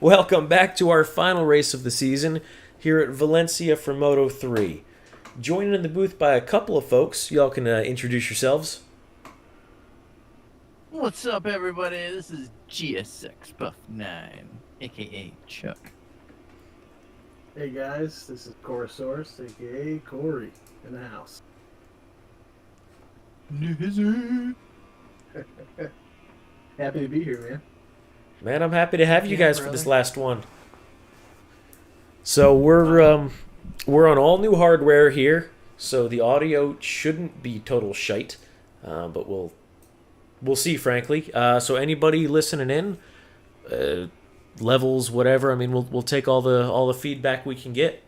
Welcome back to our final race of the season here at Valencia for Moto 3. Joined in the booth by a couple of folks. Y'all can introduce yourselves. What's up, everybody? This is GS6 Buff 9, aka Chuck. Hey guys, this is Corosaurus, aka Corey, in the house. Happy to be here, man. Man, I'm happy to have you Yeah, guys for brother. this last one. So we're on all new hardware here, so the audio shouldn't be total shite, but we'll see. Frankly, so anybody listening in, levels, whatever. I mean, we'll take all the feedback we can get.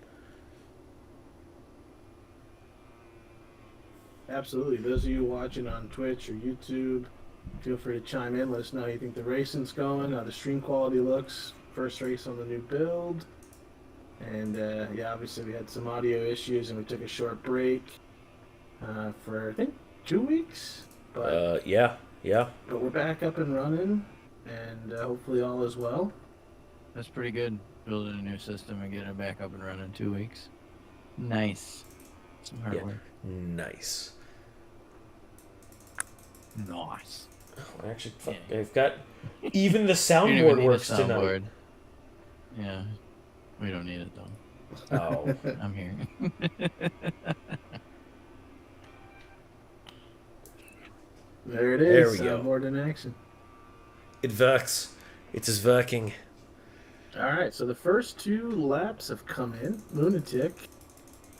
Absolutely. Those of you watching on Twitch or YouTube, feel free to chime in. Let us know how you think the racing's going, how the stream quality looks. First race on the new build. And yeah, obviously we had some audio issues and we took a short break for, I think, 2 weeks. But Yeah. but we're back up and running, and hopefully all is well. That's pretty good. Building a new system and getting it back up and running in 2 weeks. Nice. Some hard Yeah. work. Nice. Nice. Oh, actually, fuck, Yeah. I've got even the You don't even soundboard need a works tonight. soundboard. Yeah. We don't need it, though. Oh, I'm here. There it There is. we go. Soundboard in action. it works. It is working. All right, so the first 2 laps have come in. Lunatic,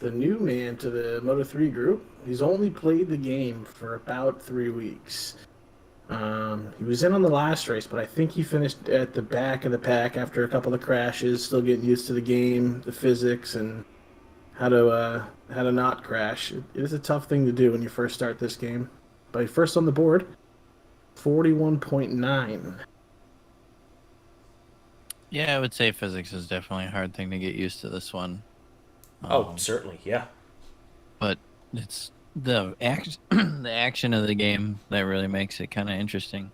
the new man to the Moto3 group, he's only played the game for about 3 weeks. He was in on the last race, but I think he finished at the back of the pack after a couple of crashes, still getting used to the game, the physics, and how to not crash. It is a tough thing to do when you first start this game. But first on the board, 41.9. Yeah, I would say physics is definitely a hard thing to get used to this one. Oh, certainly, yeah. But it's the action, the action of the game that really makes it kind of interesting,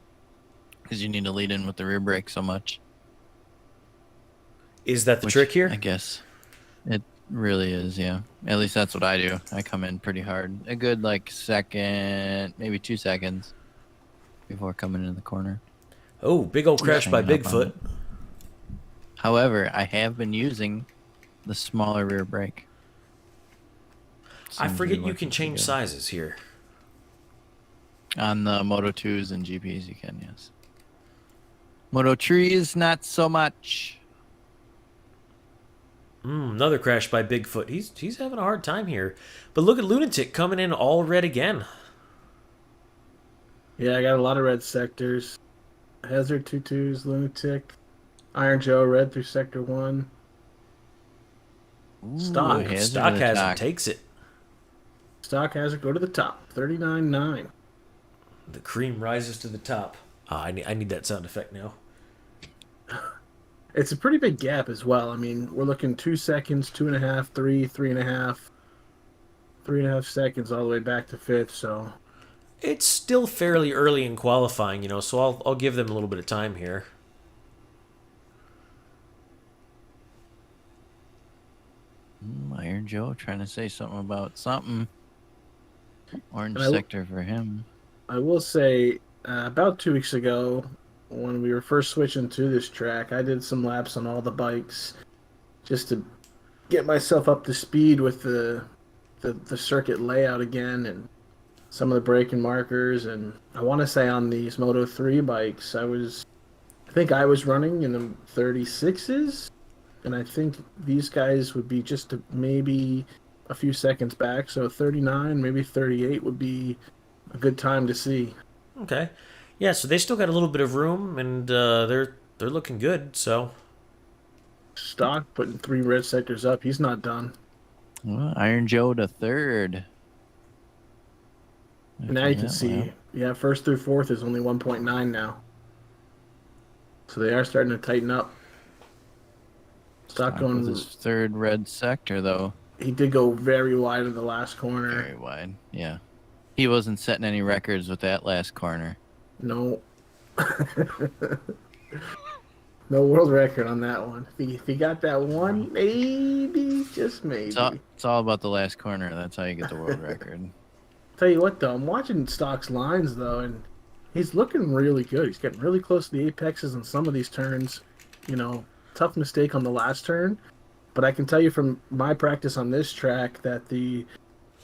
because you need to lead in with the rear brake so much. Is that the which trick here? I guess it really is. Yeah, at least that's what I do. I come in pretty hard, a good like second, maybe 2 seconds before coming in the corner. Oh, big old crash by Hanging up on Bigfoot. it. However, I have been using the smaller rear brake. I Seems to forget be you working can pretty change good. sizes here. On the Moto 2s and GPs, you can, yes. Moto 3s, not so much. Another crash by Bigfoot. He's having a hard time here. But look at Lunatic coming in all red again. Yeah, I got a lot of red sectors. Hazard 2-2s, Lunatic, Iron Joe, red through sector 1. Stock. Hazard Stock attack. Hazard takes it. Stock Hazard go to the top, 39.9. The cream rises to the top. I need that sound effect now. It's a pretty big gap as well. I mean, we're looking 2 seconds, 2.5, 3, 3.5, 3.5 seconds all the way back to 5th. So It's still fairly early in qualifying, so I'll give them a little bit of time here. Iron Joe trying to say something about something. Orange And I- sector for him. I will say, about 2 weeks ago, when we were first switching to this track, I did some laps on all the bikes just to get myself up to speed with the circuit layout again and some of the braking markers. And I want to say on these Moto 3 bikes, I think I was running in the 36s, and I think these guys would be just maybe a few seconds back. So 39, maybe 38 would be a good time to see. Okay. Yeah, so they still got a little bit of room, and they're looking good. So Stock putting 3 red sectors up. He's not done. Well, Iron Joe to third. Now you can Yeah, see, well, yeah, first through 4th is only 1.9 now. So they are starting to tighten up. Stock Stock going. with his third red sector, though. He did go very wide in the last corner. Very wide. Yeah. He wasn't setting any records with that last corner. No. No world record on that one. If he got that one, maybe, just maybe. It's all about the last corner. That's how you get the world record. Tell you what, though, I'm watching Stock's lines, though, and he's looking really good. He's getting really close to the apexes on some of these turns. You know, tough mistake on the last turn. But I can tell you from my practice on this track that the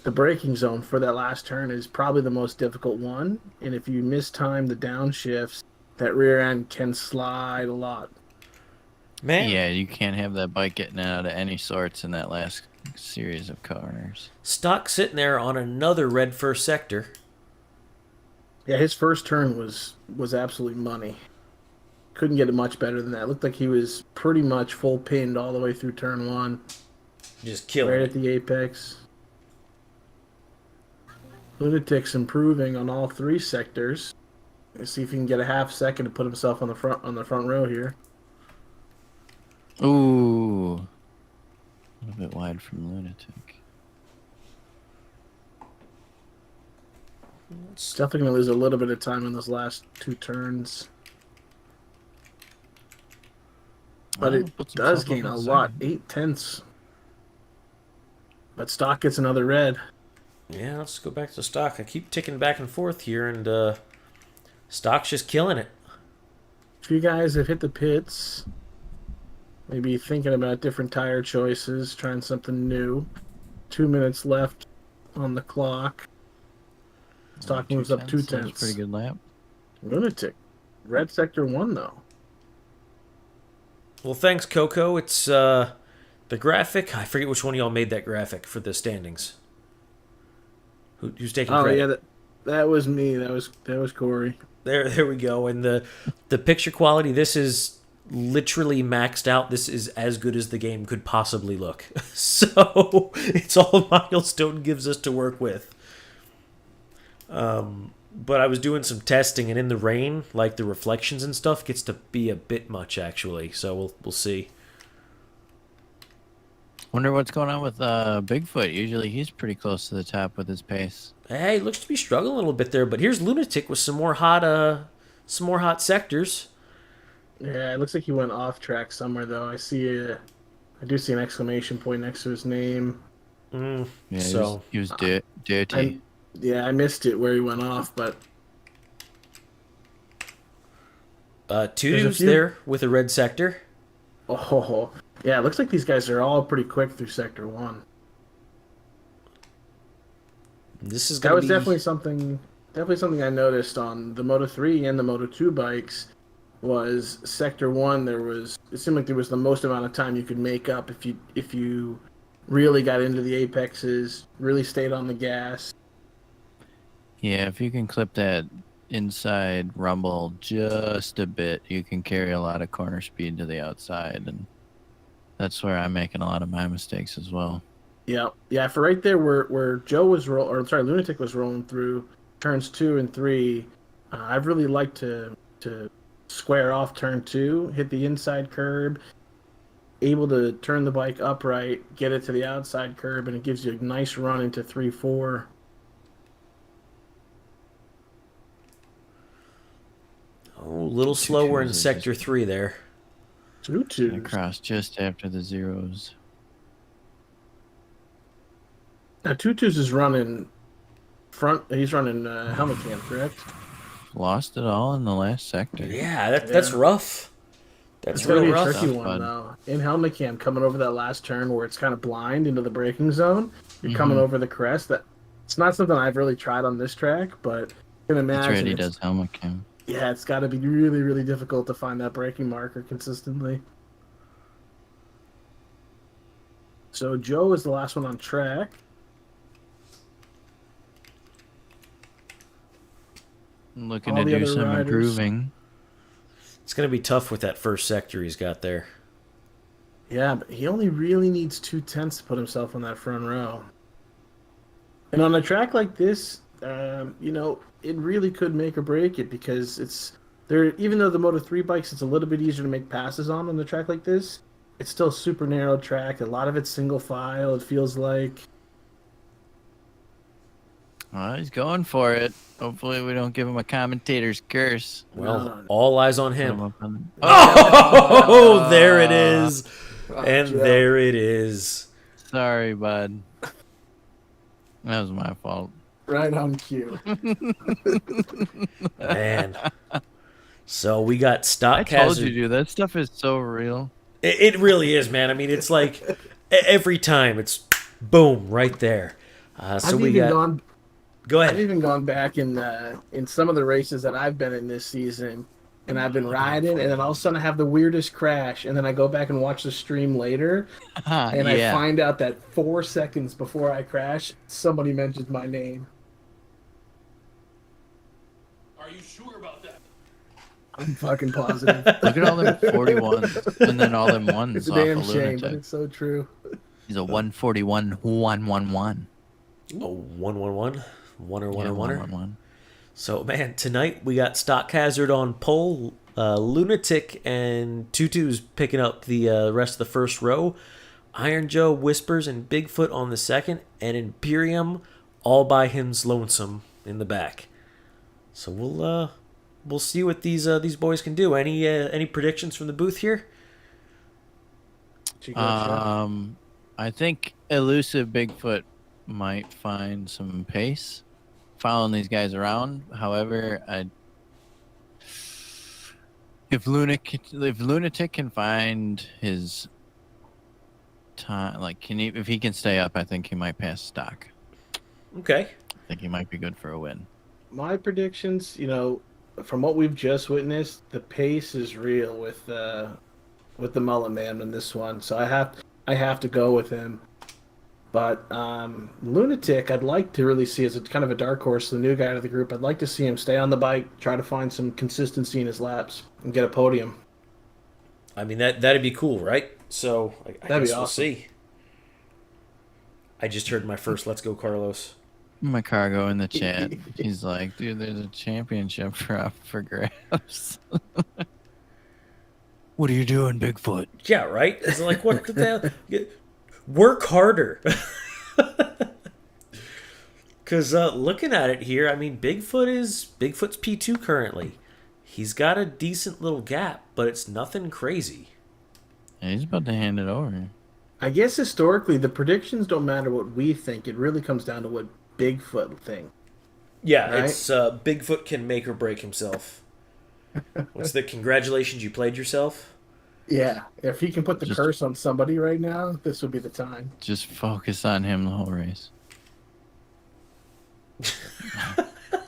braking zone for that last turn is probably the most difficult one. And if you mistime the downshifts, that rear end can slide a lot. Man, Yeah, you can't have that bike getting out of any sorts in that last series of corners. Stock sitting there on another red first sector. Yeah, his first turn was absolutely money. Couldn't get it much better than that. Looked like he was pretty much full pinned all the way through turn one, Just killing right it. at the apex. Lunatic's improving on all three sectors. Let's see if he can get a half second to put himself on the front row here. Ooh. A little bit wide from Lunatic. Definitely gonna lose a little bit of time in those last two turns. But Well, it puts does himself gain up a in lot, second. 8/10. But Stock gets another red. Yeah, let's go back to Stock. I keep ticking back and forth here, and Stock's just killing it. If you guys have hit the pits, maybe thinking about different tire choices, trying something new. 2 minutes left on the clock. Stock moves up 2 That's a tenths. pretty good lap. Lunatic. Red sector 1, though. Well, thanks, Coco. It's the graphic. I forget which one of y'all made that graphic for the standings. Who's taking Oh, credit? yeah, that was me. That was Corey. There we go. And the picture quality. This is literally maxed out. This is as good as the game could possibly look. So it's all Milestone gives us to work with. But I was doing some testing, and in the rain, like the reflections and stuff gets to be a bit much actually. So we'll see. Wonder what's going on with Bigfoot. Usually he's pretty close to the top with his pace. Hey, looks to be struggling a little bit there, but here's Lunatic with some more hot sectors. Yeah, it looks like he went off track somewhere, though. I do see an exclamation point next to his name. Mm, Yeah, so he was dirty. I missed it where he went off, but Tudu's few- there with a red sector. oh, yeah, it looks like these guys are all pretty quick through sector 1. This is That gonna was be definitely something I noticed on the Moto 3 and the Moto 2 bikes. Was sector 1, it seemed like there was the most amount of time you could make up if you really got into the apexes, really stayed on the gas. Yeah, if you can clip that inside rumble just a bit, you can carry a lot of corner speed to the outside, and that's where I'm making a lot of my mistakes as well. Yeah. For right there, where Lunatic was rolling through turns 2 and 3, I've really liked to square off turn 2, hit the inside curb, able to turn the bike upright, get it to the outside curb, and it gives you a nice run into 3-4. a little slower in Tutus is sector 3 there. Tutus. Across just after the zeros. Now Tutus is running front. He's running helmet cam, correct? Lost it all in the last sector. Yeah, that's rough. That's It's gonna real be a rough. tricky Tough, one bud. though. In helmet cam, coming over that last turn where it's kind of blind into the braking zone, you're coming over the crest. That it's not something I've really tried on this track, but I can That's imagine. right, he does helmet cam. Yeah, it's got to be really, really difficult to find that braking marker consistently. So Joe is the last one on track. Looking All to the do other some riders. improving. It's gonna be tough with that first sector he's got there. Yeah, but he only really needs 2/10 to put himself on that front row. And on a track like this, it really could make or break it because it's there. Even though the Moto 3 bikes, it's a little bit easier to make passes on a track like this. It's still super narrow track. A lot of it's single file. It feels like. Well, he's going for it. Hopefully, we don't give him a commentator's curse. Well, No. all eyes on Put him. him up on the... Oh, there it is. And Joe. there it is. Sorry, bud. That was my fault. Right on cue. Man. So we got I stock told hazard. you, dude. That stuff is so real. It really is, man. I mean, it's like every time it's boom right there. So I've we even got. gone. Go I've ahead. even gone back in some of the races that I've been in this season, and I've been riding, and then all of a sudden I have the weirdest crash, and then I go back and watch the stream later, and I Yeah. find out that 4 seconds before I crash, somebody mentioned my name. Are you sure about that? I'm fucking positive. Look at all them 41s and then all them ones It's a off damn of shame, but Lunatic. it's so true. He's a 141 111. Oh, 111. One or one Yeah, or one. 111. So, man, tonight we got Stock Hazard on pole, Lunatic and Tutu's picking up the rest of the first row, Iron Joe, Whispers, and Bigfoot on the second, and Imperium all by him's lonesome in the back. So we'll see what these boys can do. Any predictions from the booth here? I think elusive Bigfoot might find some pace following these guys around. However, if Lunatic can find his time, like if he can stay up, I think he might pass Stock. Okay. I think he might be good for a win. My predictions, from what we've just witnessed, the pace is real with the Mullet Man in this one. So I have to go with him. But Lunatic, I'd like to really see as a kind of a dark horse, the new guy to the group. I'd like to see him stay on the bike, try to find some consistency in his laps, and get a podium. I mean, that'd be cool, right? So I That'd be guess we'll awesome. see. I just heard my first "Let's go, Carlos." My cargo in the chat. He's like, dude, there's a championship up for grabs. What are you doing, Bigfoot? Yeah, right. It's like what the hell? Work harder. Because looking at it here, I mean, Bigfoot's P2 currently. He's got a decent little gap, but it's nothing crazy. Yeah, he's about to hand it over. I guess historically, the predictions don't matter what we think. It really comes down to what Bigfoot think. Yeah, Right? it's Bigfoot can make or break himself. What's the congratulations you played yourself? Yeah, if he can put the Just- curse on somebody right now, this would be the time. Just focus on him the whole race.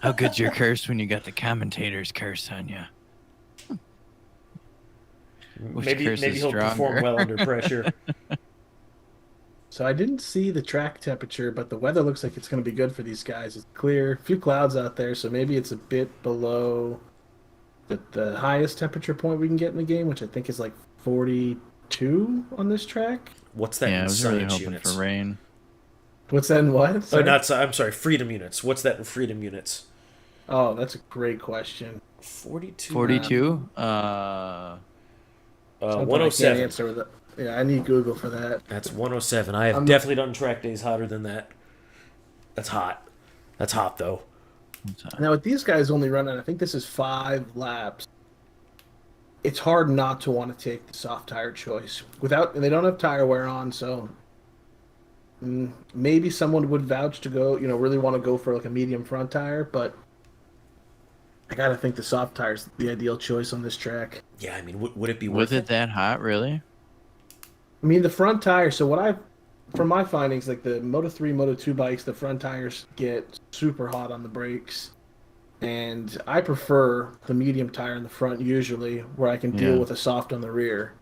How good's your curse when you got the commentator's curse on you? Which Maybe curse is he'll perform stronger? well under pressure. So I didn't see the track temperature, but the weather looks like it's going to be good for these guys. It's clear, a few clouds out there, so maybe it's a bit below the highest temperature point we can get in the game, which I think is like 42 on this track. What's that Yeah, I in was really science hoping units? for rain. What's that in what? Oh, Sorry? I'm sorry, freedom units. What's that in freedom units? Oh, that's a great question. 42? 42? Something I can't 107. answer with it. Yeah, I need Google for that. That's 107. I have I'm- definitely done track days hotter than that. That's hot. That's hot, though. Now, with these guys only running, I think this is 5 laps. It's hard not to want to take the soft tire choice. They don't have tire wear on, so maybe someone would vouch to go, really want to go for like a medium front tire, but I gotta think the soft tire's the ideal choice on this track. Yeah, I mean, would it be worth Was it? it that hot, really? I mean, the front tire. So from my findings, like the Moto 3, Moto 2 bikes, the front tires get super hot on the brakes. And I prefer the medium tire in the front usually, where I can deal Yeah. with a soft on the rear.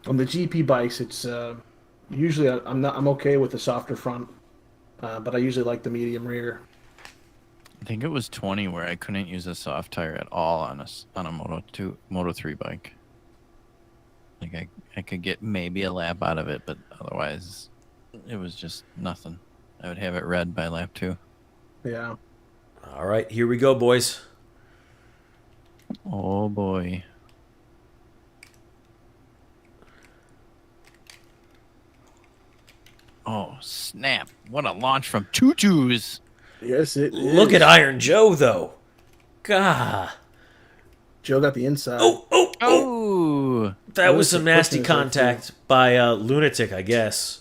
On the GP bikes, it's usually I'm okay with the softer front, but I usually like the medium rear. I think it was 20 where I couldn't use a soft tire at all on a Moto 3 bike. Like I could get maybe a lap out of it, but otherwise it was just nothing. I would have it red by lap 2. Yeah. All right, here we go, boys. Oh boy. Oh snap. What a launch from Tutu's. Yes, it Look is. at Iron Joe, though. God. Joe got the inside. Oh. Oh, That was some Lunatic nasty pushing his way contact by Lunatic, I guess.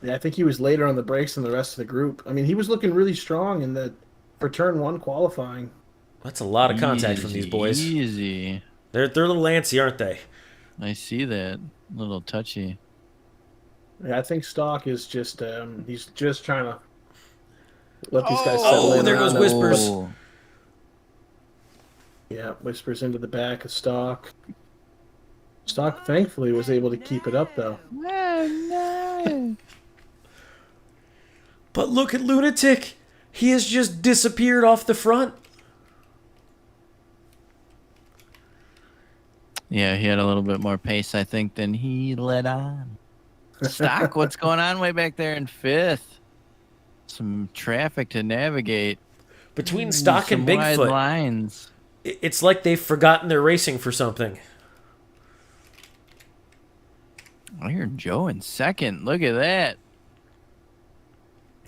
Yeah, I think he was later on the brakes than the rest of the group. I mean, he was looking really strong in the for turn one qualifying. That's a lot of contact from these boys. Easy. They're a little antsy, aren't they? I see that. Little touchy. Yeah, I think Stock is just he's just trying to let these guys settle Oh, in. there goes around them. Whispers. Yeah, Whispers into the back of Stock. Stock thankfully was able to keep it up though. No. But look at Lunatic. He has just disappeared off the front. Yeah, he had a little bit more pace, I think, than he let on. Stock, what's going on way back there in fifth? Some traffic to navigate. Between Stock Some and wide Bigfoot, lines. it's like they've forgotten they're racing for something. I hear Joe in second. Look at that.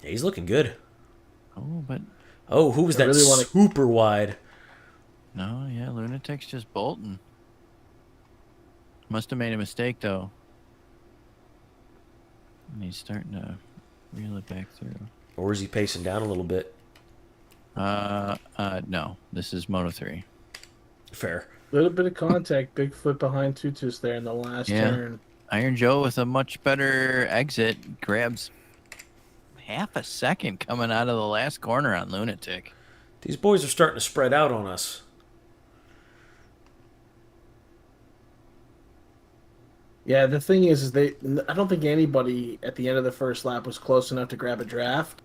Yeah, he's looking good. Oh, but Oh, who was I that really wanna- super wide? no, yeah, Lunatic's just bolting. Must have made a mistake, though. And he's starting to reel it back through. Or is he pacing down a little bit? No. This is Moto 3. Fair. Little bit of contact, Bigfoot behind Tutus there in the last Yeah. turn. Iron Joe with a much better exit grabs half a second coming out of the last corner on Lunatic. These boys are starting to spread out on us. Yeah, the thing is I don't think anybody at the end of the first lap was close enough to grab a draft.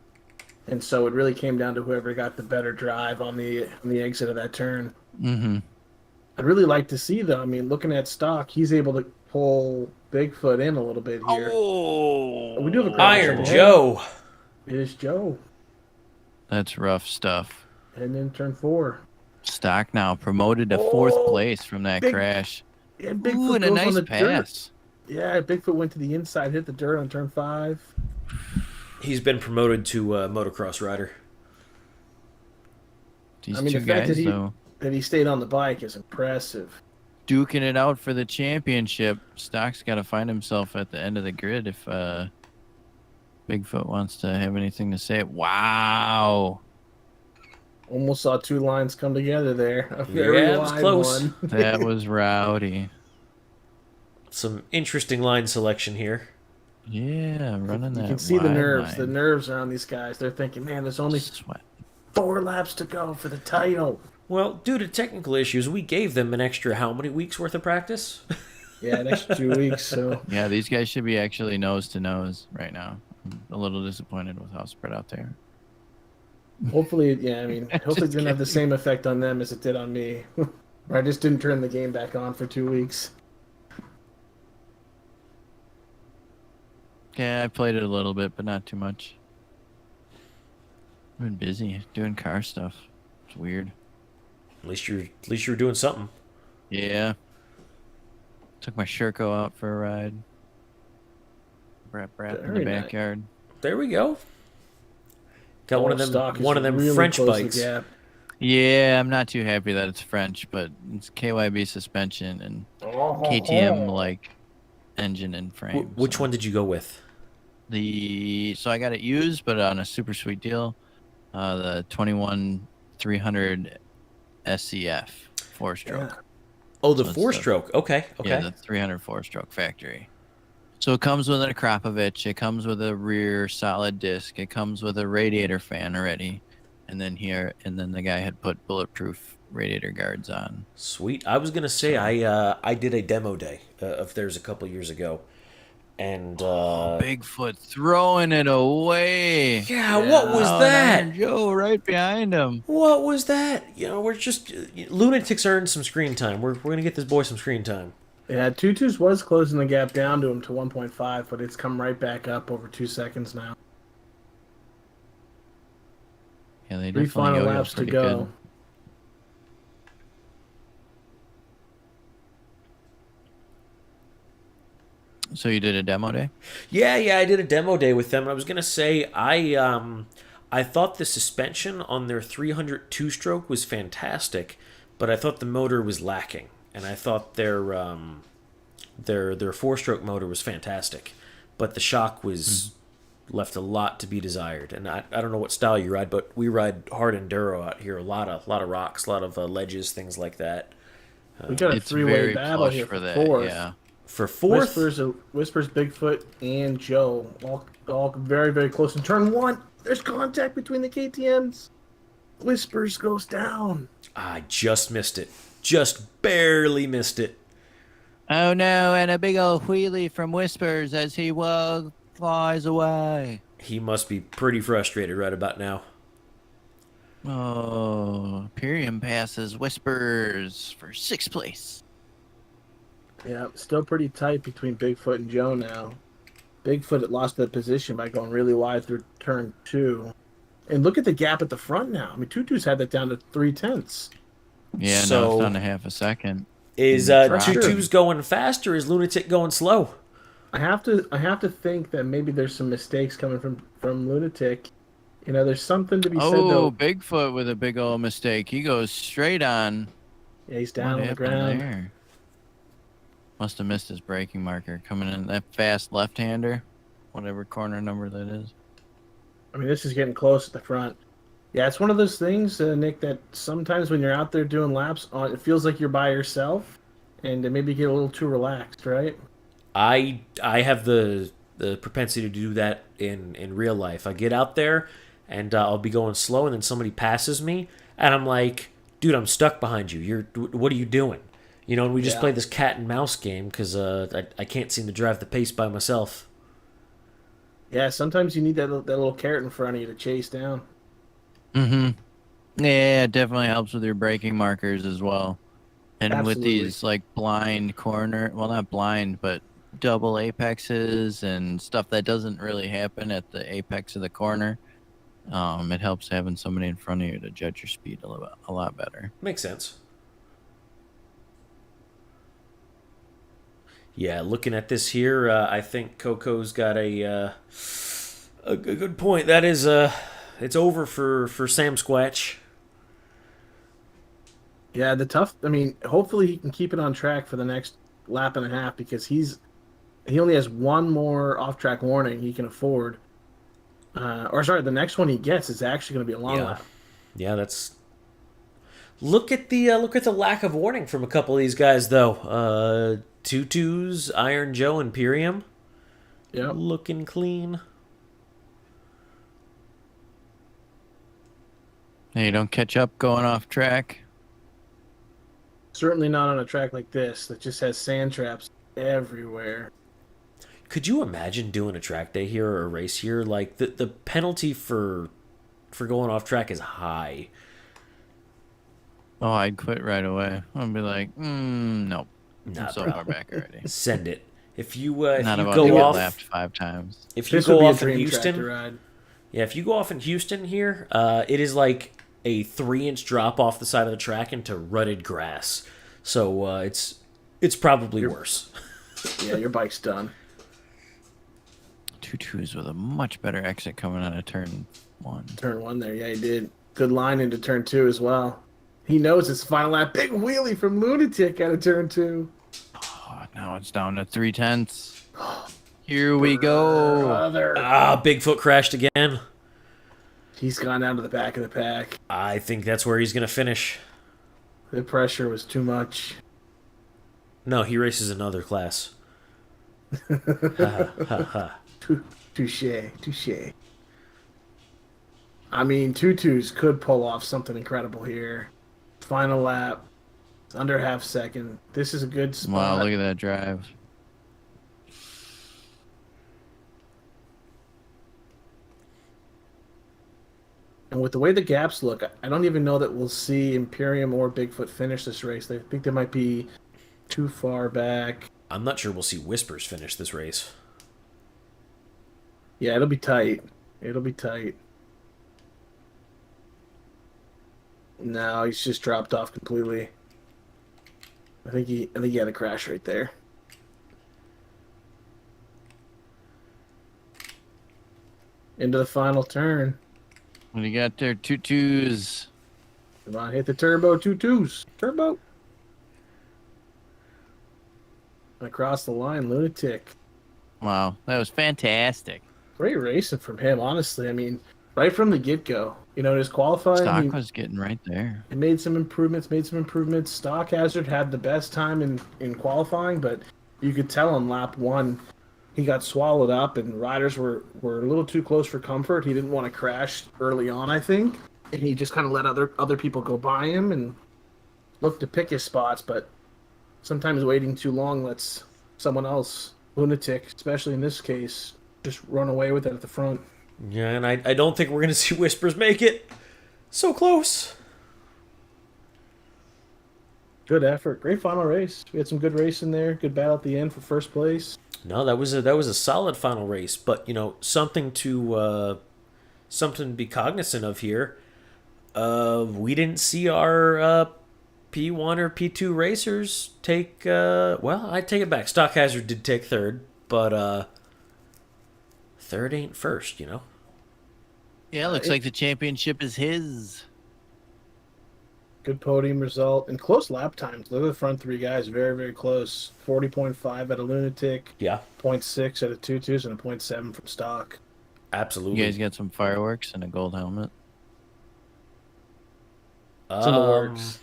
And so it really came down to whoever got the better drive on the exit of that turn. Mm-hmm. I'd really like to see though. I mean, looking at Stock, he's able to pull Bigfoot in a little bit here. Oh, We do have a Iron Yeah. Joe. It is Joe. that's rough stuff. And then turn 4. Stock now promoted to fourth Oh, place from that big- crash. Yeah, Ooh, Bigfoot and a goes nice on the pass. dirt. Yeah, Bigfoot went to the inside, hit the dirt on turn 5. He's been promoted to motocross rider. These I mean, two the fact guys, that though, he stayed on the bike is impressive. duking it out for the championship. Stock's got to find himself at the end of the grid if Bigfoot wants to have anything to say. Wow. Almost saw two lines come together there. A very Yeah, it was wide close. one. That was rowdy. Some interesting line selection here. Yeah, running that. You can see the wide nerves. line. The nerves are on these guys. They're thinking, man, there's only Sweat. 4 laps to go for the title. Well, due to technical issues, we gave them an extra how many weeks worth of practice? Yeah, next 2 weeks. So Yeah, these guys should be actually nose to nose right now. I'm a little disappointed with how spread out they are. hopefully, yeah, I mean, hopefully it Just didn't have the kidding. same effect on them as it did on me. Or I just didn't turn the game back on for 2 weeks. Yeah, I played it a little bit, but not too much. I've been busy doing car stuff. It's weird. At least you're doing something. Yeah. Took my Sherco out for a ride. Brap in Very the nice. backyard. There we go. Got one of them Stock is one of them really French closed the bikes. gap. Yeah, I'm not too happy that it's French, but it's KYB suspension and Oh, KTM like engine and frame. Which so. one did you go with? So I got it used, but on a super sweet deal. The 21 300 SCF 4-stroke. Yeah. Oh, the So it's 4-stroke. Okay. Yeah, the 304 stroke factory. So it comes with an Akrapovic. It comes with a rear solid disc. It comes with a radiator fan already, and then the guy had put bulletproof radiator guards on. Sweet. I was gonna say I did a demo day of theirs a couple years ago, and Bigfoot throwing it away. yeah, what was Oh, and that? Iron Joe right behind him. What was that? You know, we're just Lunatics earned some screen time. We're gonna get this boy some screen time. Yeah, Tutus was closing the gap down to him to 1.5, but it's come right back up over 2 seconds now. Yeah, they 3 definitely final yo-yo laps to pretty go. good. So you did a demo day? Yeah, I did a demo day with them. I was gonna say I I thought the suspension on their 300 two-stroke was fantastic, but I thought the motor was lacking, and I thought their four-stroke motor was fantastic, but the shock was left a lot to be desired. And I don't know what style you ride, but we ride hard enduro out here. A lot of rocks, a lot of ledges, things like that. We got a It's three-way very battle plush here for for that. fourth. Yeah. For fourth, Whispers, Bigfoot, and Joe all very, very close. In turn one, there's contact between the KTMs. Whispers goes down. I just missed it. Just barely missed it. Oh no! And a big old wheelie from Whispers as he flies away. He must be pretty frustrated right about now. Oh, Imperium passes Whispers for 6th place. Yeah, still pretty tight between Bigfoot and Joe now. Bigfoot had lost that position by going really wide through turn 2. And look at the gap at the front now. I mean, Tutu's had that down to 3/10. Yeah, So- no, it's down to half a second. Is Pressure. Tutu's going fast or is Lunatic going slow? I have to think that maybe there's some mistakes coming from Lunatic. You know, there's something to be said Oh, though. Bigfoot with a big old mistake. He goes straight on. Yeah, he's down What on the happened ground. there? Must have missed his braking marker coming in. That fast left-hander, whatever corner number that is. I mean, this is getting close at the front. Yeah, it's one of those things, Nick, that sometimes when you're out there doing laps, it feels like you're by yourself, and maybe you get a little too relaxed, right? I have the propensity to do that in real life. I get out there and I'll be going slow, and then somebody passes me, and I'm like, "Dude, I'm stuck behind you. What are you doing?" You know, and we just Yeah. play this cat and mouse game because I can't seem to drive the pace by myself. Yeah, sometimes you need that little carrot in front of you to chase down. Mm-hmm. Yeah, it definitely helps with your braking markers as well. And Absolutely. with these like blind corner, well, not blind, but double apexes and stuff that doesn't really happen at the apex of the corner, it helps having somebody in front of you to judge your speed a lot better. Makes sense. Yeah, looking at this here, I think Coco's got a good point. That is, it's over for Sam Squatch. Yeah, I mean, hopefully he can keep it on track for the next lap and a half because he only has one more off-track warning he can afford. The next one he gets is actually going to be a long lap. Yeah, that's. Look at the lack of warning from a couple of these guys though. Tutus, Iron Joe, Imperium, Yep. looking clean. Hey, don't catch up going off track. Certainly not on a track like this that just has sand traps everywhere. Could you imagine doing a track day here or a race here? Like the penalty for going off track is high. Oh, I'd quit right away. I'd be like, nope. Nah, I'm so bro. far back already. Send it. If you Not you about to go get off, lapped 5 times. if you This would go be a off in dream track to Houston, ride. yeah, if you go off in Houston here, it is like a 3-inch drop off the side of the track into rutted grass. So it's probably worse. Yeah, your bike's done. 2-2s with a much better exit coming out of turn 1. Turn 1 there. Yeah, he did. Good line into turn 2 as well. He knows his final lap. Big wheelie from Lunatic out of turn 2. Oh, now it's down to 3/10. Here we go. Brother. Bigfoot crashed again. He's gone down to the back of the pack. I think that's where he's gonna finish. The pressure was too much. No, he races another class. Ha ha ha. Touche. I mean, Tutus could pull off something incredible here. Final lap. It's under half second. This is a good spot. Wow, look at that drive. And with the way the gaps look, I don't even know that we'll see Imperium or Bigfoot finish this race. I think they might be too far back. I'm not sure we'll see Whispers finish this race. Yeah, it'll be tight. It'll be tight. No, he's just dropped off completely. I think he had a crash right there. Into the final turn. What do you got there? 2-2s. Come on, hit the turbo 2-2s. Turbo. Across the line, Lunatic. Wow, that was fantastic. Great racing from him, honestly. I mean, right from the get-go. You know, in his qualifying, Stock was getting right there. he made some improvements. Stock Hazard had the best time in qualifying, but you could tell on lap one he got swallowed up, and riders were a little too close for comfort. He didn't want to crash early on, I think, and he just kind of let other people go by him and looked to pick his spots, but sometimes waiting too long lets someone else, Lunatic, especially in this case, just run away with it at the front. Yeah, and I don't think we're going to see Whispers make it. So close. Good effort. Great final race. We had some good racing there. Good battle at the end for first place. No, that was a solid final race, but something to be cognizant of here. We didn't see our P1 or P2 racers take. Well, I take it back. Stock Hazard did take third, but third ain't first. Yeah, looks like the championship is his. Good podium result and close lap times. Look at the front three guys, very, very close. 40.5 at a Lunatic, Yeah, 0.6 at a 2-2s, and a 0.7 from Stock. absolutely. You guys got some fireworks and a gold helmet. It's in the works.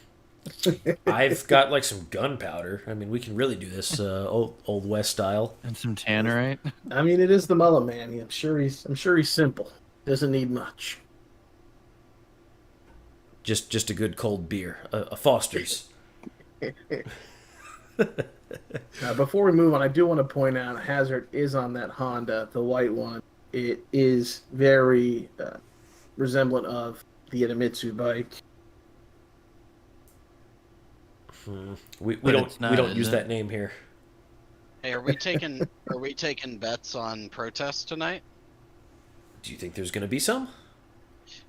I've got like some gunpowder. I mean, we can really do this old West style. And some tannerite. I mean, it is the Mullet Man. I'm sure he's simple. Doesn't need much. Just a good cold beer, a Foster's. Before we move on, I do want to point out Hazard is on that Honda, the white one. It is very resemblant of the Idemitsu bike. We But don't it's not, we don't is use it? that name here. Hey, are we taking bets on protests tonight? Do you think there's going to be some?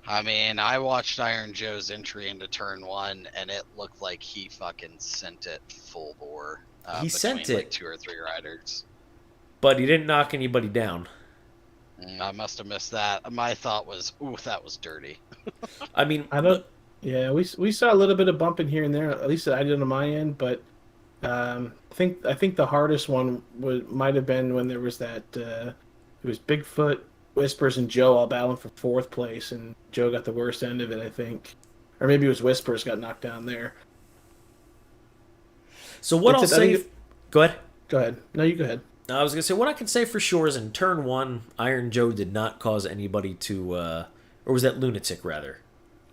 I mean, I watched Iron Joe's entry into turn one, and it looked like he fucking sent it full bore. He sent between, like, it. 2 or 3 riders. But he didn't knock anybody down. I must have missed that. My thought was, ooh, that was dirty. I mean, I don't. Yeah, we saw a little bit of bumping here and there. At least I did on my end, but I think the hardest one might have been when there was that. It was Bigfoot, Whispers, and Joe all battling for fourth place, and Joe got the worst end of it, I think, or maybe it was Whispers got knocked down there. so what I'll That's it. I say. think Go ahead. Go ahead. No, you go ahead. I was gonna say what I can say for sure is in turn one, Iron Joe did not cause anybody to, or was that Lunatic rather?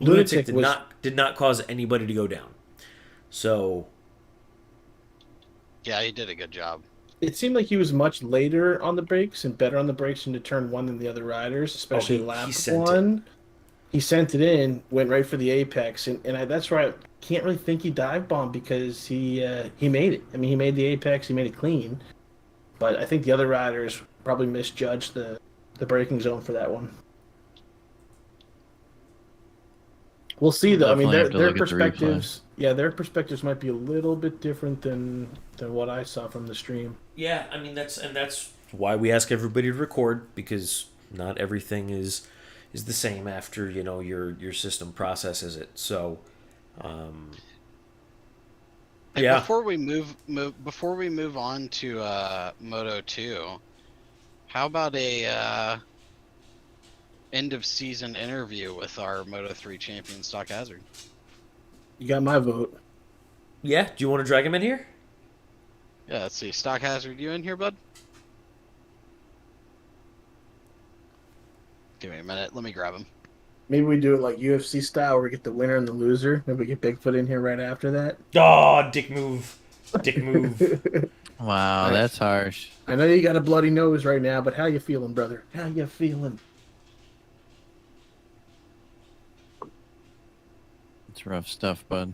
Lunatic did not cause anybody to go down. So Yeah, he did a good job. It seemed like he was much later on the brakes and better on the brakes into turn one than the other riders, especially lap sent one. He sent it in, went right for the apex, and that's where I can't really think he dive bombed because he made it. I mean, he made the apex, he made it clean, but I think the other riders probably misjudged the braking zone for that one. We'll see though. I mean, Definitely have to their look at the replay. perspectives, their perspectives might be a little bit different than what I saw from the stream. yeah, I mean that's why we ask everybody to record, because not everything is the same after your system processes it. So Hey, yeah. Before we move on to Moto 2, how about a end of season interview with our Moto 3 champion Stock Hazard? You got my vote. Yeah, do you want to drag him in here? Yeah, let's see. Stock Hazard, you in here, bud? Give me a minute. Let me grab him. Maybe we do it like UFC style, where we get the winner and the loser. Maybe we get Bigfoot in here right after that. Oh, dick move. Dick move. Wow, Nice. that's harsh. I know you got a bloody nose right now, but how you feeling, brother? How you feeling? It's rough stuff, bud.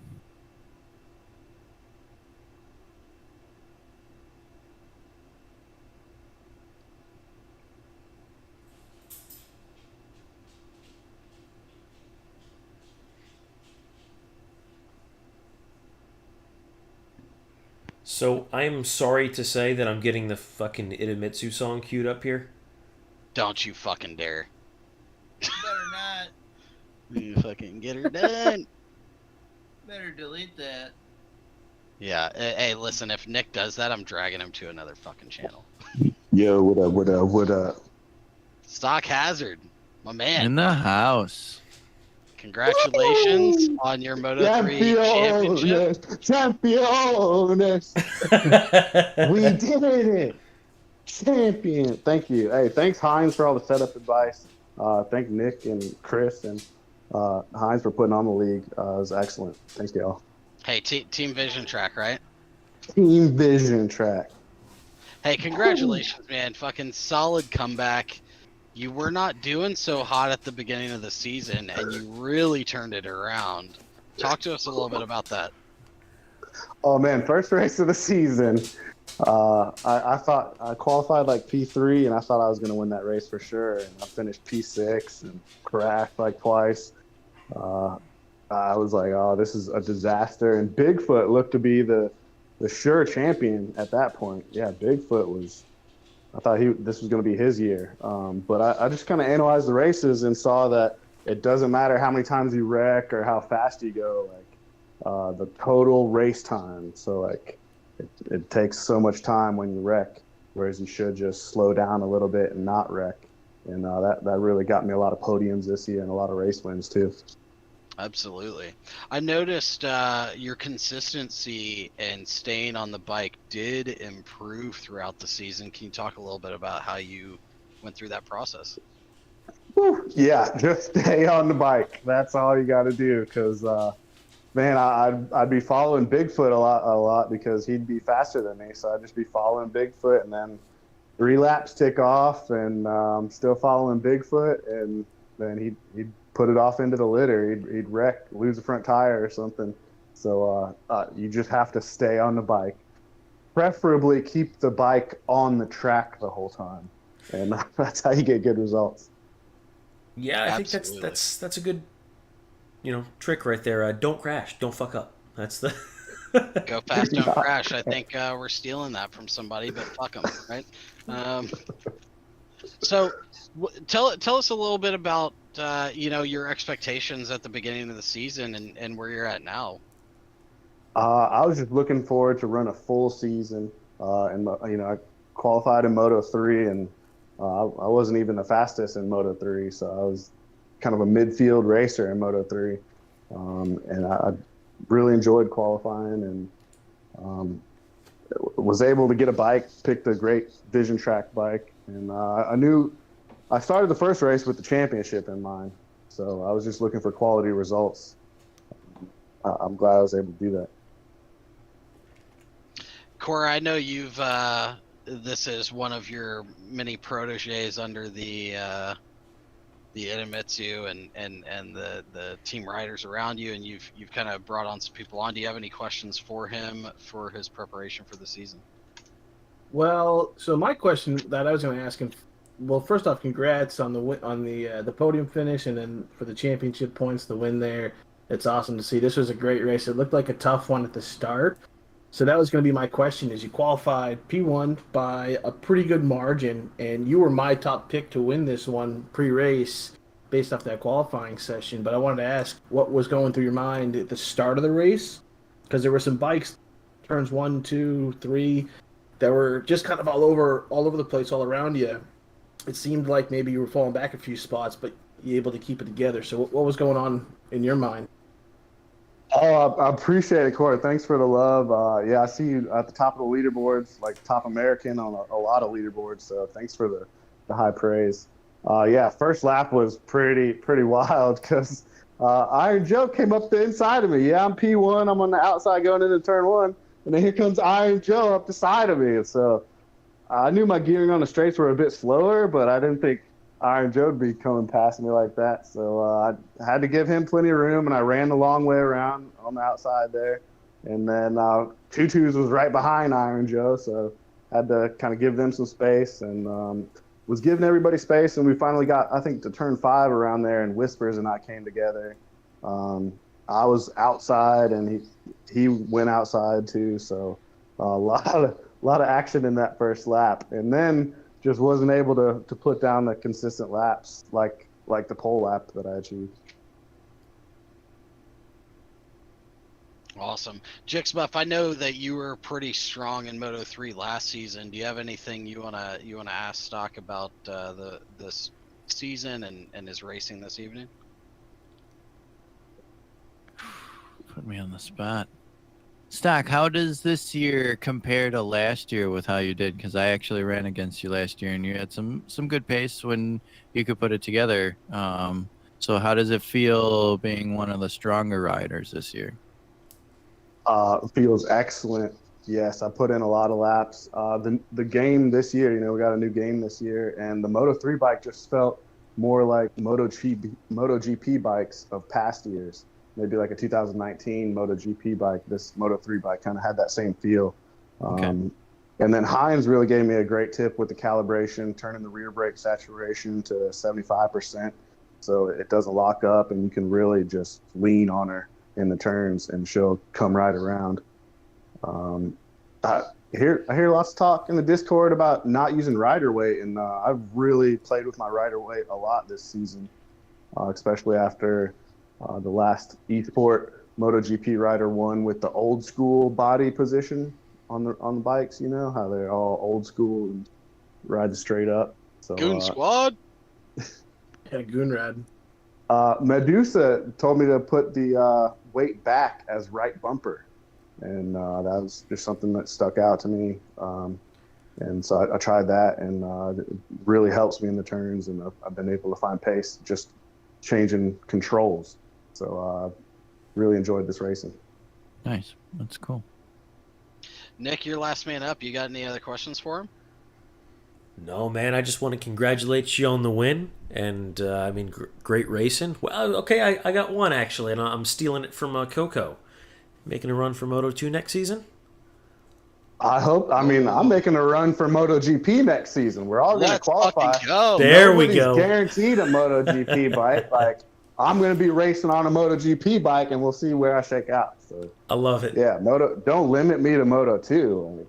So I'm sorry to say that I'm getting the fucking Idemitsu song queued up here. Don't you fucking dare. Better not. fucking get her done. Better delete that. Yeah. Hey, listen. If Nick does that, I'm dragging him to another fucking channel. Yo, what up? Stock Hazard, my man. In the house. Congratulations on your Moto 3 championship. Champions! We did it! Champion! Thank you. Hey, thanks Heinz for all the setup advice. Thank Nick and Chris and Heinz for putting on the league. It was excellent. Thank y'all. Hey, Team Vision Track, right? Team Vision Track. Hey, congratulations, man. Fucking solid comeback. You were not doing so hot at the beginning of the season, and you really turned it around. Talk to us a little bit about that. Oh man, first race of the season. I thought I qualified like P3, and I thought I was going to win that race for sure. And I finished P6 and crashed like twice. I was like, oh, this is a disaster. And Bigfoot looked to be the sure champion at that point. Yeah, Bigfoot was. I thought this was going to be his year. But I just kind of analyzed the races and saw that it doesn't matter how many times you wreck or how fast you go. Like the total race time. So like. It takes so much time when you wreck, whereas you should just slow down a little bit and not wreck. And that really got me a lot of podiums this year and a lot of race wins too. Absolutely. I noticed your consistency and staying on the bike did improve throughout the season. Can you talk a little bit about how you went through that process? Yeah, just stay on the bike. That's all you got to do because man, I'd be following Bigfoot a lot because he'd be faster than me. So I'd just be following Bigfoot, and then 3 laps tick off, and still following Bigfoot, and then he'd put it off into the litter. He'd wreck, lose a front tire or something. So you just have to stay on the bike. Preferably keep the bike on the track the whole time, and that's how you get good results. Yeah, I think that's a good trick right there. Don't crash, don't fuck up. That's the go fast, don't crash. I think we're stealing that from somebody, but fuck them, right? So tell us a little bit about your expectations at the beginning of the season and where you're at now. I was just looking forward to run a full season, and I qualified in Moto 3, and I wasn't even the fastest in Moto 3, so I was kind of a midfield racer in Moto 3, and I really enjoyed qualifying, and was able to get a bike, picked a great Vision Track bike, and I started the first race with the championship in mind, so I was just looking for quality results. I'm glad I was able to do that. Cora, I know you've this is one of your many proteges under the Idemitsu and the team riders around you, and you've kind of brought on some people on. Do you have any questions for him for his preparation for the season? Well, so my question that I was going to ask him, well, first off, congrats on the podium finish, and then for the championship points, the win there. It's awesome to see. This was a great race. It looked like a tough one at the start. So that was going to be my question, is you qualified P1 by a pretty good margin, and you were my top pick to win this one pre-race based off that qualifying session. But I wanted to ask what was going through your mind at the start of the race, because there were some bikes, turns 1, 2, 3, that were just kind of all over the place, all around you. It seemed like maybe you were falling back a few spots, but you were able to keep it together. So what was going on in your mind? Oh, I appreciate it, Corey. Thanks for the love. Yeah, I see you at the top of the leaderboards, like top American on a lot of leaderboards. So thanks for the high praise. Yeah, first lap was pretty wild because Iron Joe came up the inside of me. Yeah, I'm P1. I'm on the outside going into turn 1. And then here comes Iron Joe up the side of me. And so I knew my gearing on the straights were a bit slower, but I didn't think Iron Joe would be coming past me like that. So I had to give him plenty of room, and I ran the long way around on the outside there. And then Tutus was right behind Iron Joe, so I had to kind of give them some space, and was giving everybody space. And we finally got, I think, to turn 5 around there, and Whispers and I came together. I was outside, and he went outside too. So a lot of action in that first lap. And then just wasn't able to put down the consistent laps like the pole lap that I achieved. Awesome. Jixbuff, I know that you were pretty strong in Moto 3 last season. Do you have anything you wanna ask Stock about this season and his racing this evening? Put me on the spot. Stock, how does this year compare to last year with how you did? Because I actually ran against you last year, and you had some good pace when you could put it together. So how does it feel being one of the stronger riders this year? Feels excellent. Yes, I put in a lot of laps. The game this year, we got a new game this year, and the Moto 3 bike just felt more like MotoGP bikes of past years. Maybe like a 2019 MotoGP bike. This Moto 3 bike kind of had that same feel. Okay. And then Heinz really gave me a great tip with the calibration, turning the rear brake saturation to 75%, so it doesn't lock up, and you can really just lean on her in the turns, and she'll come right around. Um, I hear lots of talk in the Discord about not using rider weight, and I've really played with my rider weight a lot this season, especially after the last eSport MotoGP rider won with the old school body position on the bikes. You know how they're all old school and ride straight up. So Goon Squad. Yeah, Goonrad. Medusa told me to put the weight back as right bumper, and that was just something that stuck out to me. And so I tried that, and it really helps me in the turns, and I've been able to find pace just changing controls. So really enjoyed this racing. Nice. That's cool. Nick, you're last man up. You got any other questions for him? No, man, I just want to congratulate you on the win. And, great racing. Well, okay, I got one, actually, and I'm stealing it from Coco. Making a run for Moto 2 next season? I hope. I mean, I'm making a run for MotoGP next season. We're all going to Let's qualify. fucking go. There we Nobody's go. guaranteed a MotoGP bike. Like, I'm going to be racing on a MotoGP bike, and we'll see where I shake out. So, I love it. yeah, don't limit me to Moto 2.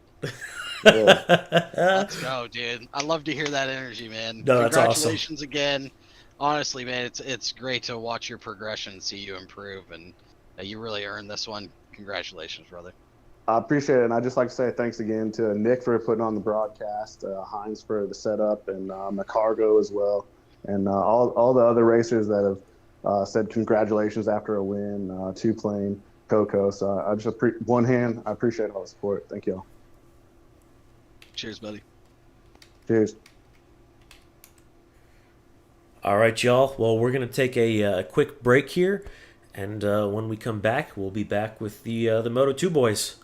Yeah. Let's go, dude. I love to hear that energy, man. No, that's awesome. Congratulations again. Honestly, man, it's great to watch your progression, see you improve, and you really earned this one. Congratulations, brother. I appreciate it. And I'd just like to say thanks again to Nick for putting on the broadcast, Heinz for the setup, and McCargo as well. And all the other racers that have said congratulations after a win, Two Plane, Coco. So I just, I appreciate all the support. Thank you all. Cheers, buddy. Cheers. All right, y'all. Well, we're going to take a quick break here. And when we come back, we'll be back with the Moto 2 boys.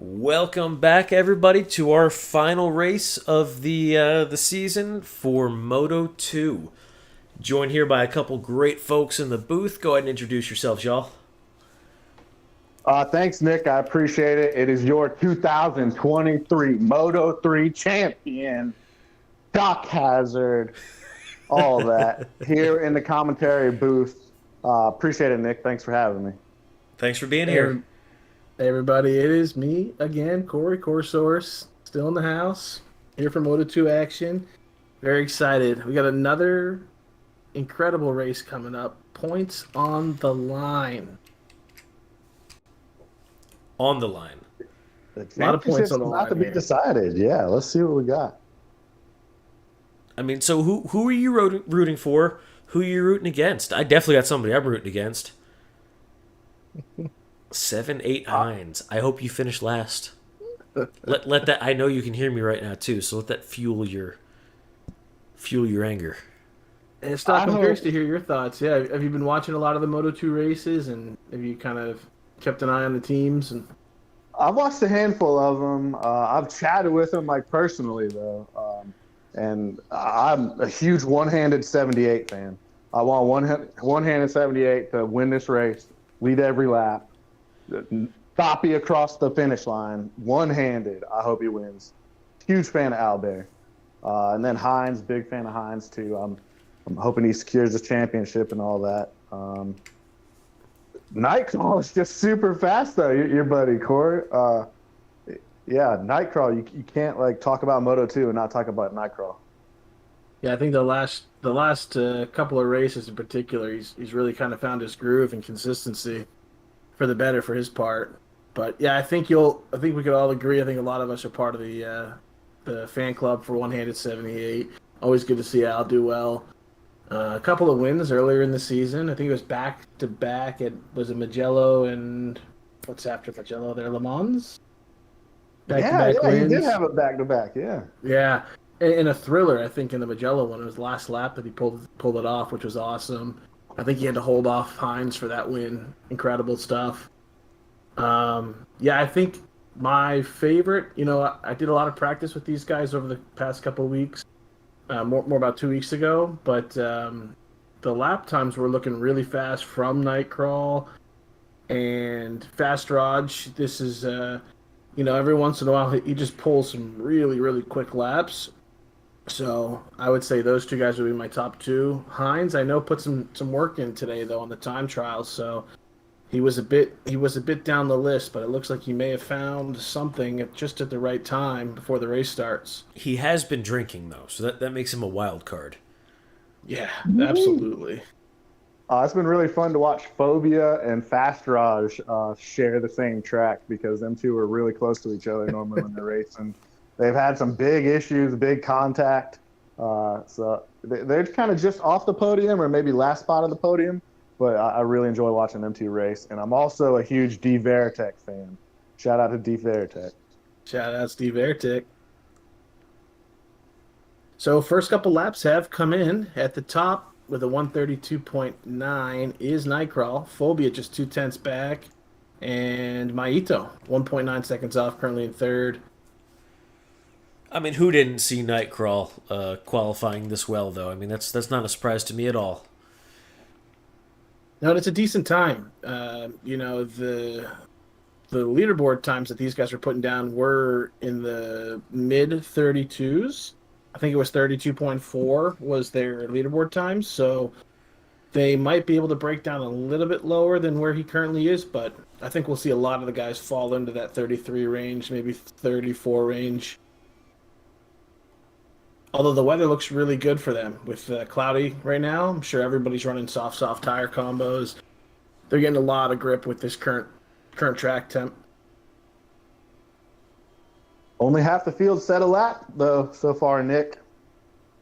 Welcome back, everybody, to our final race of the season for Moto 2. Joined here by a couple great folks in the booth. Go ahead and introduce yourselves, y'all. Thanks, Nick. I appreciate it. It is your 2023 Moto 3 champion, Doc Hazard, all that, here in the commentary booth. Appreciate it, Nick. Thanks for having me. Thanks for being here. Hey, everybody, it is me again, Corey Corsource, still in the house, here for Moto 2 action. Very excited. We got another incredible race coming up. Points on the line. On the line. The A lot of points on the championship's about to line be here. decided. Yeah, let's see what we got. I mean, so who are you rooting for? Who are you rooting against? I definitely got somebody I'm rooting against. 7-8 Hines. I hope you finish last. Let that. I know you can hear me right now too, so let that fuel your anger. And Stock, I'm I curious hope- to hear your thoughts. Yeah, have you been watching a lot of the Moto 2 races, and have you kind of kept an eye on the teams? And I've watched a handful of them. I've chatted with them, like, personally, though. And I'm a huge one-handed 78 fan. I want one-handed 78 to win this race, lead every lap, Thoppy across the finish line, one-handed. I hope he wins. Huge fan of Albert. And then Hines, big fan of Hines, too. I'm hoping he secures the championship and all that. Nightcrawler is just super fast, though, your buddy, Corey. Yeah, Nightcrawler, you can't, like, talk about Moto 2 and not talk about Nightcrawler. yeah, I think the last couple of races in particular, he's really kind of found his groove and consistency for the better for his part. But yeah, I think we could all agree. I think a lot of us are part of the fan club for One-Handed 78. Always good to see Al do well. A couple of wins earlier in the season. I think it was back to back. Was it Magello and what's after Magello there? Le Mans. Back-to-back He wins. did have a back-to-back, yeah. Yeah, in a thriller, I think in the Magello one, it was the last lap that he pulled it off, which was awesome. I think he had to hold off Hines for that win. Incredible stuff. Yeah, I think my favorite. I did a lot of practice with these guys over the past couple of weeks. More about 2 weeks ago, but the lap times were looking really fast from Nightcrawl and Fast Raj. This is every once in a while he just pulls some really, really quick laps. So I would say those two guys would be my top two. Hines, I know, put some work in today though on the time trials, so he was a bit down the list, but it looks like he may have found something just at the right time before the race starts. He has been drinking though, so that makes him a wild card. Yeah, absolutely. It's been really fun to watch Phobia and Fast Raj share the same track because them two are really close to each other normally when they're racing. They've had some big issues, big contact. So they're kind of just off the podium or maybe last spot of the podium. But I really enjoy watching them two race. And I'm also a huge D Veritech fan. Shout out to D Veritech. Shout out Steve Airtick. So first couple laps have come in. At the top with a 132.9 is Nightcrawl. Phobia just 0.2 back. And Maito, 1.9 seconds off, currently in third. I mean, who didn't see Nightcrawl qualifying this well, though? I mean, that's not a surprise to me at all. No, it's a decent time. The leaderboard times that these guys were putting down were in the mid 32s. I think it was 32.4 was their leaderboard times. So they might be able to break down a little bit lower than where he currently is, but I think we'll see a lot of the guys fall into that 33 range, maybe 34 range. Although the weather looks really good for them with cloudy right now. I'm sure everybody's running soft tire combos. They're getting a lot of grip with this current track temp. Only half the field set a lap, though, so far, Nick.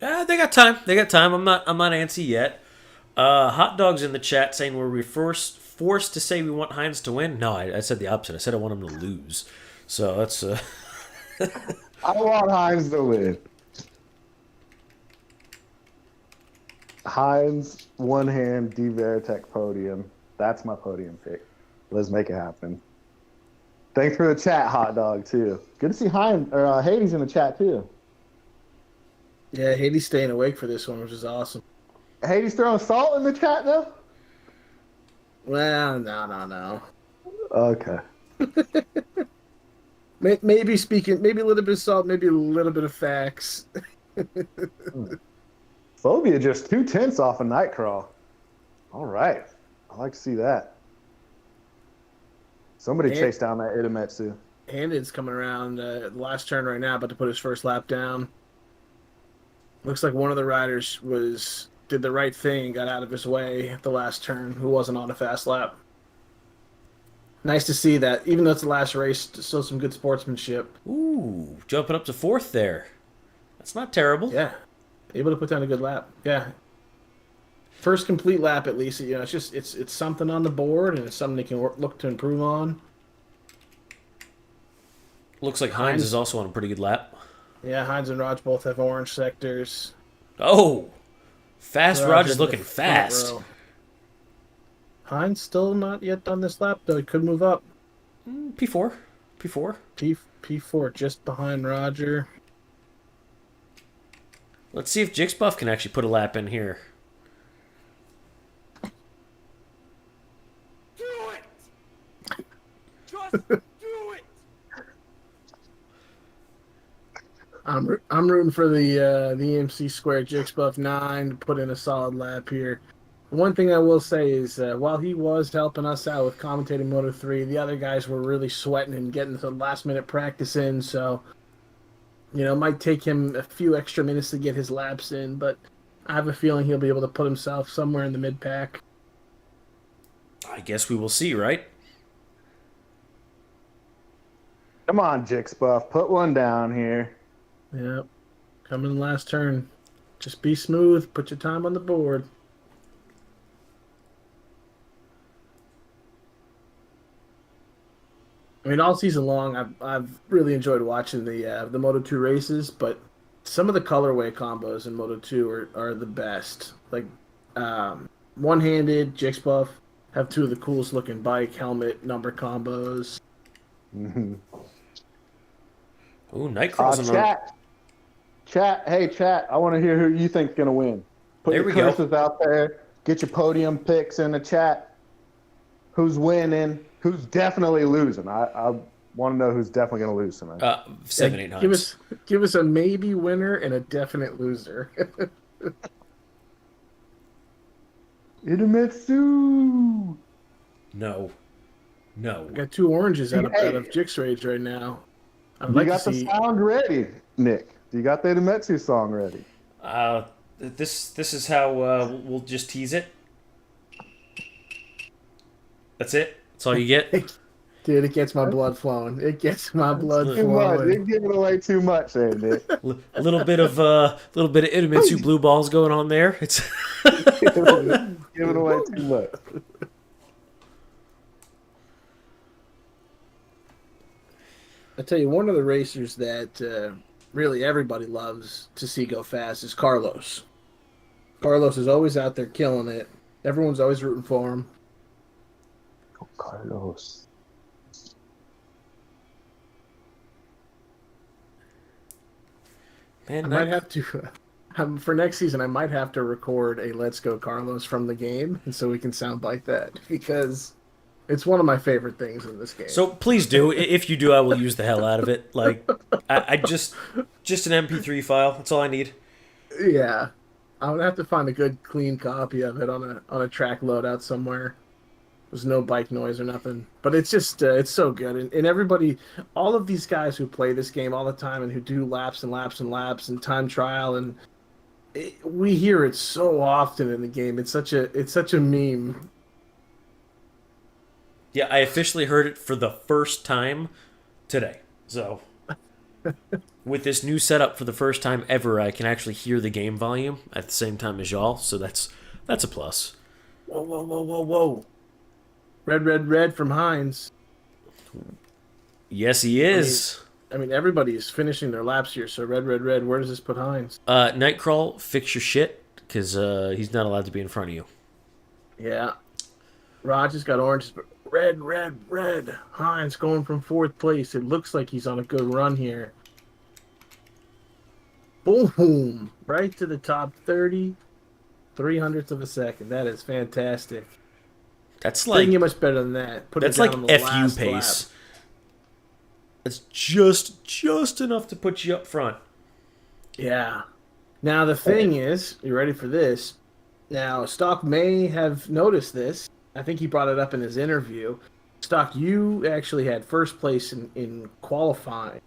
They got time. I'm not antsy yet. Hot Dogs in the chat saying were we forced to say we want Hines to win? No, I said the opposite. I said I want him to lose. So that's. I want Hines to win. Hines, one hand, D Veritech podium. That's my podium pick. Let's make it happen. Thanks for the chat, hot dog, too. Good to see Hades in the chat, too. Yeah, Hades staying awake for this one, which is awesome. Hades throwing salt in the chat, though? Well, no. Okay. Maybe a little bit of salt, maybe a little bit of facts. Phobia just 2 tenths off a Nightcrawl. All right. I like to see that. Somebody chased down that Idemetsu. Handed's coming around the last turn right now, about to put his first lap down. Looks like one of the riders did the right thing and got out of his way at the last turn, who wasn't on a fast lap. Nice to see that, even though it's the last race, still some good sportsmanship. Ooh, jumping up to 4th there. That's not terrible. Yeah, able to put down a good lap. Yeah, first complete lap at least. You know, it's something on the board, and it's something they can look to improve on. Looks like Hines is also on a pretty good lap. Yeah, Hines and Raj both have orange sectors. Oh, fast Raj is looking fast. Hines still not yet done this lap, though. He could move up. P4. P4 just behind Roger. Let's see if Jixbuff can actually put a lap in here. Do it! Just do it! I'm rooting for the EMC Square Jixbuff 9 to put in a solid lap here. One thing I will say is, while he was helping us out with commentating Moto 3, the other guys were really sweating and getting the last-minute practice in, so, you know, it might take him a few extra minutes to get his laps in, but I have a feeling he'll be able to put himself somewhere in the mid-pack. I guess we will see, right? Come on, Jixbuff. Put one down here. Yep. Coming last turn. Just be smooth. Put your time on the board. I mean, all season long, I've really enjoyed watching the Moto 2 races, but some of the colorway combos in Moto 2 are the best. Like, one-handed, Jixbuff have two of the coolest looking bike, helmet, number combos. Mm-hmm. Ooh, Nightcrawl's on Chat, hey, chat, I want to hear who you think's going to win. Put There your we go. curses out there. Get your podium picks in the chat. Who's winning? Who's definitely losing? I want to know who's definitely going to lose tonight. 7, 8 Hines. Give us a maybe winner and a definite loser. Idemetsu! No. I got two oranges out of Jix Rage right now. You got the sound ready, Nick. You got the Idemetsu song ready. This is how we'll just tease it. That's it. That's all you get. Dude, it gets my blood flowing. It gets my blood Too much. flowing. You're giving away too much there, Nick. A little bit of Idemitsu blue balls going on there. It's Giving away too much. I tell you, one of the racers that really everybody loves to see go fast is Carlos. Carlos is always out there killing it. Everyone's always rooting for him. Oh, Carlos. man. I might have to, for next season, I might have to record a Let's Go Carlos from the game, and so we can soundbite that, because it's one of my favorite things in this game. So please do. If you do, I will use the hell out of it. Like, I just an MP3 file. That's all I need. Yeah. I would have to find a good, clean copy of it on a track loadout somewhere. There's no bike noise or nothing. But it's just, it's so good. And everybody, all of these guys who play this game all the time and who do laps and laps and laps and time trial, and we hear it so often in the game. It's such a meme. Yeah, I officially heard it for the first time today. So, with this new setup for the first time ever, I can actually hear the game volume at the same time as y'all. So that's a plus. Whoa. Red from Hines. Yes, he is. I mean, everybody's finishing their laps here, so red. Where does this put Hines? Nightcrawl, fix your shit, because he's not allowed to be in front of you. Yeah. Raj has got orange. Red. Hines going from 4th place. It looks like he's on a good run here. Boom! Right to the top 30. 300ths of a second. That is fantastic. That's Doesn't like get much better than that. Put that's it down like on the FU last pace. lap. It's just enough to put you up front. Yeah. Now the thing is, you ready for this? Now Stock may have noticed this. I think he brought it up in his interview. Stock, you actually had 1st place in qualifying.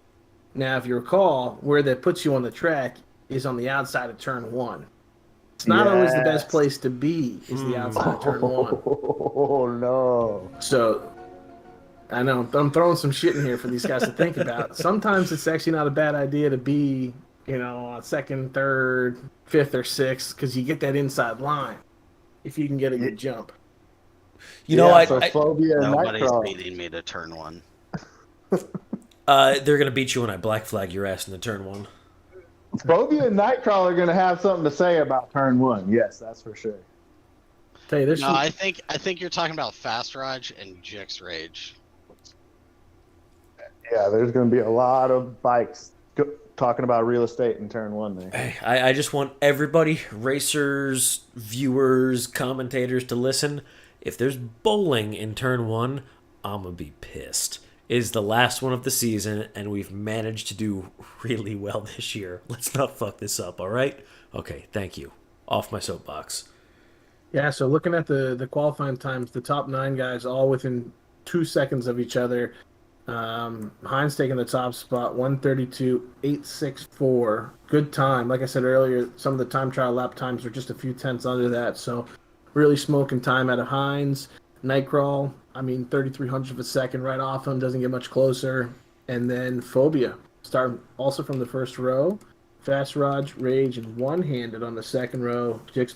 Now, if you recall, where that puts you on the track is on the outside of turn 1. It's not always the best Yes. place to be, is the outside of turn 1. Oh no. So, I know, I'm throwing some shit in here for these guys to think about. Sometimes it's actually not a bad idea to be, on 2nd, 3rd, 5th, or 6th, because you get that inside line if you can get a good jump. You know, so Phobia and Nobody's Nightcrawler. beating me to turn 1. they're gonna beat you when I black flag your ass in the turn 1. Phobia and Nightcrawler are going to have something to say about turn 1. Yes, that's for sure. Tell you this. No, I think you're talking about Fast Raj and Jix Rage. Yeah, there's going to be a lot of bikes talking about real estate in turn 1 there. Hey, I just want everybody, racers, viewers, commentators, to listen. If there's bowling in turn 1, I'm gonna be pissed. It is the last one of the season, and we've managed to do really well this year. Let's not fuck this up, all right? Okay, thank you. Off my soapbox. Yeah, so looking at the qualifying times, the top 9 guys all within 2 seconds of each other. Hines taking the top spot, 132.864. Good time. Like I said earlier, some of the time trial lap times are just a few tenths under that, so really smoking time out of Hines. Nightcrawl, 3,300 of a second right off him, doesn't get much closer. And then Phobia, starting also from the 1st row. Fast Raj, Rage, and one-handed on the 2nd row. Jix,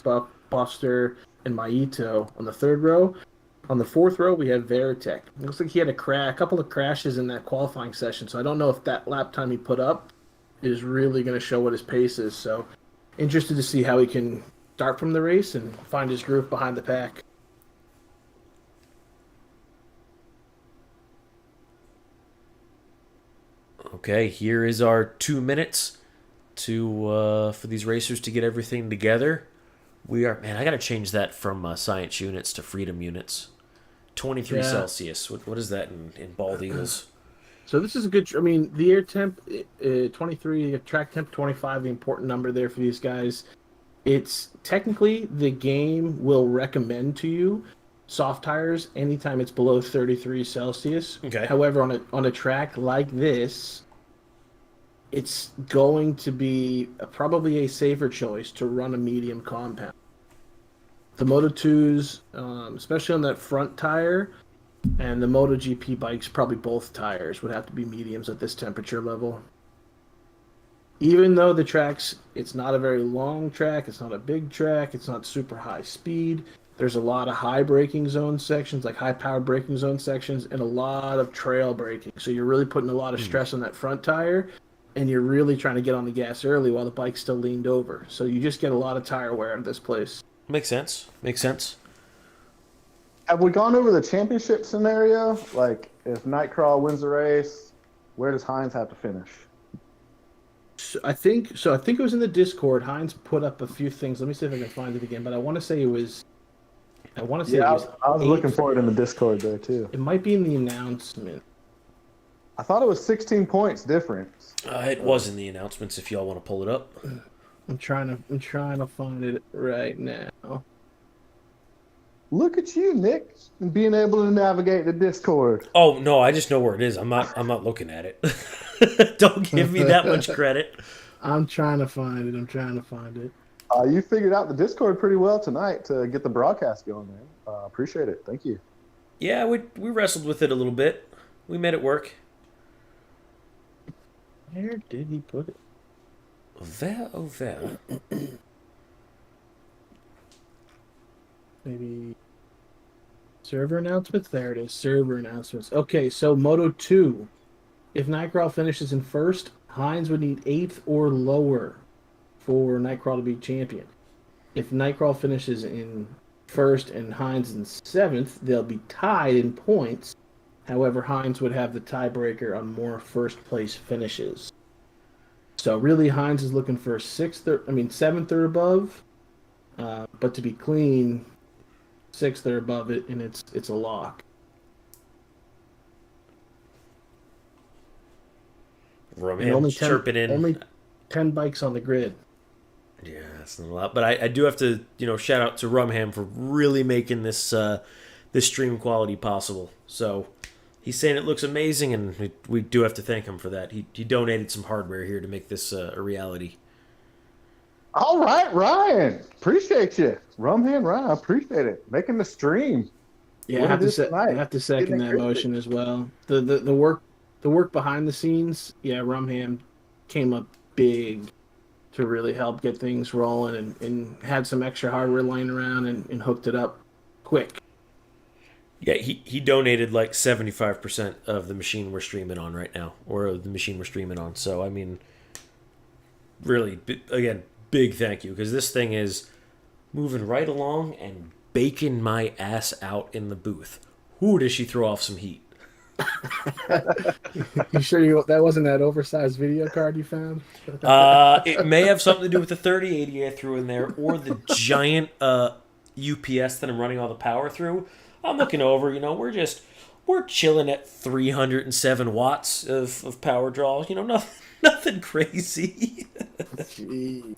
Buster, and Maito on the 3rd row. On the 4th row, we have Veritech. It looks like he had a couple of crashes in that qualifying session, so I don't know if that lap time he put up is really going to show what his pace is. So interested to see how he can start from the race and find his groove behind the pack. Okay, here is our 2 minutes for these racers to get everything together. I gotta change that from science units to freedom units. 23 Celsius. What is that in bald eagles? So this is a good. The air temp, 23, track temp 25. The important number there for these guys. It's technically the game will recommend to you soft tires anytime it's below 33 Celsius. Okay. However, on a track like this, it's going to be probably a safer choice to run a medium compound. The Moto2s, especially on that front tire, and the MotoGP bikes, probably both tires would have to be mediums at this temperature level. Even though the track's, it's not a very long track, it's not a big track, it's not super high speed, there's a lot of high braking zone sections, like high power braking zone sections, and a lot of trail braking. So you're really putting a lot of stress on that front tire, and you're really trying to get on the gas early while the bike's still leaned over. So you just get a lot of tire wear at this place. Makes sense. Have we gone over the championship scenario? Like, if Nightcrawler wins the race, where does Hines have to finish? I think it was in the Discord. Hines put up a few things. Let me see if I can find it again. But I want to say it was. I was looking for it in the Discord there too. It might be in the announcement. I thought it was 16 points difference. It was in the announcements. If y'all want to pull it up. I'm trying to find it right now. Look at you, Nick, being able to navigate the Discord. Oh no, I just know where it is. I'm not looking at it. Don't give me that much credit. I'm trying to find it. You figured out the Discord pretty well tonight to get the broadcast going, man. Appreciate it. Thank you. Yeah, we wrestled with it a little bit. We made it work. Where did he put it? There. Maybe server announcements? There it is, server announcements. Okay, so Moto 2. If Nightcrawler finishes in first, Hines would need 8th or lower for Nightcrawler to be champion. If Nightcrawler finishes in first and Hines in seventh. They'll be tied in points. However, Hines would have the tiebreaker on more first place finishes. So really, Hines is looking for seventh or above. But to be clean, sixth or above it, and it's a lock. And Rumham chirping in. Only 10 bikes on the grid. Yeah, that's not a lot. But I do have to, shout out to Rumham for really making this this stream quality possible. So he's saying it looks amazing, and we do have to thank him for that. He donated some hardware here to make this a reality. All right, Ryan. Appreciate you. Rumham Ryan, I appreciate it. Making the stream. Yeah, I have to second that motion as well. The work behind the scenes, yeah, Rumham came up big to really help get things rolling and had some extra hardware lying around and hooked it up quick. Yeah, he donated like 75% of the machine we're streaming on right now, or the machine we're streaming on. So, I mean, really, again, big thank you, because this thing is moving right along and baking my ass out in the booth. Who does she throw off some heat? You sure that wasn't that oversized video card you found? It may have something to do with the 3080 I threw in there, or the giant UPS that I'm running all the power through. I'm looking over, we're chilling at 307 watts of power draw. Nothing crazy. D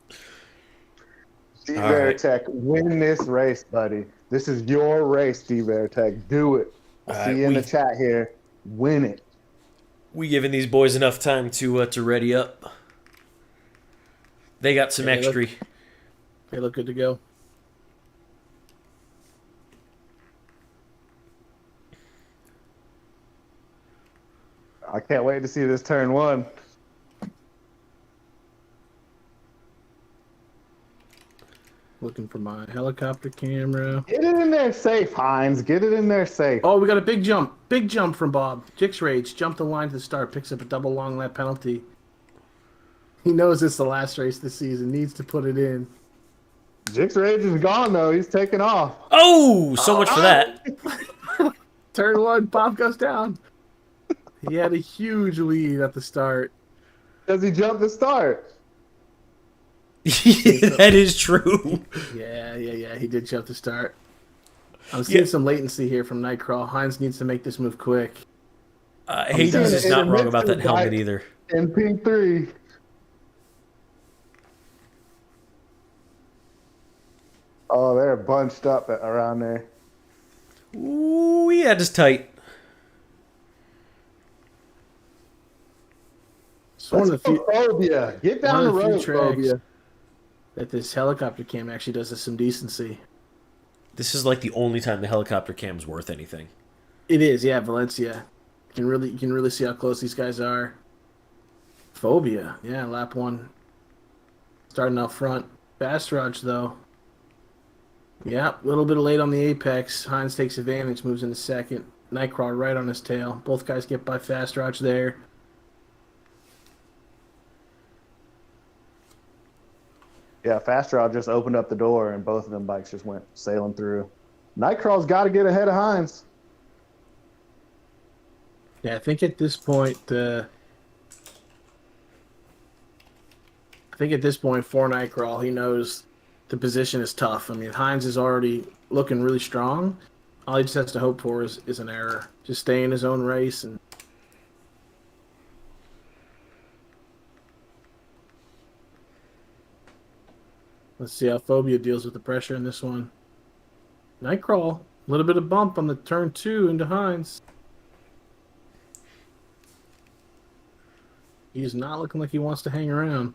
Veritech, win this race, buddy. This is your race, D Veritech. Do it. I see you in the chat here. Win it. We giving these boys enough time to ready up. They got some extra. They look good to go. I can't wait to see this turn one. Looking for my helicopter camera. Get it in there safe, Hines. Get it in there safe. Oh, we got a big jump. Big jump from Bob. Jix Rage jumped the line to the start, picks up a double long lap penalty. He knows it's the last race this season, needs to put it in. Jix Rage is gone, though. He's taking off. Oh, so much for that. Turn one, Bob goes down. He had a huge lead at the start. Does he jump the start? That is true. Yeah. He did jump the start. I'm seeing some latency here from Nightcrawl. Hines needs to make this move quick. Hades is not wrong about that helmet either. In P3. Oh, they're bunched up around there. Ooh, yeah, just tight. So one of the few Phobia. Get down the road, Phobia. That this helicopter cam actually does us some decency. This is like the only time the helicopter cam's worth anything. It is, yeah, Valencia. You can really see how close these guys are. Phobia, yeah, lap one. Starting out front. Fast Raj, though. Yeah, a little bit late on the apex. Hines takes advantage, moves into second. Nightcrawler right on his tail. Both guys get by Fast Raj there. Yeah, Fast Rod just opened up the door and both of them bikes just went sailing through. Nightcrawl's got to get ahead of Hines. Yeah, I think at this point, for Nightcrawl, he knows the position is tough. I mean, Hines is already looking really strong. All he just has to hope for is an error. Just stay in his own race and let's see how Phobia deals with the pressure in this one. Nightcrawl, a little bit of bump on the turn 2 into Hines. He's not looking like he wants to hang around.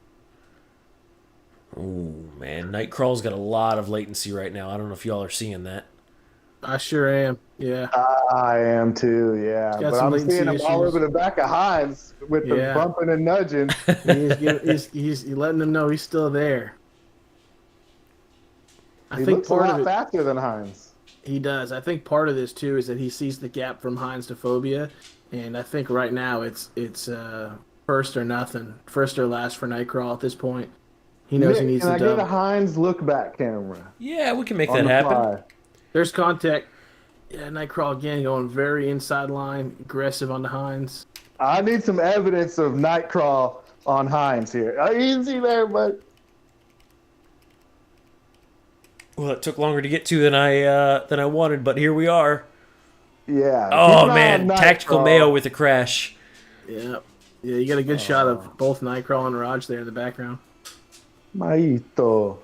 Oh, man. Nightcrawl's got a lot of latency right now. I don't know if y'all are seeing that. I sure am, yeah. I am too, yeah. But I'm seeing him all over the back of Hines with the bumping and nudging. He's letting them know he's still there. He looks a lot faster than Hines. He does. I think part of this too is that he sees the gap from Hines to Phobia, and I think right now it's first or nothing, first or last for Nightcrawl at this point. He knows he needs to. Can I get a Hines look back camera? Yeah, we can make that happen. There's contact. Yeah, Nightcrawler again going very inside line, aggressive on the Hines. I need some evidence of Nightcrawl on Hines here. Easy there, but Well, it took longer to get to than I wanted, but here we are. yeah. Oh keep an eye on man, tactical Nightcrawl. Mayo with a crash. Yeah. Yeah, you got a good shot of both Nightcrawler and Raj there in the background. Maito.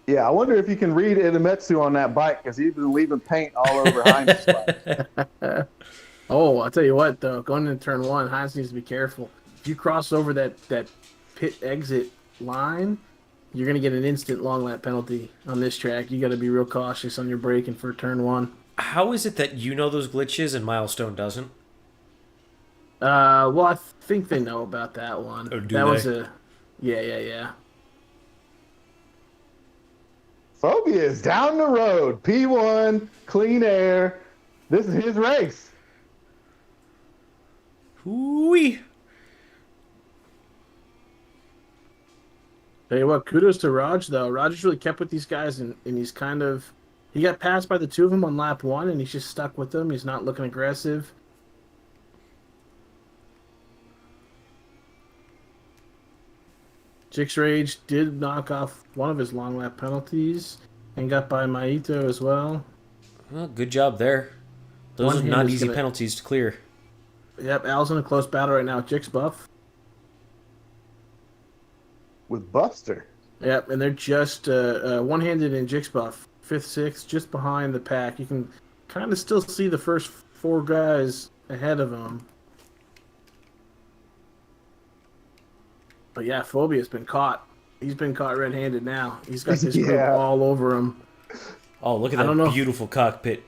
Yeah, I wonder if you can read Idemitsu on that bike because he's been leaving paint all over Hines' bike. Oh, I'll tell you what, though. Going into turn 1, Hines needs to be careful. If you cross over that pit exit line, you're going to get an instant long lap penalty on this track. You got to be real cautious on your braking for turn 1. How is it that you know those glitches and Milestone doesn't? Well, I think they know about that one. Oh, do that they? was a... Yeah. Phobia is down the road. P1, clean air. This is his race. Hooey. Tell you what, kudos to Raj, though. Raj really kept with these guys, and he's kind of... He got passed by the two of them on lap 1, and he's just stuck with them. He's not looking aggressive. Jix Rage did knock off one of his long lap penalties and got by Maito as well. Well, good job there. Those One are not hand is easy gonna- penalties to clear. Yep, Al's in a close battle right now with Jix Buff. With Buster. Yep, and they're just one-handed in Jix Buff. 5th, 6th, just behind the pack. You can kind of still see the first 4 guys ahead of him. But yeah, Phobia's been caught. He's been caught red-handed now. He's got this group Yeah. all over him. Oh, look at I don't that know. beautiful cockpit.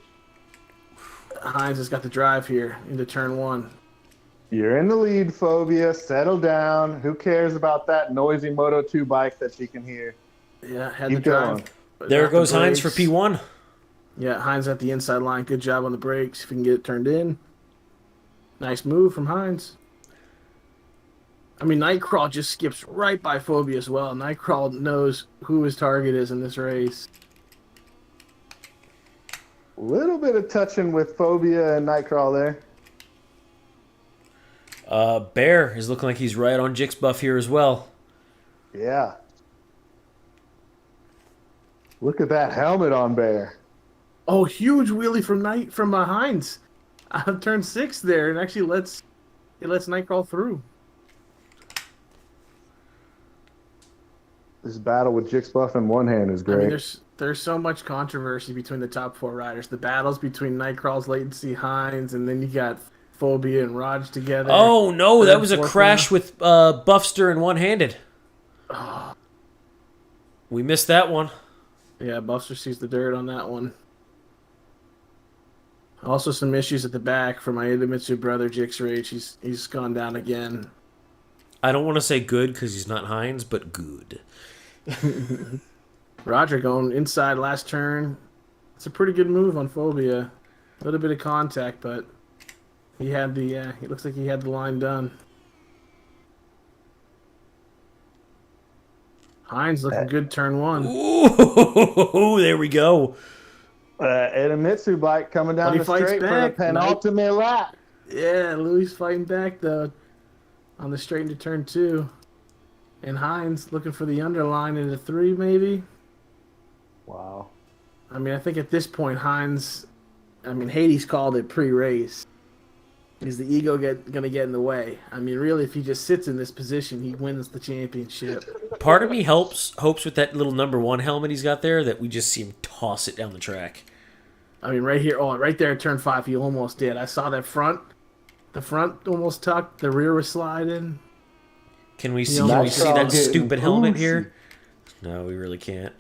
Hines has got the drive here into turn 1. You're in the lead, Phobia. Settle down. Who cares about that noisy Moto 2 bike that you can hear? Yeah, had Keep the drive. going. but There not the goes Hines for brakes. P1. Yeah, Hines at the inside line. Good job on the brakes. If we can get it turned in. Nice move from Hines. I mean, Nightcrawl just skips right by Phobia as well. Nightcrawl knows who his target is in this race. Little bit of touching with Phobia and Nightcrawl there. Bear is looking like he's right on Jix Buff here as well. Yeah. Look at that helmet on Bear. Oh, huge wheelie from Hines. Turn 6 there, and actually lets Nightcrawl through. This battle with Jix Buff in one hand is I mean, great. there's so much controversy between the top 4 riders. The battles between Nightcrawl's Latency, Hines, and then you got Phobia and Raj together. Oh no, that Third, was a fourth crash now. with Buffster and one-handed. Oh, We missed that one. yeah, Buster sees the dirt on that one. Also, some issues at the back for my Idemitsu brother, Jix Rage. He's gone down again. I don't want to say good because he's not Hines, but good. Roger going inside last turn. It's a pretty good move on Phobia. A little bit of contact, but he had the. It looks like he had the line done. Hines looking good turn 1. Ooh, there we go. And a Mitsu bike coming But down he the fights straight for the back. penultimate lap. Yeah, Louis fighting back though on the straight into turn 2. And Hines looking for the underline into 3 maybe. Wow. I mean, I think at this point Hines, Hades called it pre-race. Is the ego gonna get in the way? I mean, really, if he just sits in this position, he wins the championship. Part of me hopes with that little number 1 helmet he's got there that we just see him toss it down the track. I mean, right here, right there at turn 5, he almost did. I saw that front. The front almost tucked. The rear was sliding. Can we see almost that getting stupid helmet poosy. here? No, we really can't.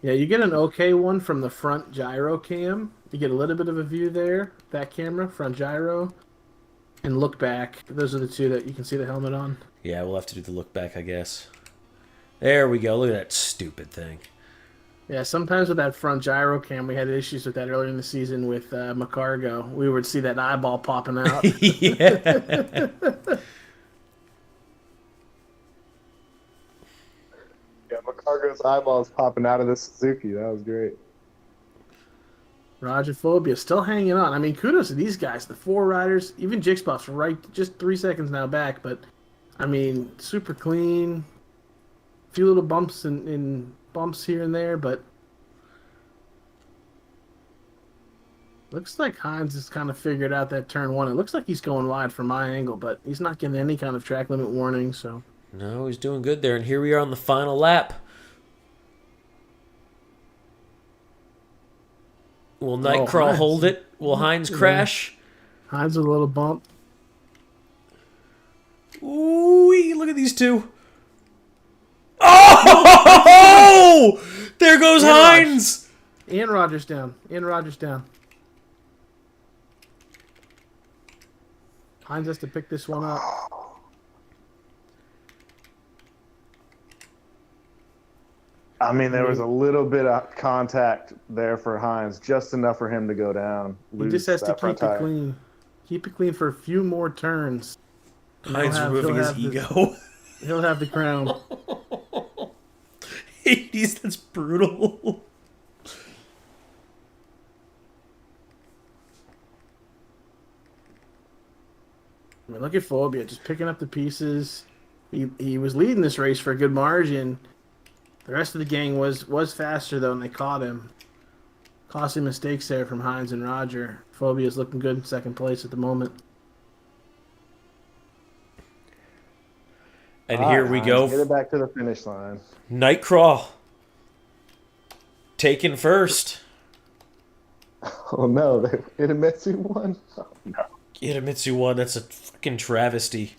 Yeah, you get an okay one from the front gyro cam. You get a little bit of a view there. That camera, front gyro, and look back. Those are the two that you can see the helmet on. Yeah, we'll have to do the look back, I guess. There we go. Look at that stupid thing. Yeah, sometimes with that front gyro cam, we had issues with that earlier in the season with McCargo. We would see that eyeball popping out. Yeah. Argo's eyeballs popping out of the Suzuki. That was great. Roger Phobia still hanging on. I mean, kudos to these guys, the 4 riders. Even Jixbuff's right, just 3 seconds now back, but I mean, super clean. A few little bumps and bumps here and there, but looks like Hines has kind of figured out that turn 1. It looks like he's going wide from my angle, but he's not getting any kind of track limit warning, so. No, he's doing good there. And here we are on the final lap. Will Nightcrawl Hines. hold it? Will Hines crash? Hines with a little bump. Ooh, look at these two. Oh! There goes And Hines! And Rogers down. And Rogers down. Hines has to pick this one up. I mean, there was a little bit of contact there for Hines, just enough for him to go down. He just has to that front keep it tire. clean. Keep it clean for a few more turns. And Hines removing his ego. He'll have the crown. 80s, that's brutal. I mean, look at Phobia, just picking up the pieces. He was leading this race for a good margin. The rest of the gang was faster, though, and they caught him. Costly mistakes there from Hines and Roger. Phobia's looking good in second place at the moment. And All here right, we Hines, go. Get it back to the finish line. Nightcrawl. Taken first. Oh no, Itamitsu won. Oh, no. Itamitsu won. That's a fucking travesty.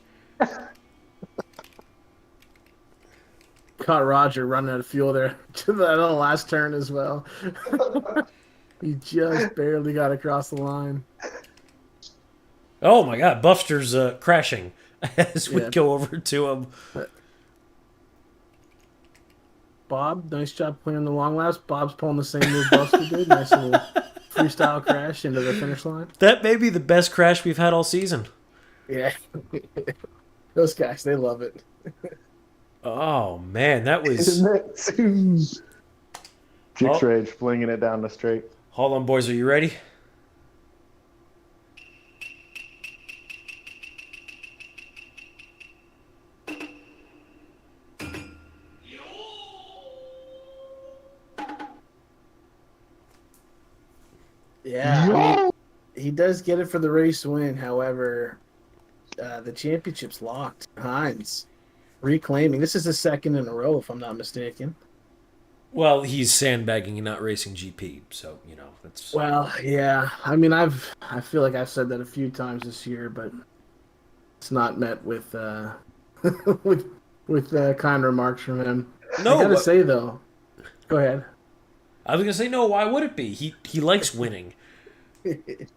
Caught Roger running out of fuel there to that last turn as well. He just barely got across the line. Oh my god, Buster's crashing as we Yeah. go over to him. Bob, nice job clearing the long laps. Bob's pulling the same move Buster did. Nice little freestyle crash into the finish line. That may be the best crash we've had all season. Yeah. Those guys, they love it. Oh man, that was... Itamitsu. Jix Oh. Rage flinging it down the straight. Hold on, boys, are you ready? Yeah. I mean, he does get it for the race win. However, the championship's locked. Hines reclaiming. This is the second in a row, if I'm not mistaken. Well, he's sandbagging and not racing GP, so, you know, that's... Well, yeah. I mean, I feel like I've said that a few times this year, but it's not met with with kind remarks from him. No, I gotta but- say though. Go ahead. I was going to say, no, why would it be? He likes winning.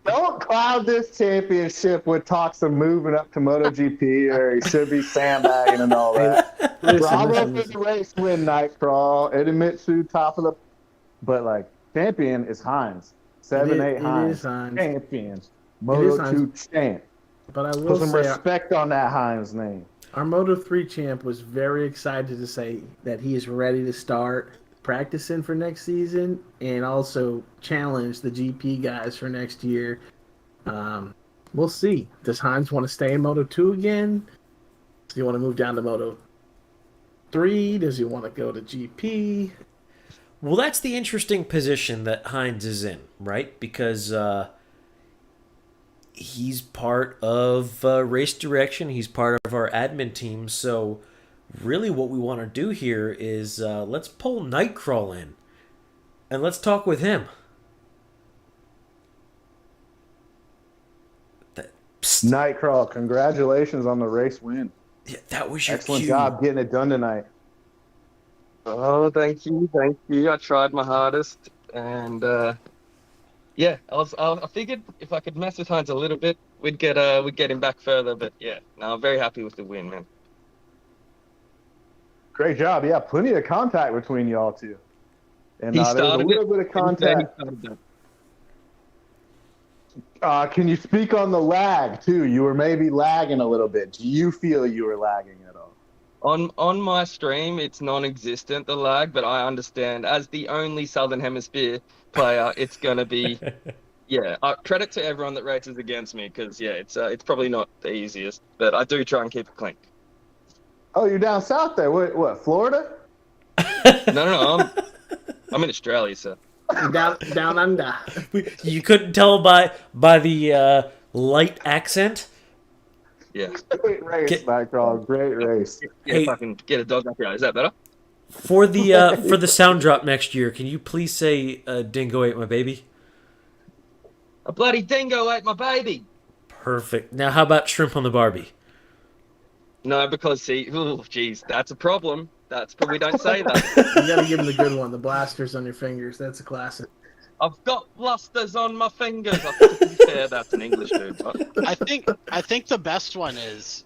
Don't cloud this championship with talks of moving up to MotoGP or he should be sandbagging and all that. Bravo for the race win, Nightcrawl. Itamitsu top of the... But, like, champion is Hines. 7-8 It Hines. is Hines. Champion. Hines. Moto2 champ. But I Put will some say respect on that Hines name. our Moto3 champ was very excited to say that he is ready to start practicing for next season and also challenge the GP guys for next year. We'll see. Does Hines want to stay in Moto2 again? Does he want to move down to Moto3? Does he want to go to GP? Well, that's the interesting position that Hines is in, right? Because he's part of race direction. He's part of our admin team. So really what we want to do here is let's pull Nightcrawl in and let's talk with him. Nightcrawl, congratulations on the race win. Yeah, that was your Excellent cue. job getting it done tonight. Oh, thank you, thank you. I tried my hardest, and yeah, I figured if I could mess with Hines a little bit, we'd get him back further. But yeah, no, I'm very happy with the win, man. Great job. Yeah, plenty of contact between y'all two. And He there was a started little it. bit of contact. Can you speak on the lag, too? You were maybe lagging a little bit. Do you feel you were lagging at all? On my stream, it's non-existent, the lag, but I understand as the only Southern Hemisphere player, it's gonna be yeah. Credit to everyone that races against me because yeah, it's probably not the easiest, but I do try and keep it clean. Oh, you're down south there. What, Florida? No, I'm in Australia, so Down under. You couldn't tell by the light accent. yeah. Great race, Nightcrawler. Great race. Yeah, Hey. if I can get a dog up here, is that better? For the sound drop next year, can you please say "Dingo ate my baby"? A bloody dingo ate my baby. Perfect. Now, how about shrimp on the Barbie? No, because see, oh, jeez, that's a problem. That's we don't say that. You gotta give him the good one. The blasters on your fingers. That's a classic. I've got blusters on my fingers. I think, to be fair, that's an English dude. But... I think the best one is,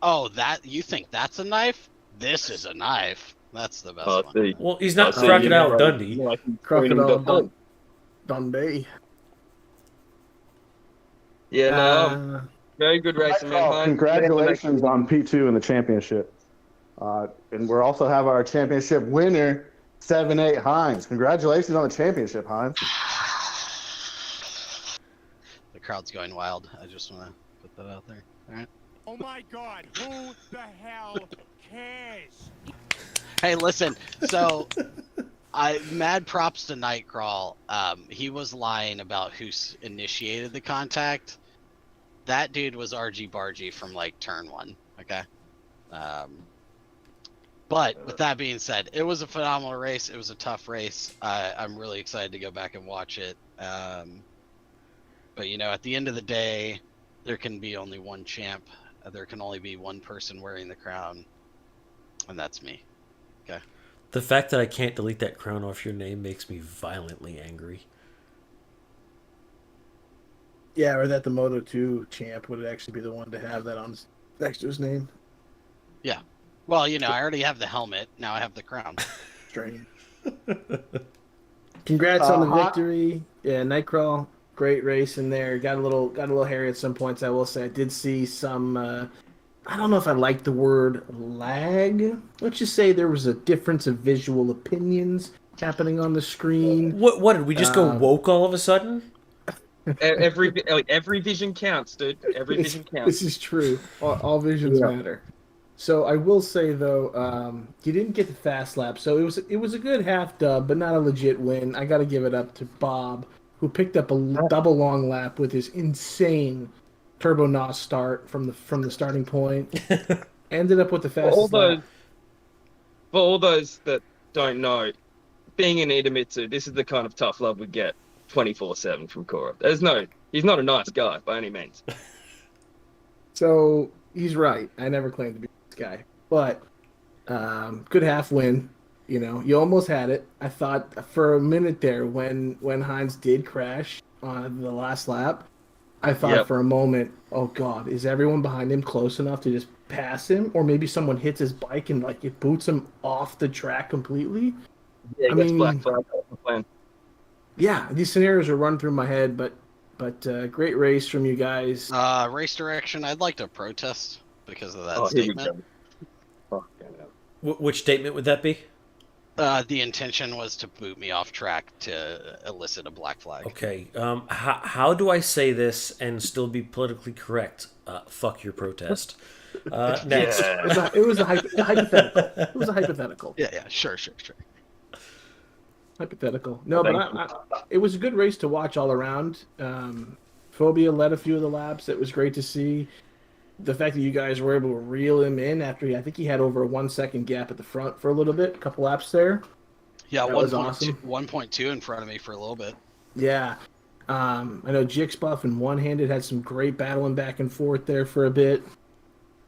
oh, that you think that's a knife? This is a knife. That's the best one. see. Well, he's not See, Crocodile you're Dundee. Like Crocodile Dundee. Yeah, no, very good racing, man. Nightcrawler, congratulations on P2 in the championship. And we also have our championship winner, 7-8 Hines. Congratulations on the championship, Hines. The crowd's going wild. I just want to put that out there. All right. Oh my God, who the hell cares? Hey, listen. So, mad props to Nightcrawl. He was lying about who initiated the contact. That dude was RG Bargy from like turn 1. Okay. But with that being said, it was a phenomenal race. It was a tough race. I'm really excited to go back and watch it. But you know, at the end of the day, there can be only one champ. There can only be one person wearing the crown, and that's me. Okay. The fact that I can't delete that crown off your name makes me violently angry. Yeah, or that the Moto 2 champ would actually be the one to have that on next to his name. Yeah. Well, you know, I already have the helmet. Now I have the crown. Strange. Congrats on the victory. Yeah, Nightcrawl, great race in there. Got a little hairy at some points, I will say. I did see some I don't know if I like the word lag. Let's just say there was a difference of visual opinions happening on the screen. What did we just go woke all of a sudden? Every vision counts, dude. Every vision counts. This is true. All visions matter. So I will say though, you didn't get the fast lap, so it was a good half dub, but not a legit win. I got to give it up to Bob, who picked up a double long lap with his insane turbo NOS start from the starting point. Ended up with the fastest lap. For all those that don't know, being in Idemitsu, this is the kind of tough love we get 24/7 from Cora. He's not a nice guy by any means. So he's right. I never claimed to be this guy, but good half win. You know, you almost had it. I thought for a minute there when Hines did crash on the last lap, I thought for a moment, oh God, is everyone behind him close enough to just pass him, or maybe someone hits his bike and like it boots him off the track completely? Yeah, I mean, black flag off the plan. Yeah, these scenarios are running through my head, but great race from you guys. Race direction. I'd like to protest because of that statement. Which statement would that be? The intention was to boot me off track to elicit a black flag. Okay. How do I say this and still be politically correct? Fuck your protest. Next. Yeah. It was a hypothetical. It was a hypothetical. Yeah. Sure. Hypothetical. No, but it was a good race to watch all around. Phobia led a few of the laps. It was great to see. The fact that you guys were able to reel him in after I think he had over a 1 second gap at the front for a little bit, a couple laps there. Yeah, that was awesome. 1.2 in front of me for a little bit. Yeah. I know Jixbuff and One-Handed had some great battling back and forth there for a bit.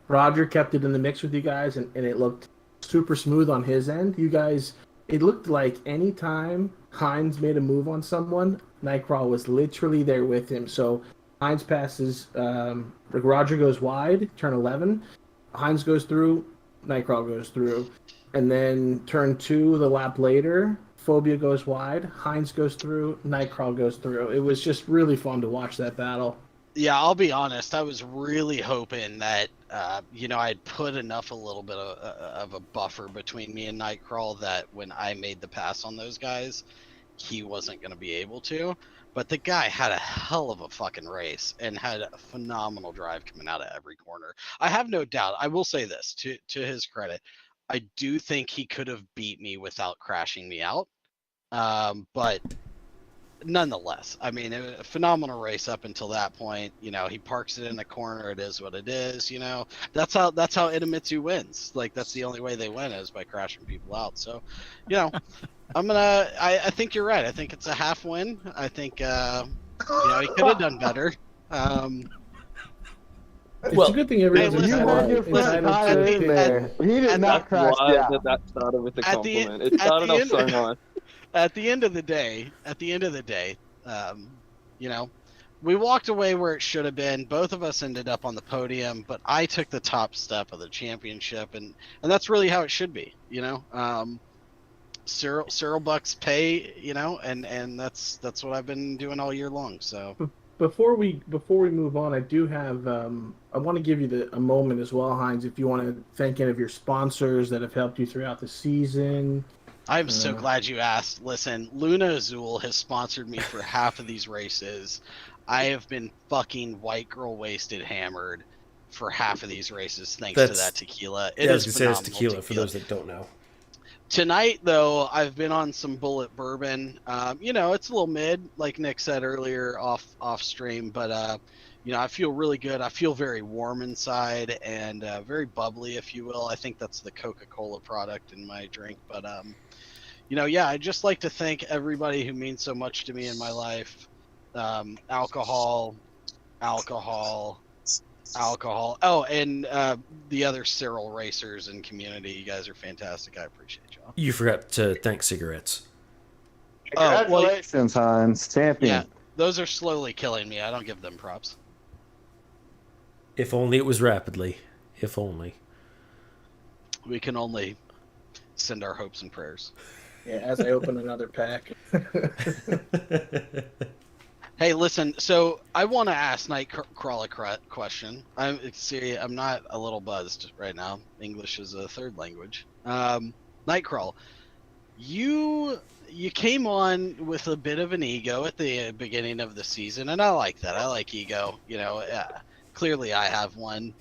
Roger kept it in the mix with you guys, and it looked super smooth on his end. You guys, it looked like any time Hines made a move on someone, Nightcrawl was literally there with him. So Hines passes, Roger goes wide, turn 11. Hines goes through, Nightcrawl goes through. And then turn 2, the lap later, Phobia goes wide, Hines goes through, Nightcrawl goes through. It was just really fun to watch that battle. Yeah, I'll be honest. I was really hoping that I'd put enough a little bit of a buffer between me and Nightcrawl that when I made the pass on those guys, he wasn't going to be able to. But the guy had a hell of a fucking race and had a phenomenal drive coming out of every corner. I have no doubt. I will say this to his credit. I do think he could have beat me without crashing me out. But nonetheless, I mean, a phenomenal race up until that point. He parks it in the corner. It is what it is. That's how Idemitsu wins. Like, that's the only way they win is by crashing people out. So, I think you're right. I think it's a half win. I think, he could have done better. It's a good thing everyone's listen, You had your listen, friend Tyler in there. He did not crash Why out. did that started with the At the- compliment? It at started the off end- so nice. At the end of the day, we walked away where it should have been. Both of us ended up on the podium, but I took the top step of the championship, and that's really how it should be. Cyril Bucks pay, and that's what I've been doing all year long. So Before we move on, I do have I want to give you a moment as well, Heinz, if you want to thank any of your sponsors that have helped you throughout the season. I'm so glad you asked. Listen, Luna Azul has sponsored me for half of these races. I have been fucking white girl wasted hammered for half of these races thanks to that tequila. I was gonna say it's tequila for those that don't know. Tonight, though, I've been on some Bullet Bourbon. It's a little mid, like Nick said earlier off stream, but I feel really good. I feel very warm inside and very bubbly, if you will. I think that's the Coca-Cola product in my drink, but I'd just like to thank everybody who means so much to me in my life. Alcohol. Oh, and the other Cyril racers and community. You guys are fantastic. I appreciate y'all. You forgot to thank cigarettes. Congratulations, Heinz. Champion. Yeah, those are slowly killing me. I don't give them props. If only it was rapidly. If only. We can only send our hopes and prayers. Yeah, as I open another pack. Hey, listen. So I want to ask Nightcrawl a question. I'm not a little buzzed right now. English is a third language. Nightcrawl, you came on with a bit of an ego at the beginning of the season, and I like that. I like ego. Clearly I have one.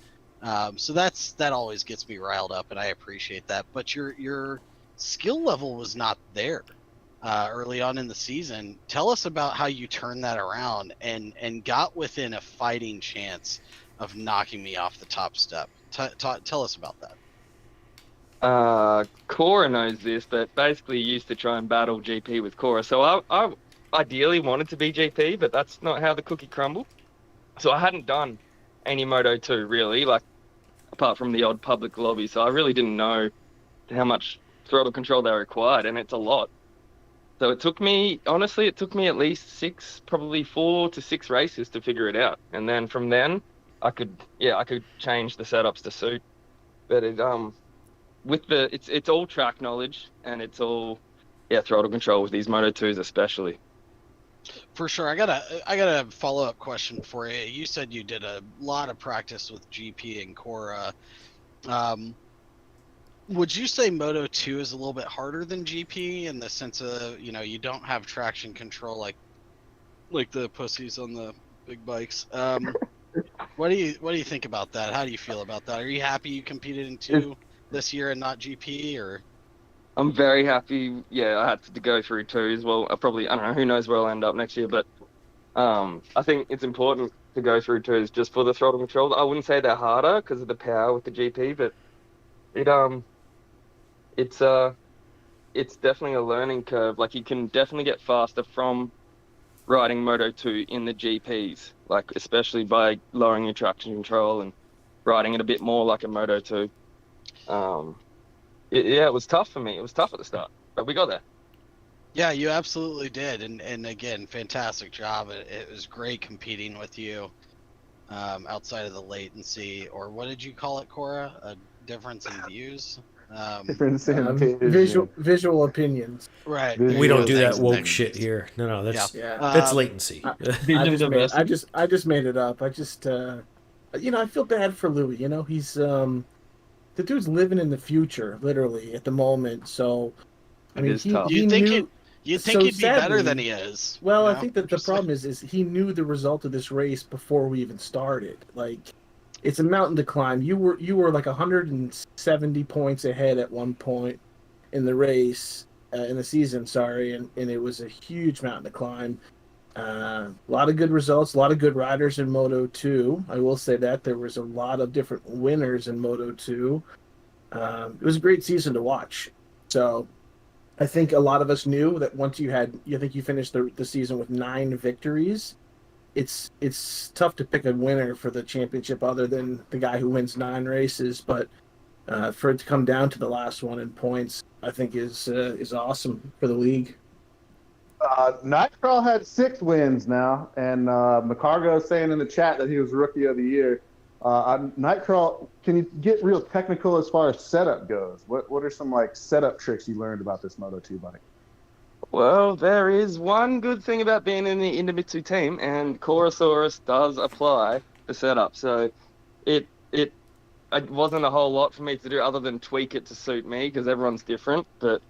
So that always gets me riled up, and I appreciate that. But your skill level was not there early on in the season. Tell us about how you turned that around and got within a fighting chance of knocking me off the top step. Tell us about that. Cora knows this, but basically used to try and battle GP with Cora. So I ideally wanted to be GP, but that's not how the cookie crumbled. So I hadn't done any Moto 2 really, like apart from the odd public lobby. So I really didn't know how much throttle control they required, and it's a lot. So it took me at least 4 to 6 races to figure it out. And then from then I could change the setups to suit. But it's all track knowledge, and it's all throttle control with these Moto 2s especially. For sure. I got a follow-up question for you. You said you did a lot of practice with GP and Cora. Would you say Moto 2 is a little bit harder than GP in the sense of, you don't have traction control like the pussies on the big bikes? What do you think about that? How do you feel about that? Are you happy you competed in 2 this year and not GP, or? I'm very happy. Yeah, I had to go through 2 as well. I don't know, who knows where I'll end up next year, but I think it's important to go through 2s just for the throttle control. I wouldn't say they're harder because of the power with the GP, but it's definitely a learning curve. Like, you can definitely get faster from riding Moto 2 in the GPs, like especially by lowering your traction control and riding it a bit more like a Moto 2. It was tough for me. It was tough at the start, but we got there. Yeah, you absolutely did, and again, fantastic job. It was great competing with you outside of the latency, or what did you call it, Cora? A difference in views? Difference in opinion. Visual opinions. Right. We don't do that Thanks, woke thanks. shit here. No, that's Yeah. that's latency. I just made it up. I I feel bad for Louis. He's the dude's living in the future, literally at the moment. So, I It mean, is he tough. he You'd think it. knew. You'd think So he'd be better than sadly, he is. well, You I know, think that the just like problem is he knew the result of this race before we even started. Like, it's a mountain to climb. You were like 170 points ahead at one point in the race, in the season, sorry, and it was a huge mountain to climb. A lot of good results, a lot of good riders in Moto 2. I will say that there was a lot of different winners in Moto 2. It was a great season to watch. So I think a lot of us knew that once you think you finished the season with 9 victories, it's tough to pick a winner for the championship other than the guy who wins 9 races. But for it to come down to the last one in points, I think is awesome for the league. Nightcrawler had 6 wins now, and McCargo is saying in the chat that he was Rookie of the Year. Nightcrawler, can you get real technical as far as setup goes? What are some like setup tricks you learned about this Moto2 bike? Well, there is one good thing about being in the Indomitsu team, and Chorosaurus does apply the setup. So it wasn't a whole lot for me to do other than tweak it to suit me because everyone's different. But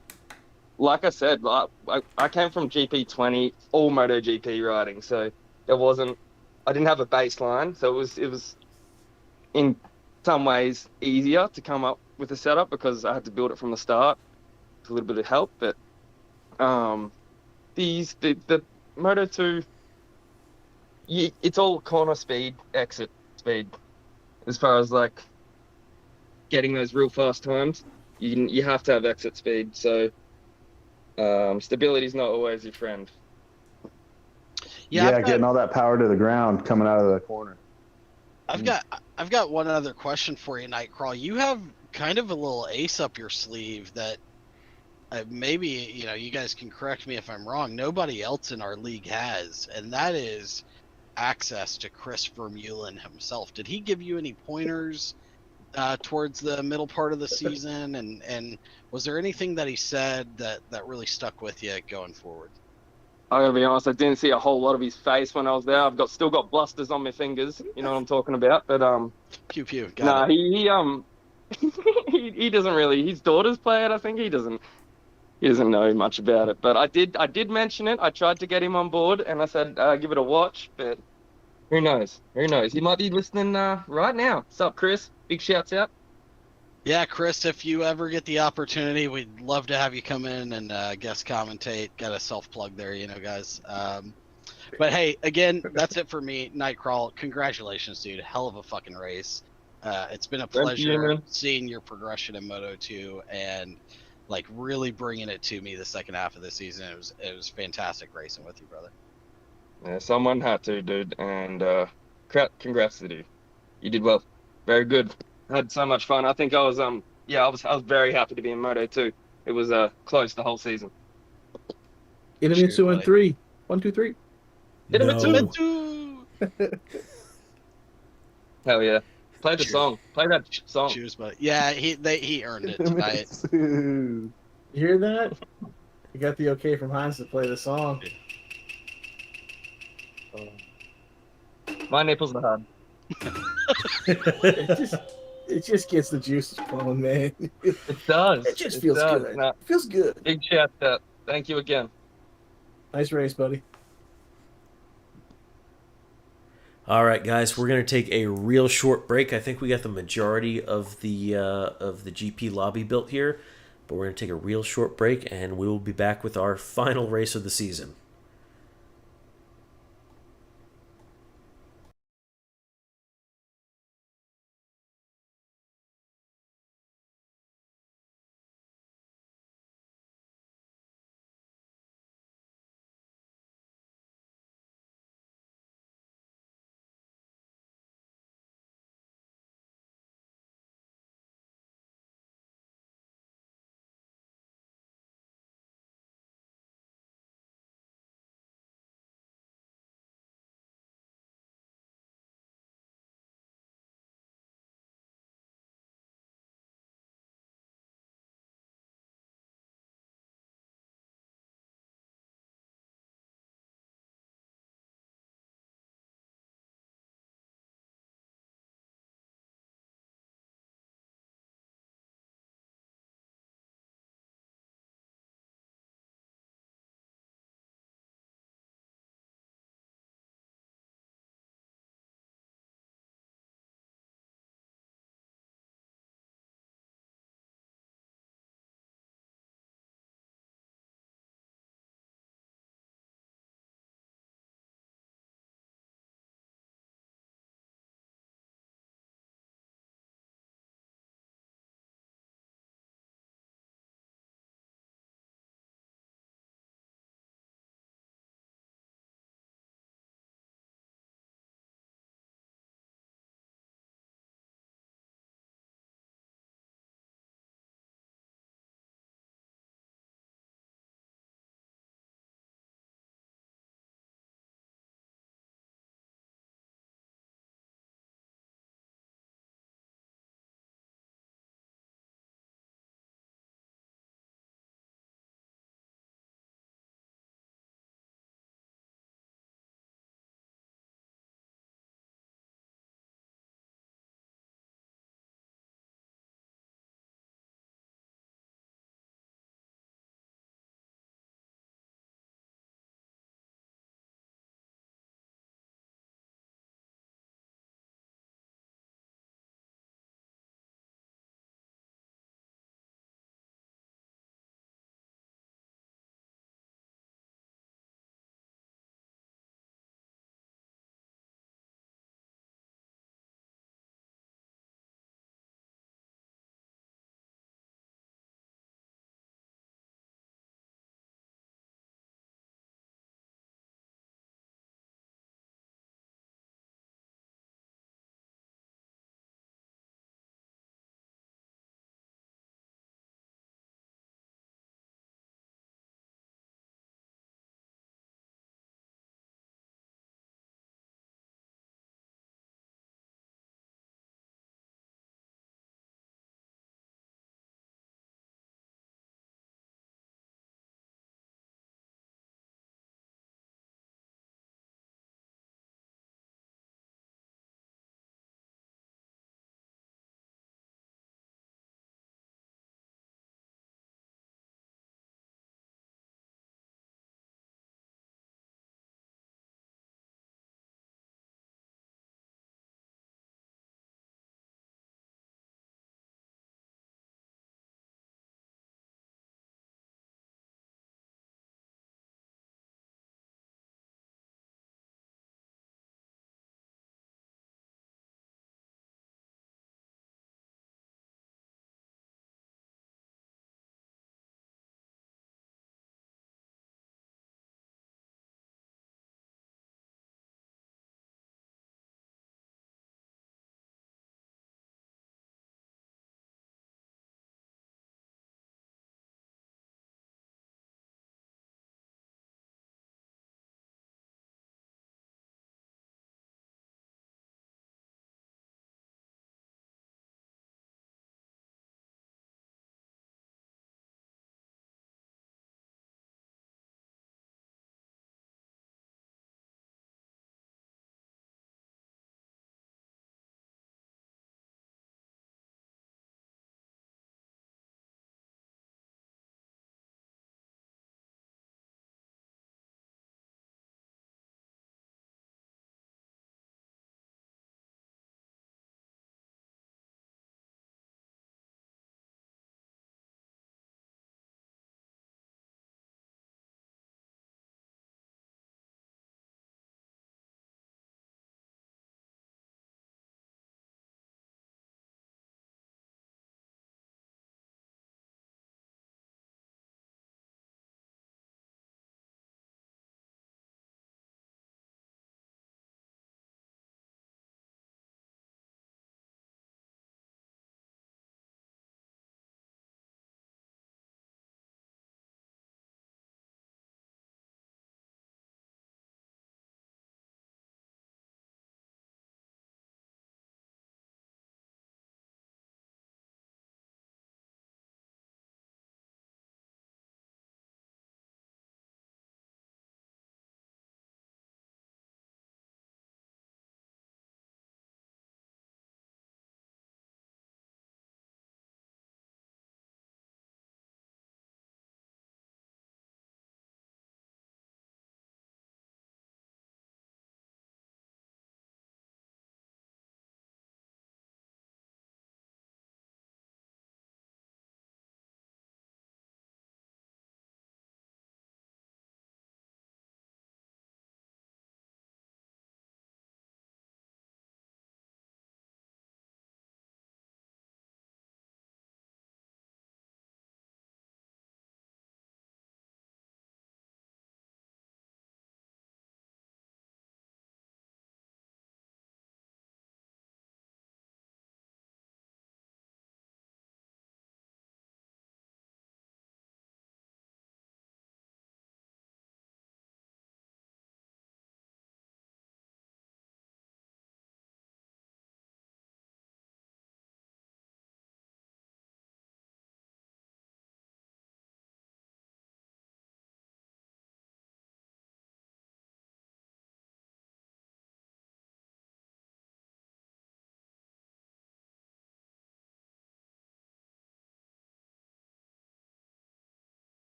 like I said, I came from GP20, all MotoGP riding, so there wasn't I didn't have a baseline, so it was in some ways easier to come up with a setup because I had to build it from the start with a little bit of help. But um, the Moto 2, it's all corner speed, exit speed, as far as like getting those real fast times. You have to have exit speed, so stability is not always your friend. yeah. Yeah, getting all that power to the ground coming out of the corner. I've got I've got one other question for you, Nightcrawl. You have kind of a little ace up your sleeve that maybe you guys can correct me if I'm wrong. Nobody else in our league has, and that is access to Chris Vermeulen himself. Did he give you any pointers towards the middle part of the season? And was there anything that he said that really stuck with you going forward? I gotta be honest, I didn't see a whole lot of his face when I was there. Still got blusters on my fingers, you know what I'm talking about. But Pew pew, got nah, it. he doesn't really. His daughters play it. I think he doesn't know much about it. But I did mention it. I tried to get him on board, and I said give it a watch. But who knows? Who knows? He might be listening right now. What's up, Chris? Big shouts out. Yeah, Chris, if you ever get the opportunity, we'd love to have you come in and guest commentate. Got a self plug there, guys. But hey, again, that's it for me. Nightcrawl, congratulations, dude. Hell of a fucking race. It's been a Thank you, pleasure man. seeing your progression in Moto 2 and like really bringing it to me the second half of the season. It was fantastic racing with you, brother. Yeah, someone had to, dude. And congrats to you. You did well. Very good. Had so much fun. I think I was very happy to be in Moto too. It was close the whole season. Cheers, Inamitsu in buddy. three. 1, 2, 3. Hit him No. Two. Hell yeah. Play the Cheers. song. Play that song. Cheers, buddy. Yeah, he earned it tonight. Inamitsu. You hear that? You got the okay from Heinz to play the song. My nipples are hard. It just it just gets the juices flowing, man. It does. It just It feels does. good. No, It feels good. big shout out. Thank you again. Nice race, buddy. All right, guys, we're gonna take a real short break. I think we got the majority of the GP lobby built here, but we're gonna take a real short break, and we will be back with our final race of the season.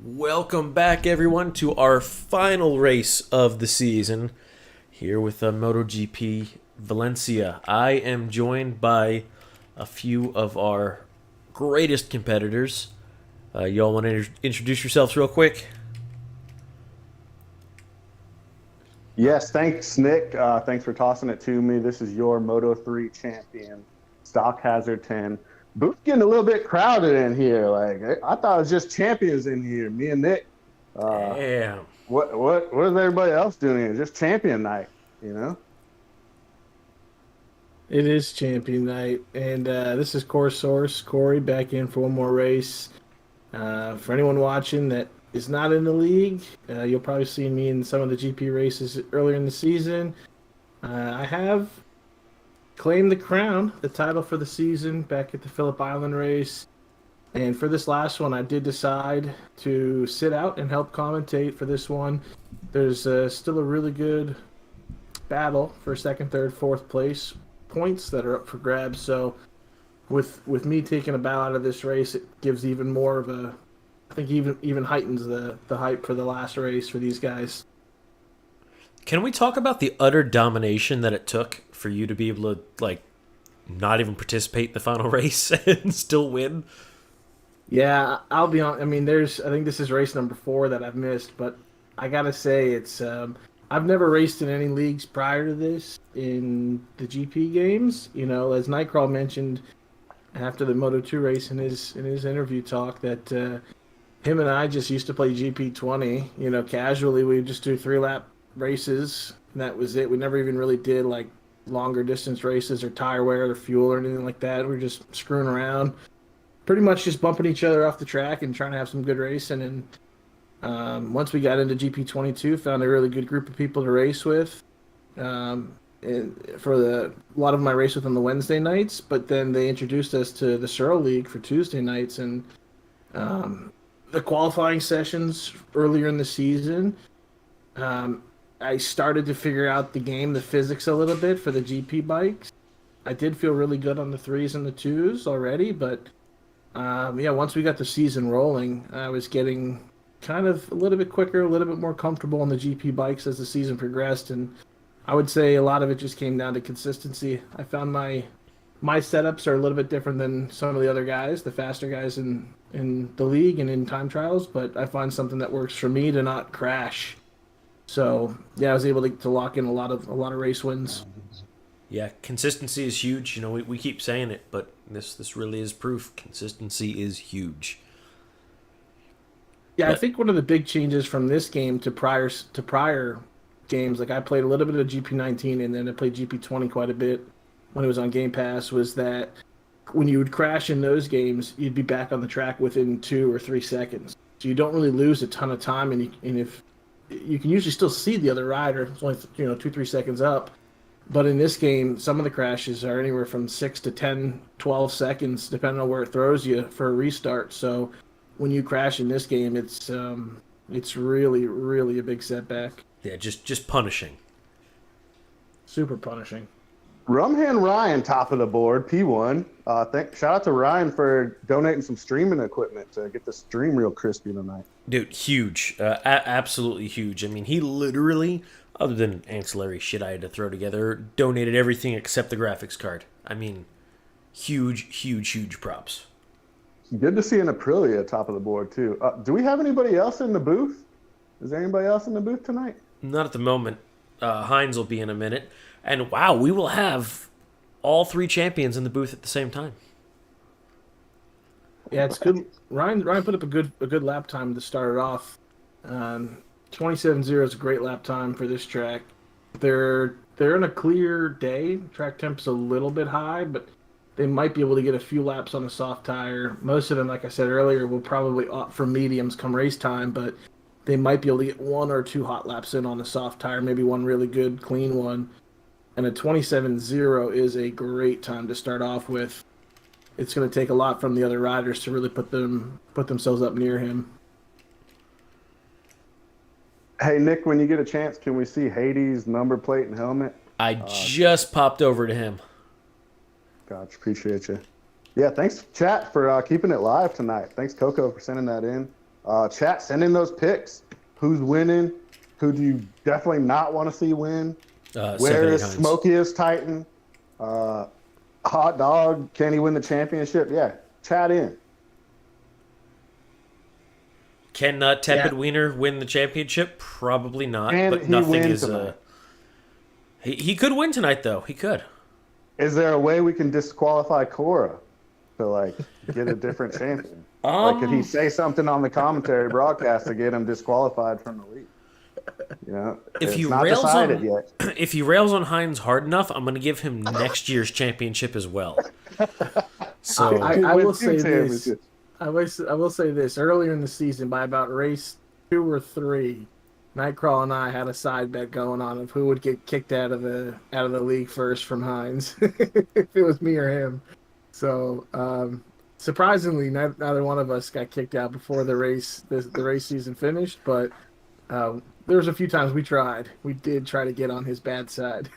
Welcome back, everyone, to our final race of the season here with MotoGP Valencia. I am joined by a few of our greatest competitors. Y'all want to introduce yourselves real quick? Yes, thanks, Nick. Thanks for tossing it to me. This is your Moto 3 champion, Stock Hazard 10. Booth's getting a little bit crowded in here. Like I thought it was just champions in here. Me and Nick. Damn. What is everybody else doing here? Just champion night, you know? It is champion night, and this is Core Source Corey back in for one more race. For anyone watching that is not in the league, you'll probably see me in some of the GP races earlier in the season. I have claimed the crown, the title for the season, back at the Phillip Island race. And for this last one, I did decide to sit out and help commentate for this one. There's still a really good battle for second, third, fourth place points that are up for grabs. So with me taking a bow out of this race, it gives even more of a, I think even heightens the hype for the last race for these guys. Can we talk about the utter domination that it took for you to be able to, like, not even participate in the final race and still win? Yeah, I'll be on. I mean, I think this is race number 4 that I've missed, but I gotta say it's. I've never raced in any leagues prior to this in the GP games. You know, as Nightcrawl mentioned after the Moto 2 race in his interview talk, that him and I just used to play GP20. You know, casually we would just do 3-lap races, and that was it. We never even really did like longer distance races or tire wear or fuel or anything like that. We were just screwing around, pretty much just bumping each other off the track and trying to have some good racing. And once we got into GP22, found a really good group of people to race with. And for a lot of them I raced with on the Wednesday nights, but then they introduced us to the Suro League for Tuesday nights, and the qualifying sessions earlier in the season. I started to figure out the game, the physics a little bit for the GP bikes. I did feel really good on the 3s and the 2s already, but once we got the season rolling, I was getting kind of a little bit quicker, a little bit more comfortable on the GP bikes as the season progressed, and I would say a lot of it just came down to consistency. I found my setups are a little bit different than some of the other guys, the faster guys in the league and in time trials, but I find something that works for me to not crash. So yeah, I was able to lock in a lot of race wins. Yeah, consistency is huge. You know, we keep saying it, but this really is proof. Consistency is huge. Yeah, I think one of the big changes from this game to prior games, like I played a little bit of GP19 and then I played GP20 quite a bit when it was on Game Pass, was that when you would crash in those games, you'd be back on the track within 2 or 3 seconds. So you don't really lose a ton of time, and if you can usually still see the other rider, it's only 2-3 seconds up. But in this game, some of the crashes are anywhere from 6 to 10, 12 seconds, depending on where it throws you for a restart. So when you crash in this game, it's really, really a big setback. Yeah, just punishing. Super punishing. Rumhand Ryan, top of the board, P1. Shout out to Ryan for donating some streaming equipment to get the stream real crispy tonight. Dude, huge. Absolutely huge. I mean, he literally, other than ancillary shit I had to throw together, donated everything except the graphics card. I mean, huge props. Good to see an Aprilia top of the board, too. Do we have anybody else in the booth? Is there anybody else in the booth tonight? Not at the moment. Heinz will be in a minute. And wow, we will have all 3 champions in the booth at the same time. Yeah, it's good. Ryan put up a good lap time to start it off. 27.0 is a great lap time for this track. They're in a clear day. Track temp's a little bit high, but they might be able to get a few laps on a soft tire. Most of them, like I said earlier, will probably opt for mediums come race time, but they might be able to get 1 or 2 hot laps in on a soft tire, maybe one really good, clean one. And a 27.0 is a great time to start off with. It's going to take a lot from the other riders to really put themselves up near him. Hey, Nick, when you get a chance, can we see Hades' number plate and helmet? I just popped over to him. Gotcha, appreciate you. Yeah, thanks, chat, for keeping it live tonight. Thanks, Coco, for sending that in. Chat, send in those picks. Who's winning? Who do you definitely not want to see win? Where is smokiest Titan? Hot dog, can he win the championship? Yeah, chat in. Can Tepid Wiener win the championship? Probably not. Can but he nothing win is. tonight? He could win tonight, though. He could. Is there a way we can disqualify Cora to like get a different champion? Like, could he say something on the commentary broadcast to get him disqualified from the league? You know, if it's he not rails decided on, yet. if he rails on Hines hard enough, I'm going to give him next year's championship as well. So I will With two say this. championships. I will say this. Earlier in the season, by about race 2 or 3, Nightcrawler and I had a side bet going on of who would get kicked out of the league first from Hines, if it was me or him. So surprisingly, neither one of us got kicked out before the race season finished. But there was a few times we tried. We did try to get on his bad side.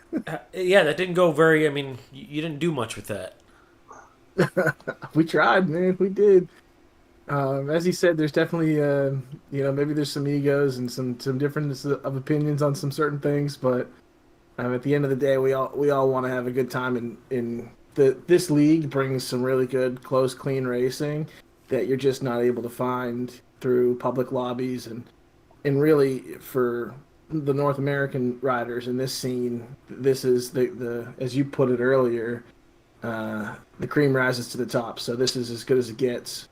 yeah, that didn't go very. I mean, you didn't do much with that. We tried, man. We did. As he said, there's definitely, maybe there's some egos and some difference of opinions on some certain things, but at the end of the day, we all want to have a good time. In this league brings some really good, close, clean racing that you're just not able to find through public lobbies and really for the North American riders in this scene. This is the as you put it earlier, the cream rises to the top. So this is as good as it gets.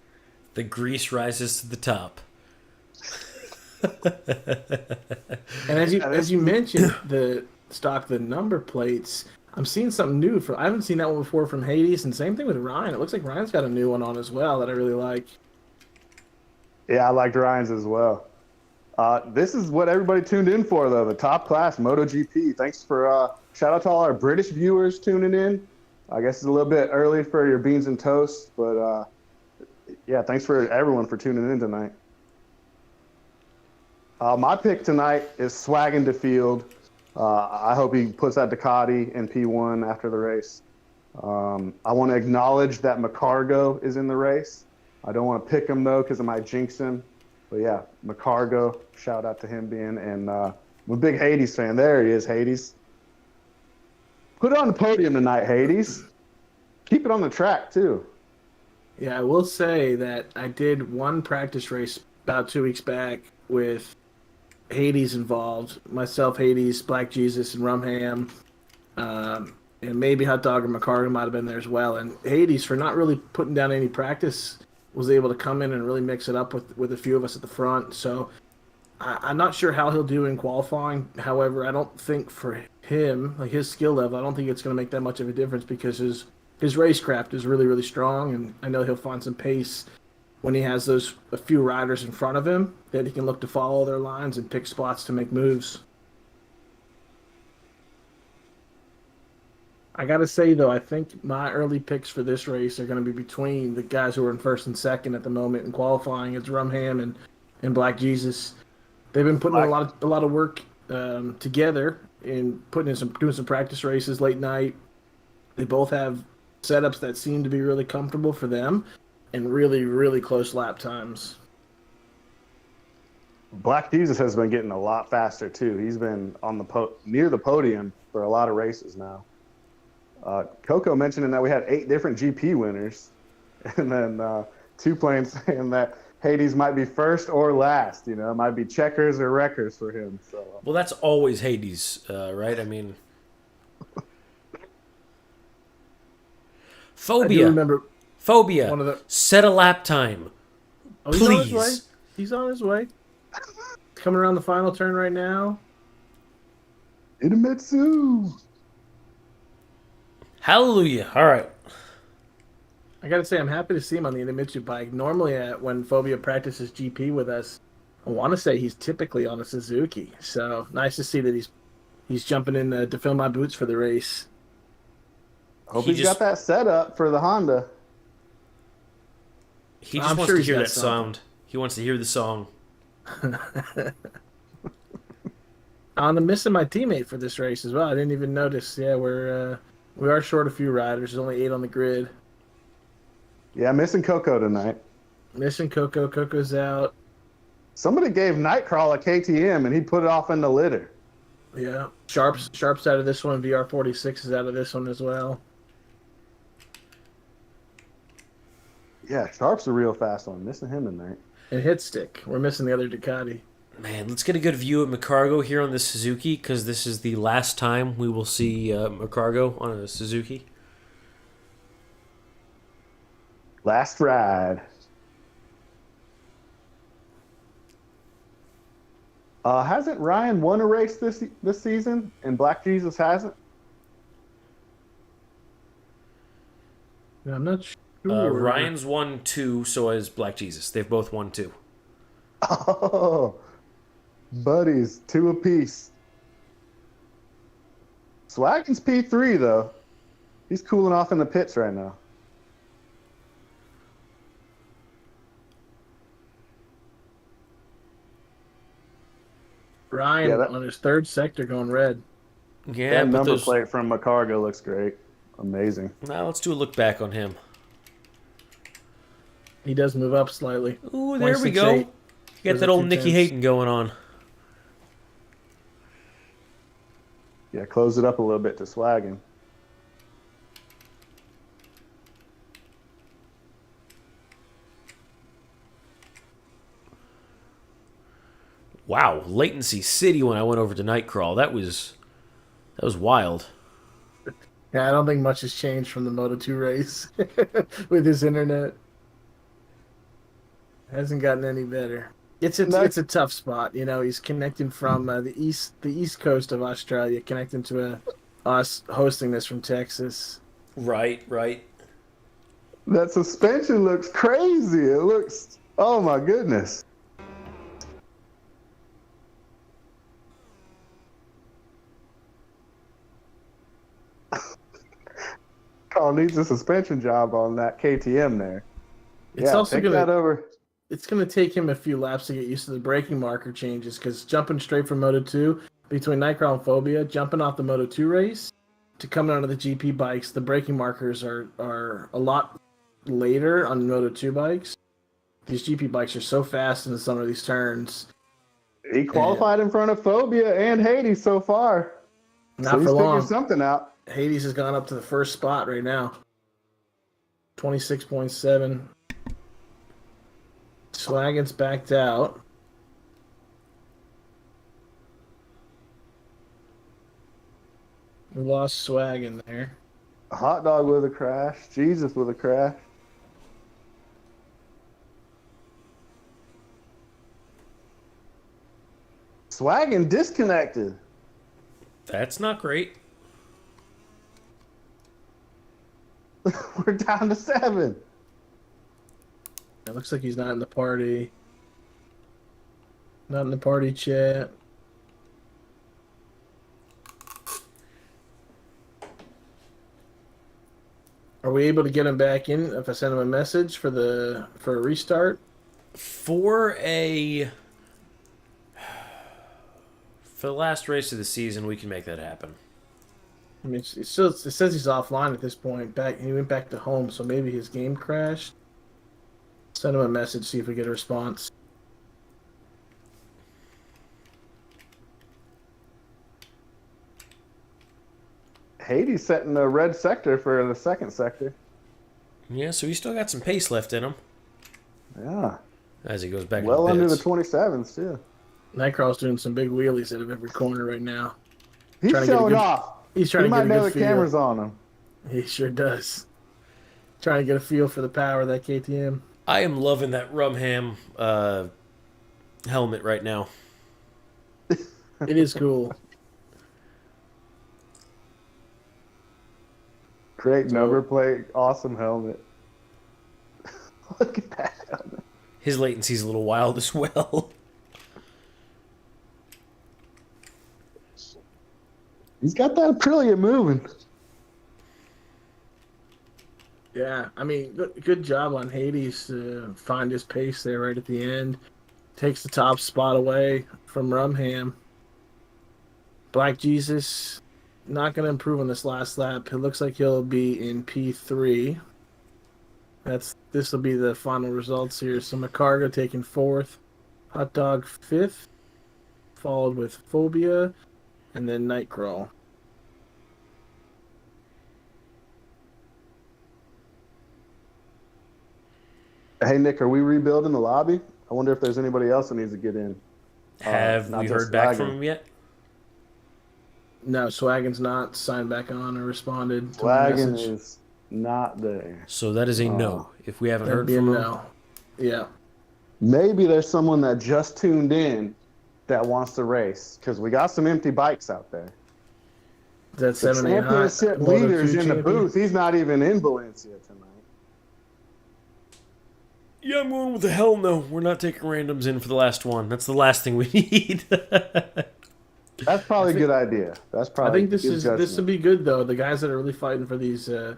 The grease rises to the top. And as you mentioned, the number plates, I'm seeing something new. I haven't seen that one before from Hades, and same thing with Ryan. It looks like Ryan's got a new one on as well that I really like. Yeah, I liked Ryan's as well. This is what everybody tuned in for, though, the top class MotoGP. Thanks for shout out to all our British viewers tuning in. I guess it's a little bit early for your beans and toast, but yeah, thanks for everyone for tuning in tonight. My pick tonight is Swaggin to Field. I hope he puts that Ducati in P1 after the race. I want to acknowledge that McCargo is in the race. I don't want to pick him, though, because I might jinx him. But, yeah, McCargo, shout out to him being. And I'm a big Hades fan. There he is, Hades. Put it on the podium tonight, Hades. Keep it on the track, too. Yeah, I will say that I did one practice race about 2 weeks back with Hades involved. Myself, Hades, Black Jesus, and Rumham. And maybe Hot Dog or McCargan might have been there as well. And Hades, for not really putting down any practice, was able to come in and really mix it up with a few of us at the front. So I'm not sure how he'll do in qualifying. However, I don't think for him, like his skill level, I don't think it's going to make that much of a difference because his racecraft is really, really strong. And I know he'll find some pace when he has a few riders in front of him that he can look to follow their lines and pick spots to make moves. I got to say, though, I think my early picks for this race are going to be between the guys who are in first and second at the moment in qualifying. It's Rumham and Black Jesus. They've been putting a lot of work together in doing some practice races late night. They both have setups that seem to be really comfortable for them and really, really close lap times. Black Jesus has been getting a lot faster, too. He's been on near the podium for a lot of races now. Coco mentioning that we had 8 different GP winners, and then Two Planes saying that Hades might be first or last. You know, it might be checkers or wreckers for him. So, well, that's always Hades, right? I mean, Phobia. Set a lap time, please. He's on his way. Coming around the final turn right now. Idemitsu. Hallelujah. All right. I got to say, I'm happy to see him on the Idemitsu bike. Normally, when Phobia practices GP with us, I want to say he's typically on a Suzuki. So nice to see that he's jumping in to fill my boots for the race. Hope he's got that set up for the Honda. He just wants to hear that sound. He wants to hear the song. I'm missing my teammate for this race as well. I didn't even notice. Yeah, we are short a few riders. There's only 8 on the grid. Yeah, missing Coco tonight. Missing Coco. Coco's out. Somebody gave Nightcrawler a KTM and he put it off in the litter. Yeah. Sharp's out of this one. VR46 is out of this one as well. Yeah, Sharp's a real fast one. Missing him tonight. And Hitstick. We're missing the other Ducati. Man, let's get a good view of McCargo here on the Suzuki, because this is the last time we will see McCargo on a Suzuki. Last ride. Hasn't Ryan won a race this season, and Black Jesus hasn't? Yeah, I'm not sure. Ryan's won 2, so has Black Jesus. They've both won 2. Oh, buddies, 2 apiece. Swaggin's P3 though. He's cooling off in the pits right now. Ryan on his 3rd sector going red. Yeah, That but number plate from McCargo looks great. Amazing. Now let's do a look back on him. He does move up slightly. Ooh, there we go. 168. You got Those that are old 2 Nicky tenths. Hayton going on. Yeah, close it up a little bit to Swaggin. Wow, Latency City when I went over to Nightcrawl. That was wild. Yeah, I don't think much has changed from the Moto2 race with his internet. Hasn't gotten any better. It's a tough spot, you know. He's connecting from the east coast of Australia, connecting to us hosting this from Texas. Right. That suspension looks crazy. It looks, oh my goodness. Carl needs a suspension job on that KTM there. It's yeah, also take that over. It's going to take him a few laps to get used to the braking marker changes, because jumping straight from Moto2 between Nightcrawl and Phobia, jumping off the Moto2 race to coming onto the GP bikes, the braking markers are a lot later on Moto2 bikes. These GP bikes are so fast in some of these turns. He qualified in front of Phobia and Hades so far. Not so he's for long. figured something out. Hades has gone up to the first spot right now. 26.7. Swaggin's backed out. We lost Swaggin there. A hot dog with a crash. Jesus with a crash. Swaggin disconnected. That's not great. We're down to 7. It looks like he's not in the party. Not in the party chat. Are we able to get him back in if I send him a message for a restart? For the last race of the season, we can make that happen. I mean, it says he's offline at this point. He went back to home, so maybe his game crashed. Send him a message, see if we get a response. Hades setting the red sector for the second sector. Yeah, so he's still got some pace left in him Yeah. as he goes back. Well into under the pits. 27s, too. Nightcrawl's doing some big wheelies out of every corner right now. He's Trying to get a showing good- off. He's trying He to might get a know good the feel. camera's on him. He sure does. Trying to get a feel for the power of that KTM. I am loving that Rumham helmet right now. It is cool. Great number plate. Awesome helmet. Look at that. His latency's a little wild as well. He's got that Aprilia moving. Yeah, I mean, good job on Hades to find his pace there right at the end. Takes the top spot away from Rumham. Black Jesus not going to improve on this last lap. It looks like he'll be in P3. This will be the final results here. So McCargo taking 4th. Hot Dog 5th, followed with Phobia, and then Nightcrawl. Hey Nick, are we rebuilding the lobby? I wonder if there's anybody else that needs to get in. Have not we just heard back Swaggin. from him yet? No, Swaggin's not signed back on or responded to my Swaggin message. is not there. So that is a no. If we haven't That'd heard be a from him, no. Yeah. Maybe there's someone that just tuned in that wants to race because we got some empty bikes out there. That The 78 championship Moto2 leader's in the champion. booth. He's not even in Valencia tonight. yeah, I'm going with the hell no. We're not taking randoms in for the last one. That's the last thing we need. That's probably a good idea. That's probably. I think this would be good though. The guys that are really fighting for these for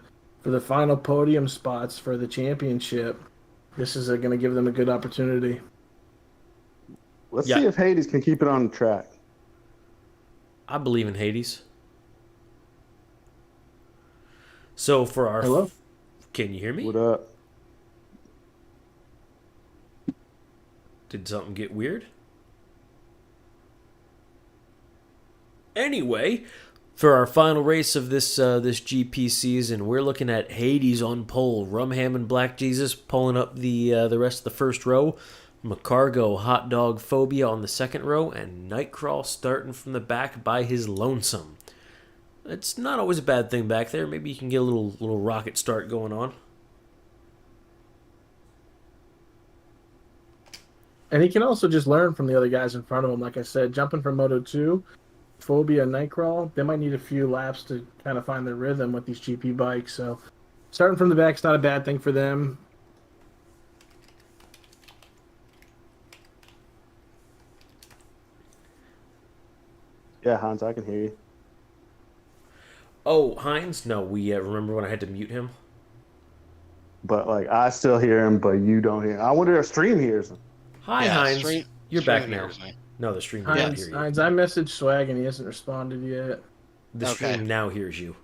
the final podium spots for the championship, this is going to give them a good opportunity. Let's Yeah. see if Hades can keep it on the track. I believe in Hades. So for our Hello? can you hear me? What up? Did something get weird? Anyway, for our final race of this GP season, we're looking at Hades on pole, Rumham and Black Jesus pulling up the rest of the first row, McCargo, Hot Dog Phobia on the second row, and Nightcrawl starting from the back by his lonesome. It's not always a bad thing back there. Maybe you can get a little rocket start going on. And he can also just learn from the other guys in front of him. Like I said, jumping from Moto 2, Phobia, and Nightcrawl, they might need a few laps to kind of find their rhythm with these GP bikes. So starting from the back is not a bad thing for them. Yeah, Hans, I can hear you. Oh, Hines? No, we remember when I had to mute him? But like, I still hear him, but you don't hear him. I wonder if stream hears him. Hi, Yeah, Hines. stream- You're stream back now. hears me. No, the stream didn't Hines, hear you. Hines, I messaged Swag and he hasn't responded yet. The Okay. stream now hears you.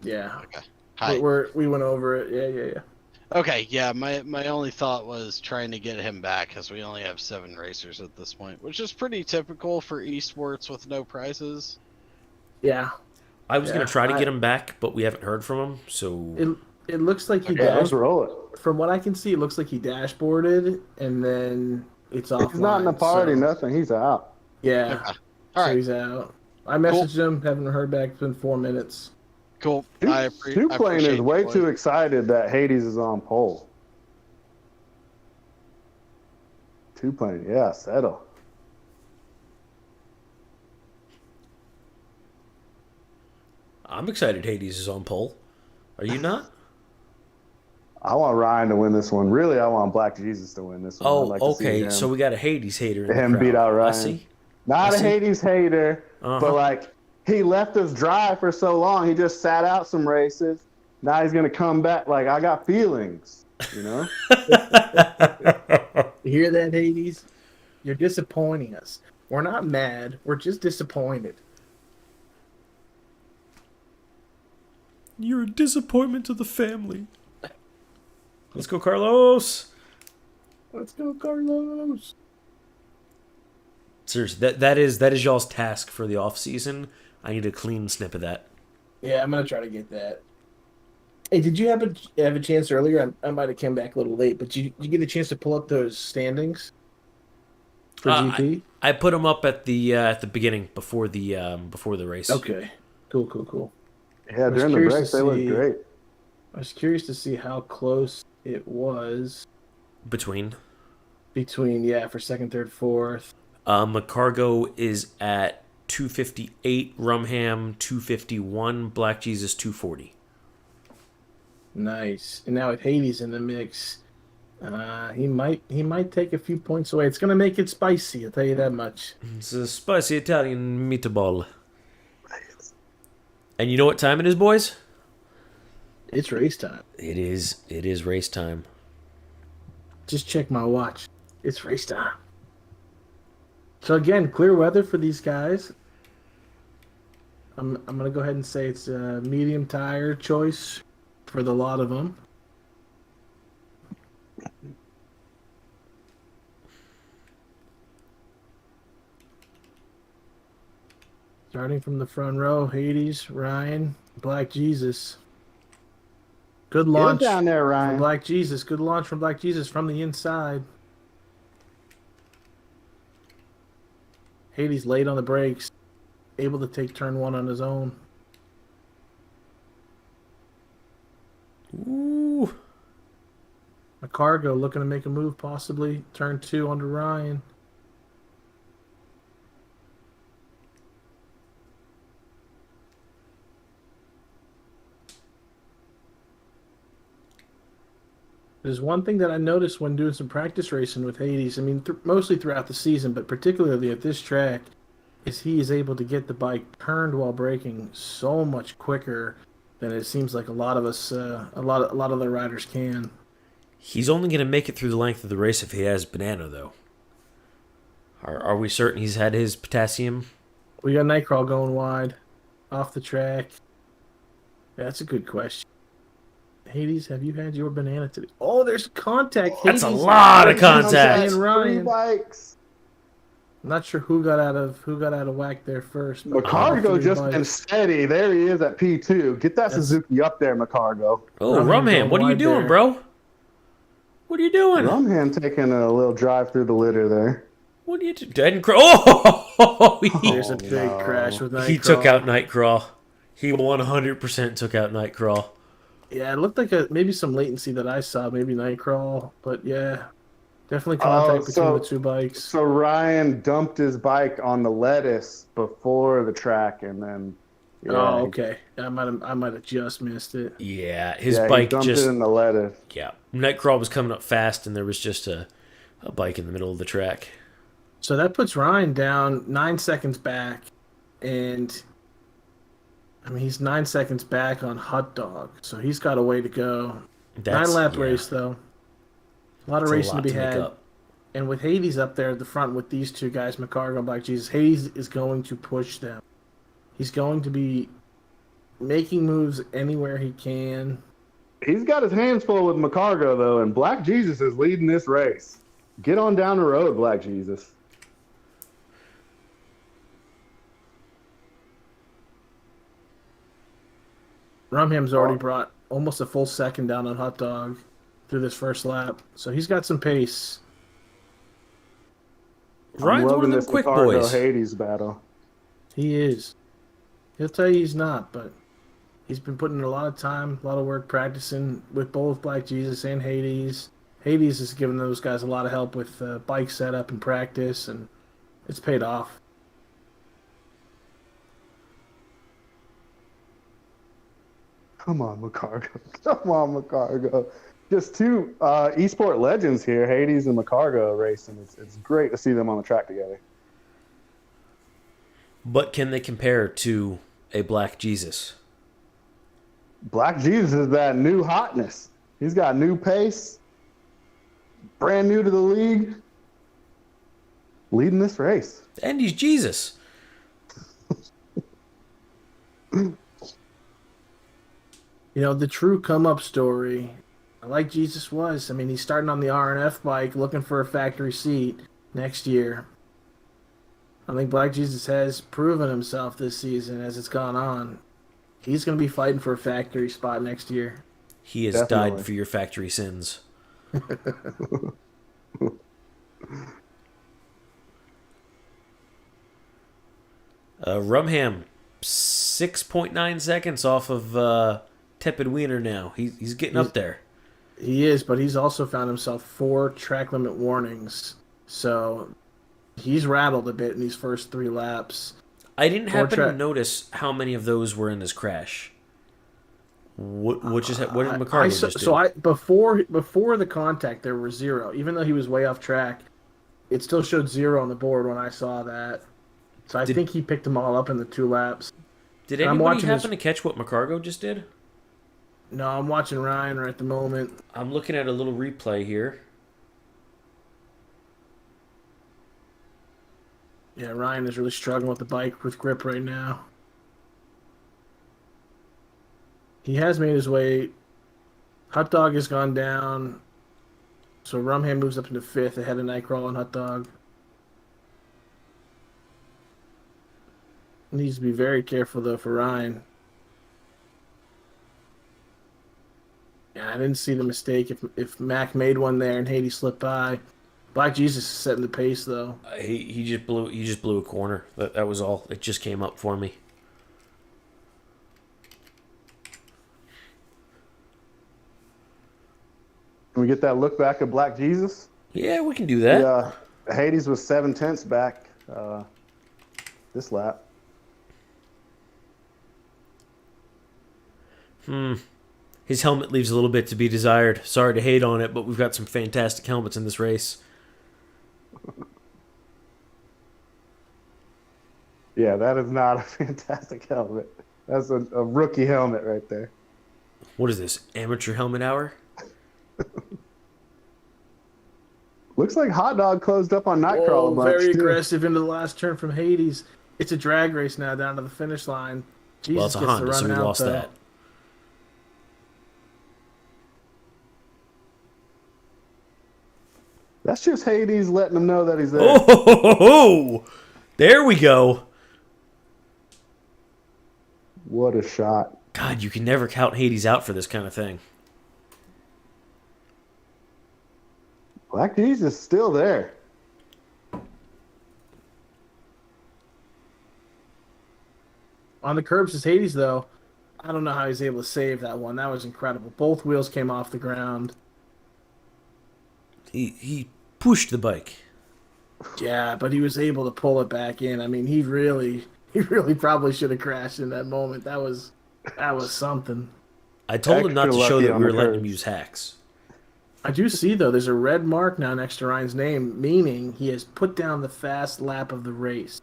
Yeah. Okay. Hi. We went over it. Yeah. Okay, yeah, my only thought was trying to get him back because we only have 7 racers at this point, which is pretty typical for esports with no prizes. Yeah. I was Yeah, going to try to get him back, but we haven't heard from him, so... It looks like he Yeah, let's dashed. roll it. From what I can see, it looks like he dashboarded and then it's offline. He's not in the party, so, nothing. He's out. Yeah. Okay. So Alright, he's out. I messaged him, haven't heard back. It's been 4 minutes. cool. Two I Plane appreciate is way the too play. excited that Hades is on pole. Two Plane, yeah, settle. I'm excited Hades is on pole. Are you not? I want Ryan to win this one. Really, I want Black Jesus to win this one. Oh, I'd like to see okay. him- So we got a Hades hater in him the crowd. beat out I Ryan. see. Not I a see. Hades hater, Uh-huh. but like he left us dry for so long. He just sat out some races. Now he's gonna come back. Like I got feelings, you know. You hear that, Hades? You're disappointing us. We're not mad. We're just disappointed. You're a disappointment to the family. Let's go, Carlos. Let's go, Carlos. Seriously, that is y'all's task for the off season. I need a clean snip of that. Yeah, I'm gonna try to get that. Hey, did you have a chance earlier? I might have came back a little late, but did you get a chance to pull up those standings for GP? I put them up at the beginning before the race. Okay, cool. Yeah, was during the curious break to they look see- great. I was curious to see how close it was Between. between for second, third, fourth. McCargo is at 258, Rumham 251, Black Jesus 240. Nice. And now with Hades in the mix, he might take a few points away. It's gonna make it spicy. I'll tell you that much. It's a spicy Italian meatball. And you know what time it is, boys? It's race time. It is race time. Just check my watch. It's race time. So again, clear weather for these guys. I'm gonna go ahead and say it's a medium tire choice for the lot of them. Starting from the front row, Hades, Ryan, Black Jesus. Good launch down there, from Ryan. Black Jesus. Good launch from Black Jesus from the inside. Hades late on the brakes, able to take turn 1 on his own. Ooh. McCargo looking to make a move, possibly. Turn 2 under Ryan. There's one thing that I noticed when doing some practice racing with Hades, I mean, mostly throughout the season, but particularly at this track, is he is able to get the bike turned while braking so much quicker than it seems like a lot of us, a lot of the riders can. He's only going to make it through the length of the race if he has banana, though. Are we certain he's had his potassium? We got Nightcrawl going wide, off the track. Yeah, that's a good question. Hades, have you had your banana today? Oh, there's contact. That's a Hades lot of and contact. Ryan. 3 bikes. I'm not sure who got out of whack there first. but McCargo three just bikes. been steady. There he is at P2. Get that Suzuki up there, McCargo. Oh, Rumham Rumham, going what are you wide doing, there. bro? What are you doing? Rumham taking a little drive through the litter there. What are you doing? Dead and Oh! There's a big crash with Nightcrawl. He took out Nightcrawl. He 100% took out Nightcrawl. Yeah, it looked like maybe some latency that I saw, maybe Nightcrawl, but yeah, definitely contact between the 2 bikes. So Ryan dumped his bike on the lettuce before the track, and then. Yeah, Oh, okay. I might have just missed it. Yeah, his he bike dumped just... it in the lettuce. Yeah, Nightcrawl was coming up fast, and there was just a bike in the middle of the track. So that puts Ryan down 9 seconds back, and I mean he's 9 seconds back on Hot Dog, so he's got a way to go. 9-lap race though. A lot of racing to be had. And with Hades up there at the front with these 2 guys, McCargo and Black Jesus, Hades is going to push them. He's going to be making moves anywhere he can. He's got his hands full with McCargo, though, and Black Jesus is leading this race. Get on down the road, Black Jesus. Rumham's already brought almost a full second down on Hot Dog through this first lap, so he's got some pace. Ryan's one of them quick boys. Hades battle. He is. He'll tell you he's not, but he's been putting in a lot of time, a lot of work practicing with both Black Jesus and Hades. Hades has given those guys a lot of help with bike setup and practice, and it's paid off. Come on, McCargo. Come on, McCargo. Just 2 esport legends here, Hades and McCargo racing. It's great to see them on the track together. But can they compare to a Black Jesus? Black Jesus is that new hotness. He's got new pace. Brand new to the league. Leading this race. And he's Jesus. You know, the true come-up story, like Jesus was. I mean, he's starting on the RNF bike, looking for a factory seat next year. I think Black Jesus has proven himself this season as it's gone on. He's going to be fighting for a factory spot next year. He has Definitely. died for your factory sins. Rumham, 6.9 seconds off of Tepid Wiener now. He's getting up there. He is, but he's also found himself 4 track limit warnings. So he's rattled a bit in these first 3 laps. I didn't happen to notice how many of those were in his crash. What did McCargo just do? So before the contact, there were 0. Even though he was way off track, it still showed 0 on the board when I saw that. So I think he picked them all up in the 2 laps. Did anybody happen to catch what McCargo just did? No, I'm watching Ryan right at the moment. I'm looking at a little replay here. Yeah, Ryan is really struggling with the bike with grip right now. He has made his way. Hot Dog has gone down. So Rumham moves up into 5th ahead of Nightcrawl and Hot Dog. Needs to be very careful though for Ryan. Yeah, I didn't see the mistake. If Mac made one there and Haiti slipped by, Black Jesus is setting the pace though. He just blew a corner. That was all. It just came up for me. Can we get that look back of Black Jesus? Yeah, we can do that. Yeah, Hades was 7/10 back this lap. His helmet leaves a little bit to be desired. Sorry to hate on it, but we've got some fantastic helmets in this race. Yeah, that is not a fantastic helmet. That's a rookie helmet right there. What is this? Amateur helmet hour? Looks like Hot Dog closed up on Nightcrawler Oh, bunch, very too. aggressive into the last turn from Hades. It's a drag race now down to the finish line. Jesus Well, it's a gets Honda, to so run we out lost though. that. That's just Hades letting him know that he's there. Oh, there we go. What a shot. God, you can never count Hades out for this kind of thing. Black Jesus still there. On the curbs is Hades though. I don't know how he's able to save that one. That was incredible. Both wheels came off the ground. He pushed the bike. Yeah, but he was able to pull it back in. I mean, he really probably should have crashed in that moment. That was something. I told him not to Extra show lucky that on we were the letting him curves. use hacks. I do see though, there's a red mark now next to Ryan's name, meaning he has put down the fast lap of the race.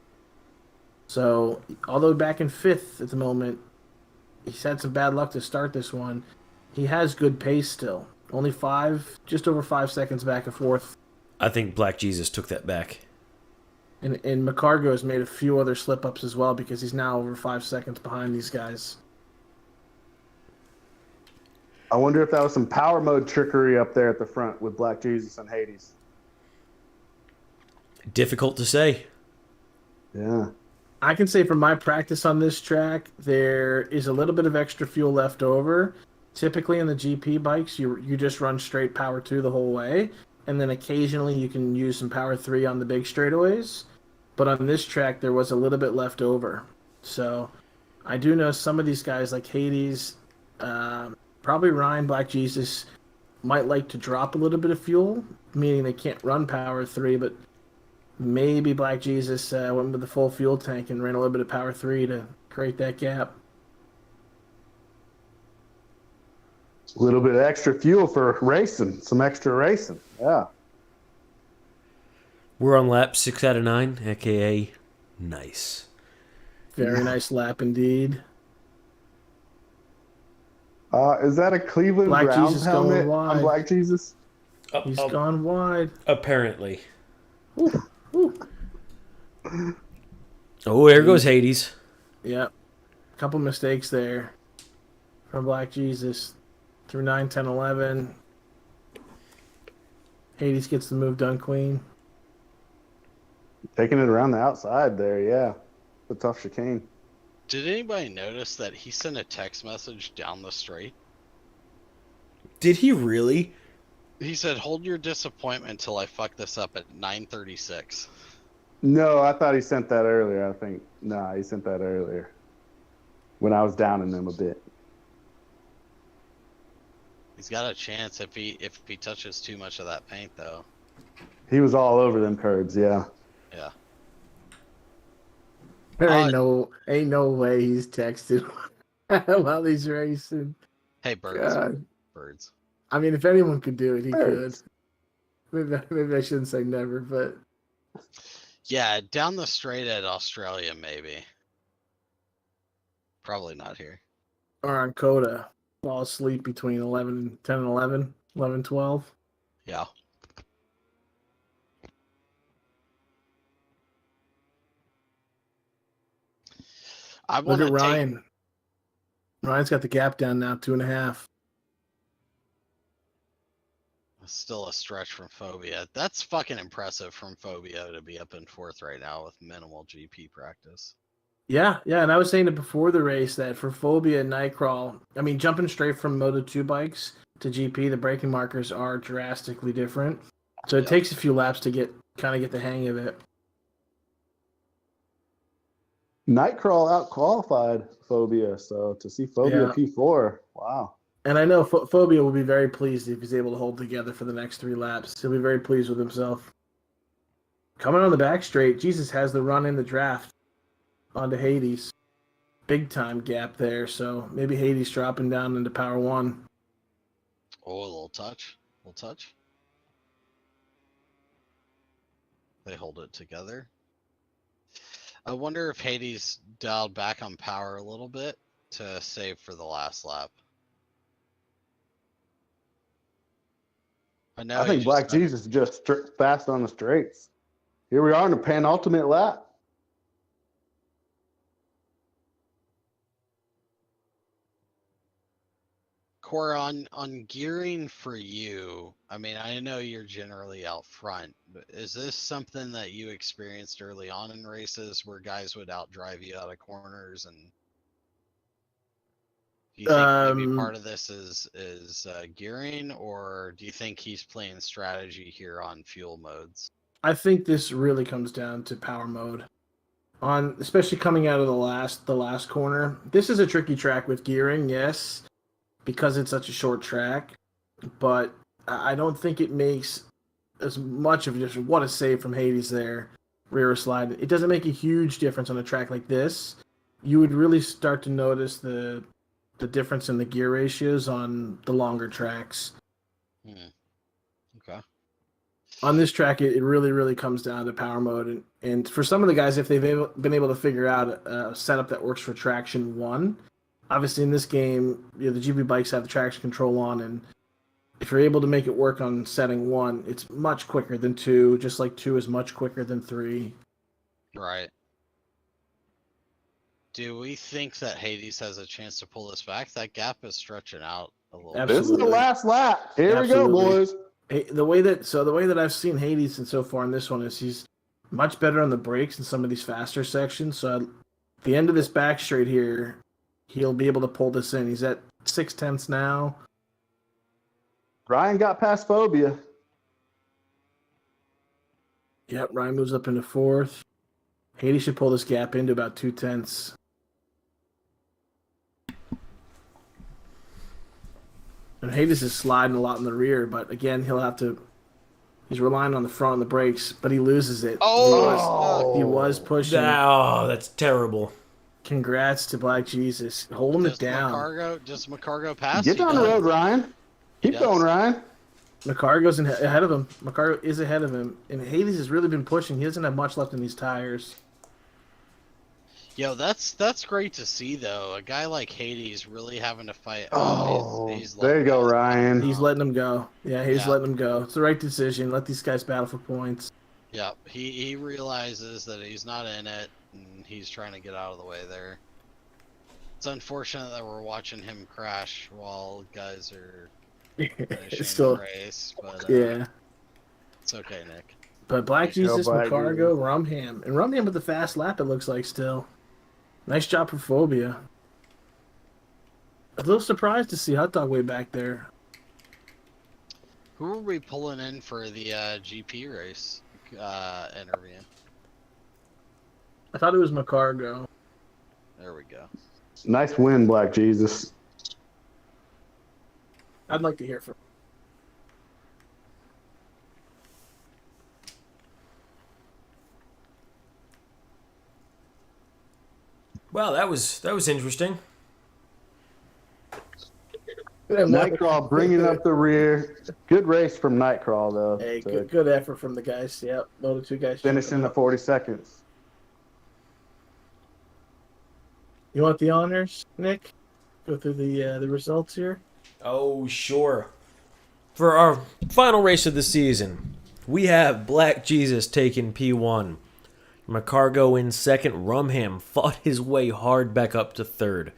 So, although back in fifth at the moment, he's had some bad luck to start this one. He has good pace still. Only just over 5 seconds back and forth. I think Black Jesus took that back. And McCargo has made a few other slip ups as well because he's now over 5 seconds behind these guys. I wonder if that was some power mode trickery up there at the front with Black Jesus and Hades. Difficult to say. Yeah. I can say from my practice on this track, there is a little bit of extra fuel left over. Typically in the GP bikes, you just run straight power 2 the whole way, and then occasionally you can use some power 3 on the big straightaways. But on this track, there was a little bit left over. So I do know some of these guys like Hades, probably Ryan, Black Jesus, might like to drop a little bit of fuel, meaning they can't run power 3, but maybe Black Jesus went with the full fuel tank and ran a little bit of power 3 to create that gap. A little bit of extra fuel for racing. Some extra racing. Yeah. We're on lap 6 out of 9, aka nice. Very nice lap indeed. Is that a Cleveland Black Browns Jesus helmet going wide. on Black Jesus? He's gone wide. Apparently. Ooh, ooh. Oh, there goes Hades. Yep. Couple mistakes there from Black Jesus through 9, 10, 11. Hades gets the move done clean. Taking it around the outside there, yeah. A tough chicane. Did anybody notice that he sent a text message down the straight? Did he really? He said, "Hold your disappointment till I fuck this up at 9:36." No, I thought he sent that earlier, I think. Nah, he sent that earlier. When I was down in them a bit. He's got a chance if he touches too much of that paint, though. He was all over them curbs, yeah. Yeah. There ain't no way he's texted while he's racing. Hey, birds. God. Birds. I mean, if anyone could do it, he Birds. could. Maybe I shouldn't say never, but Yeah, down the straight at Australia, maybe. Probably not here. or on Coda, fall asleep between 10 and 11, 11, 12. Yeah. I Look want at to Ryan. Ryan's got the gap down now, 2.5. Still a stretch from Phobia. That's fucking impressive from Phobia to be up in fourth right now with minimal GP practice. Yeah, yeah, and I was saying it before the race that for Phobia and Nightcrawl, I mean, jumping straight from Moto 2 bikes to GP, the braking markers are drastically different. So it Yep. takes a few laps to get the hang of it. Nightcrawl out qualified Phobia, so to see Phobia Yeah. P4, wow. And I know Phobia will be very pleased if he's able to hold together for the next 3 laps. He'll be very pleased with himself. Coming on the back straight, Jesus has the run in the draft onto Hades. Big time gap there, so maybe Hades dropping down into Power 1. Oh, a little touch. Little touch. They hold it together. I wonder if Hades dialed back on power a little bit to save for the last lap. I know I think Black Jesus is just fast on the straights. Here we are in the penultimate lap. Core, on gearing for you, I mean, I know you're generally out front, but is this something that you experienced early on in races where guys would outdrive you out of corners? And do you think maybe part of this is gearing, or do you think he's playing strategy here on fuel modes? I think this really comes down to power mode. Especially coming out of the last corner. This is a tricky track with gearing, yes, because it's such a short track, but I don't think it makes as much of a difference. What a save from Hades there, rear slide. It doesn't make a huge difference on a track like this. You would really start to notice the difference in the gear ratios on the longer tracks. Okay. On this track, it really, really comes down to power mode. And for some of the guys, if they've been able to figure out a setup that works for traction 1, obviously in this game, the GP bikes have the traction control on, and if you're able to make it work on setting 1, it's much quicker than 2, just like 2 is much quicker than 3. Right. Do we think that Hades has a chance to pull this back? That gap is stretching out a little bit. This is the Absolutely. last lap. Here we go, Absolutely. boys. The way that I've seen Hades and so far in this one is he's much better on the brakes in some of these faster sections. So at the end of this back straight here, he'll be able to pull this in. He's at 6/10 now. Ryan got past Phobia. Yep, Ryan moves up into 4th. Hades should pull this gap into about 2/10. And Hades is sliding a lot in the rear, but again, he's relying on the front and the brakes, but he loses it. Oh! He was pushing. Oh, that's terrible. Congrats to Black Jesus. Holding it down. Does McCargo pass? Get He on the does. road, Ryan. Keep Yes. going, Ryan. McCargo's ahead of him. McCargo is ahead of him. And Hades has really been pushing. He doesn't have much left in these tires. Yo, that's great to see though. A guy like Hades really having to fight. He's There you go, Ryan. He's letting him go. Yeah, he's Yeah. letting him go. It's the right decision. Let these guys battle for points. Yeah, he realizes that he's not in it, and he's trying to get out of the way there. It's unfortunate that we're watching him crash while guys are finishing Still, the race, but yeah. it's okay, Nick. But Black There you go, Jesus, Black McCargo, Rumham. And Rumham with the fast lap, it looks like still. Nice job for Phobia. A little surprised to see Hot Dog way back there. Who are we pulling in for the GP race interview? I thought it was McCargo. There we go. Nice win, Black Jesus. I'd like to hear from Well, that was interesting. Nightcrawl bringing up the rear. Good race from Nightcrawl, though. Hey, to good effort from the guys. Yep, Moto 2 guys. finish in the 40 seconds. You want the honors, Nick? Go through the results here. Oh, sure. For our final race of the season, we have Black Jesus taking P1. McCargo in second. Rumham fought his way hard back up to third.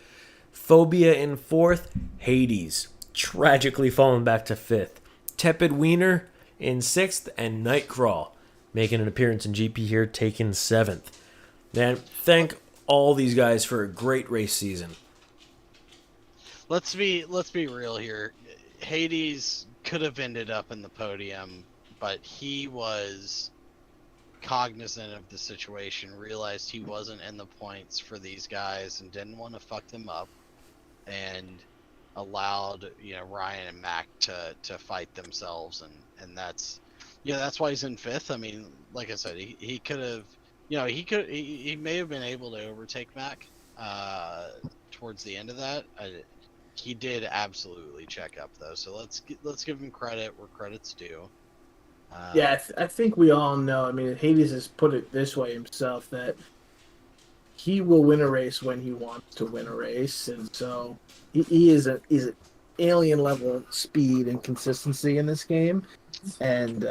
Phobia in fourth. Hades tragically falling back to fifth. Tepid Wiener in sixth. And Nightcrawl making an appearance in GP here, taking seventh. Man, thank all these guys for a great race season. Let's be real here. Hades could have ended up in the podium, but he was cognizant of the situation, realized he wasn't in the points for these guys and didn't want to fuck them up, and allowed Ryan and Mac to fight themselves, and that's that's why he's in fifth. I mean, like I said, he could have he may have been able to overtake Mac towards the end of that. He did absolutely check up though, so let's give him credit where credit's due. Yeah, I think we all know. I mean, Hades has put it this way himself that he will win a race when he wants to win a race, and so he's an alien level of speed and consistency in this game, and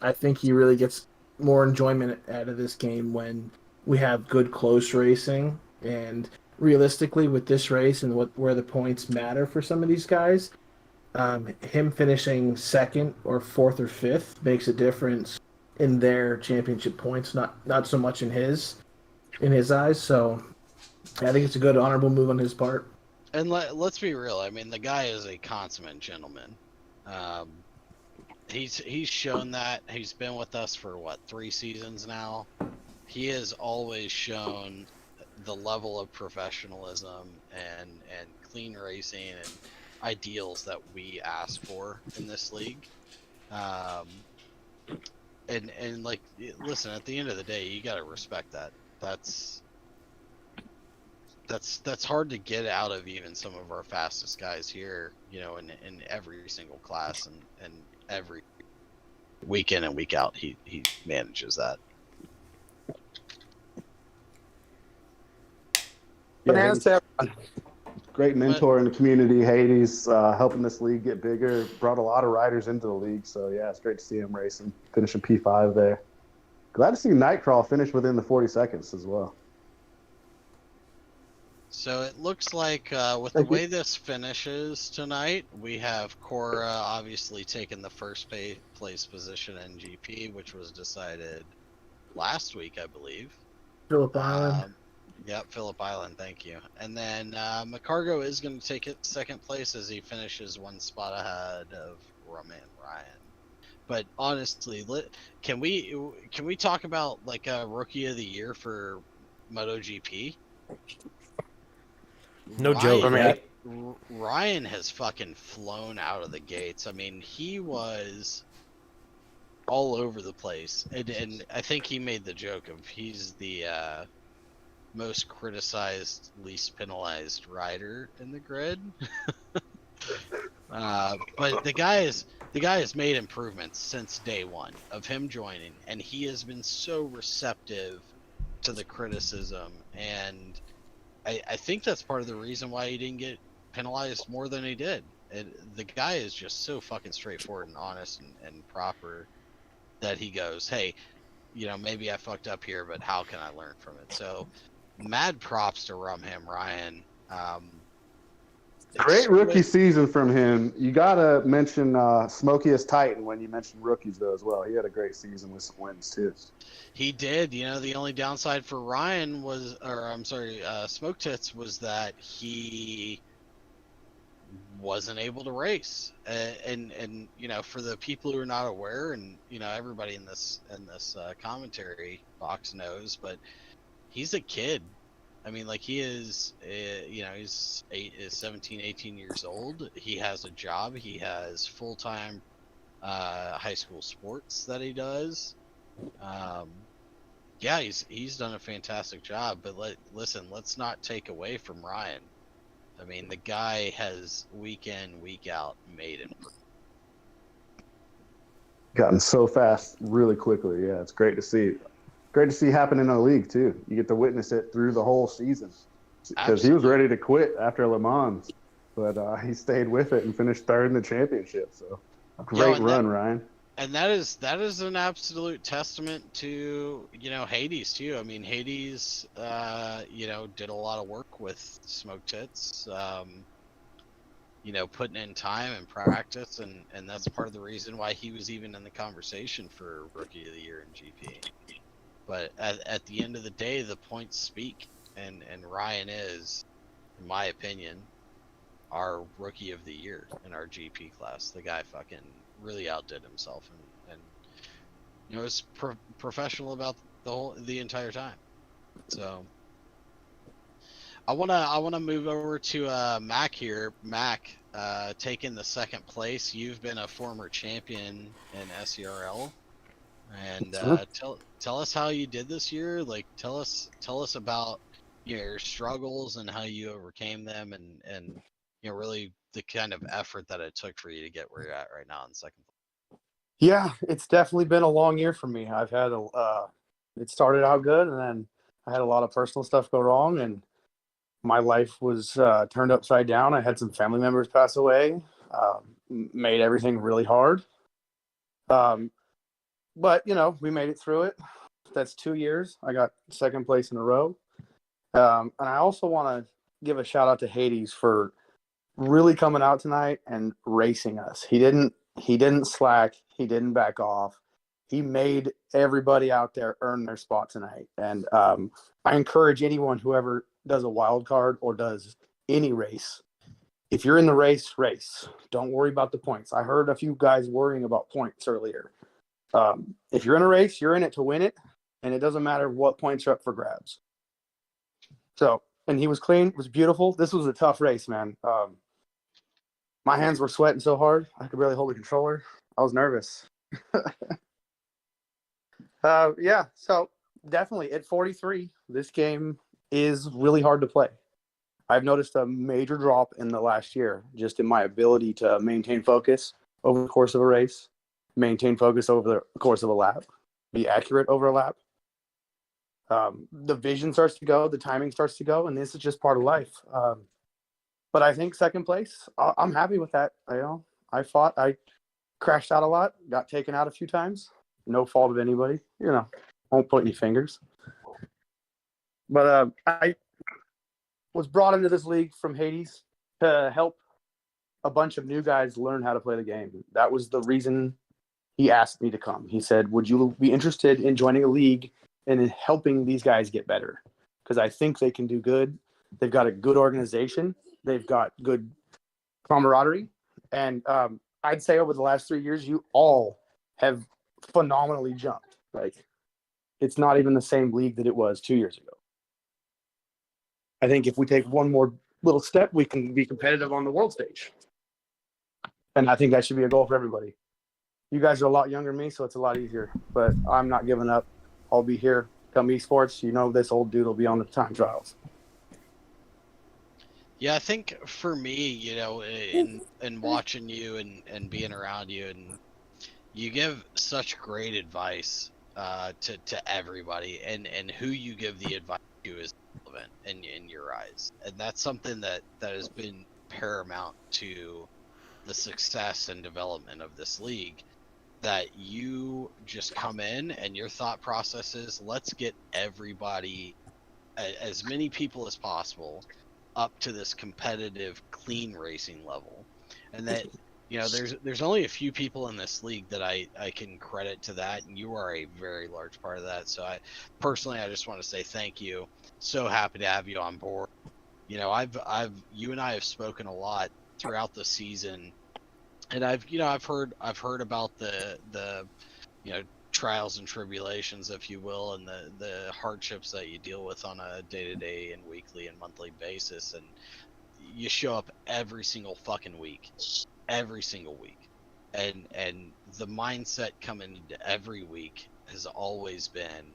I think he really gets more enjoyment out of this game when we have good close racing. And realistically, with this race and where the points matter for some of these guys, him finishing second or fourth or fifth makes a difference in their championship points, not so much in his eyes. So I think it's a good honorable move on his part. And let's be real. I mean, the guy is a consummate gentleman. He's shown that. He's been with us for 3 seasons now. He has always shown the level of professionalism and clean racing and ideals that we ask for in this league. And like, listen, at the end of the day, you got to respect that. That's hard to get out of even some of our fastest guys here, in every single class and every week in and week out, he manages that. Yeah, great mentor in the community. Hades helping this league get bigger, brought a lot of riders into the league. So yeah, it's great to see him racing, finishing P5 there. Glad to see Nightcrawl finish within the 40 seconds as well. So it looks like with the way this finishes tonight, we have Cora obviously taking the first place position in GP, which was decided last week, I believe. Phillip Island. Yep, Phillip Island, thank you. And then McCargo is going to take it second place as he finishes 1 spot ahead of Roman Ryan. But honestly, can we talk about like a rookie of the year for MotoGP? No joke, right? Ryan has fucking flown out of the gates. I mean, he was all over the place, and I think he made the joke of he's the most criticized, least penalized rider in the grid. But the guy has made improvements since day one of him joining, and he has been so receptive to the criticism, and I think that's part of the reason why he didn't get penalized more than he did. The guy is just so fucking straightforward and honest and proper that he goes, hey, maybe I fucked up here, but how can I learn from it? So mad props to Rumham Ryan. Great rookie season from him. You gotta mention Smokiest Titan when you mention rookies though as well. He had a great season with some wins too. He did. The only downside for Ryan was, Smoke Tits was that he wasn't able to race. And for the people who are not aware, and everybody in this commentary box knows, but he's a kid. I mean, like, he is, he's 17, 18 years old. He has a job. He has full-time high school sports that he does. Yeah, he's done a fantastic job. But let's not take away from Ryan. I mean, the guy has week in, week out made it. Gotten so fast really quickly. Yeah, it's great to see. Great to see happen in the league too. You get to witness it through the whole season because he was ready to quit after Le Mans, but he stayed with it and finished third in the championship. So great run, Ryan. And that is an absolute testament to Hades too. I mean, Hades did a lot of work with Smoke Tits, putting in time and practice, and that's part of the reason why he was even in the conversation for Rookie of the Year in GP. But at the end of the day, the points speak, and Ryan is, in my opinion, our rookie of the year in our GP class. The guy fucking really outdid himself, and was professional about the entire time. So I wanna move over to Mac here. Mac, taking the second place. You've been a former champion in SERL, and tell us how you did this year. Like tell us about your struggles and how you overcame them, and really the kind of effort that it took for you to get where you're at right now in second place. Yeah, it's definitely been a long year for me. I've had it started out good, and then I had a lot of personal stuff go wrong, and my life was turned upside down. I had some family members pass away, made everything really hard. But we made it through it. That's 2 years. I got second place in a row. And I also want to give a shout out to Hades for really coming out tonight and racing us. He didn't slack. He didn't back off. He made everybody out there earn their spot tonight. And I encourage anyone, whoever does a wild card or does any race, if you're in the race, race. Don't worry about the points. I heard a few guys worrying about points earlier. If you're in a race, you're in it to win it, and it doesn't matter what points are up for grabs. So, and he was clean. It was beautiful. This was a tough race, man. My hands were sweating so hard, I could barely hold the controller. I was nervous. Yeah, so definitely at 43, this game is really hard to play. I've noticed a major drop in the last year, just in my ability to maintain focus over the course of a race, maintain focus over the course of a lap, be accurate over a lap. The vision starts to go, the timing starts to go, and this is just part of life. But I think second place, I'm happy with that. I fought, I crashed out a lot, got taken out a few times. No fault of anybody, won't point any fingers. But I was brought into this league from Hades to help a bunch of new guys learn how to play the game. That was the reason he asked me to come. He said, would you be interested in joining a league and in helping these guys get better? Because I think they can do good. They've got a good organization. They've got good camaraderie. And I'd say over the last 3 years, you all have phenomenally jumped. Like, it's not even the same league that it was 2 years ago. I think if we take one more little step, we can be competitive on the world stage. And I think that should be a goal for everybody. You guys are a lot younger than me, so it's a lot easier. But I'm not giving up. I'll be here. Come esports. This old dude will be on the time trials. Yeah, I think for me, in watching you and being around you, and you give such great advice to everybody, and who you give the advice to is relevant in your eyes, and that's something that has been paramount to the success and development of this league. That you just come in and your thought process is, let's get everybody, as many people as possible, up to this competitive, clean racing level. And that, there's only a few people in this league that I can credit to that, and you are a very large part of that. So I just want to say thank you. So happy to have you on board. You and I have spoken a lot throughout the season, and I've heard about the trials and tribulations, if you will, and the hardships that you deal with on a day-to-day and weekly and monthly basis, and you show up every single fucking week, and the mindset coming into every week has always been,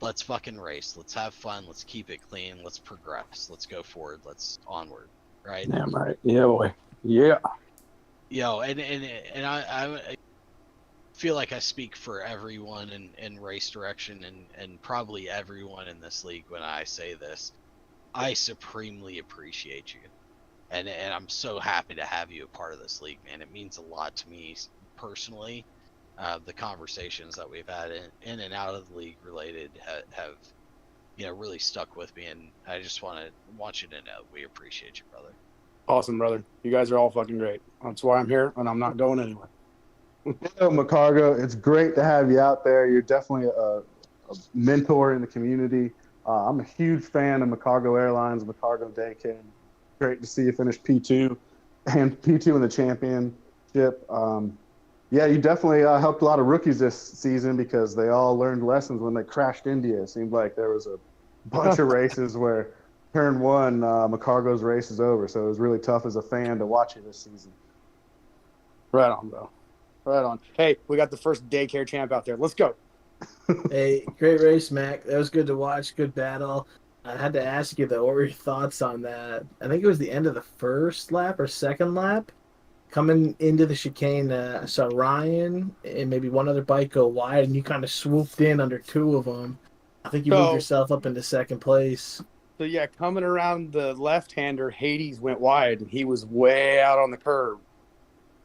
let's fucking race, let's have fun, let's keep it clean, let's progress, let's go forward, let's onward, right? Damn right. Yeah, boy. Yeah. And I feel like I speak for everyone in race direction and probably everyone in this league when I say this. I supremely appreciate you, and I'm so happy to have you a part of this league, man. It means a lot to me personally. The conversations that we've had in and out of the league related have really stuck with me, and I just want you to know we appreciate you, brother. Awesome, brother. You guys are all fucking great. That's why I'm here, and I'm not going anywhere. Macargo, it's great to have you out there. You're definitely a mentor in the community. I'm a huge fan of McCargo Airlines, McCargo Daycare. Great to see you finish P2 and P2 in the championship. Yeah, you definitely helped a lot of rookies this season because they all learned lessons when they crashed India. It seemed like there was a bunch of races where turn one, McCargo's race is over. So it was really tough as a fan to watch you this season. Right on, bro. Right on. Hey, we got the first daycare champ out there. Let's go. Hey, great race, Mac. That was good to watch. Good battle. I had to ask you though, what were your thoughts on that? I think it was the end of the first lap or second lap. Coming into the chicane, I saw Ryan and maybe one other bike go wide, and you kind of swooped in under two of them. I think you moved yourself up into second place. So yeah, coming around the left-hander, Hades went wide, and he was way out on the curb.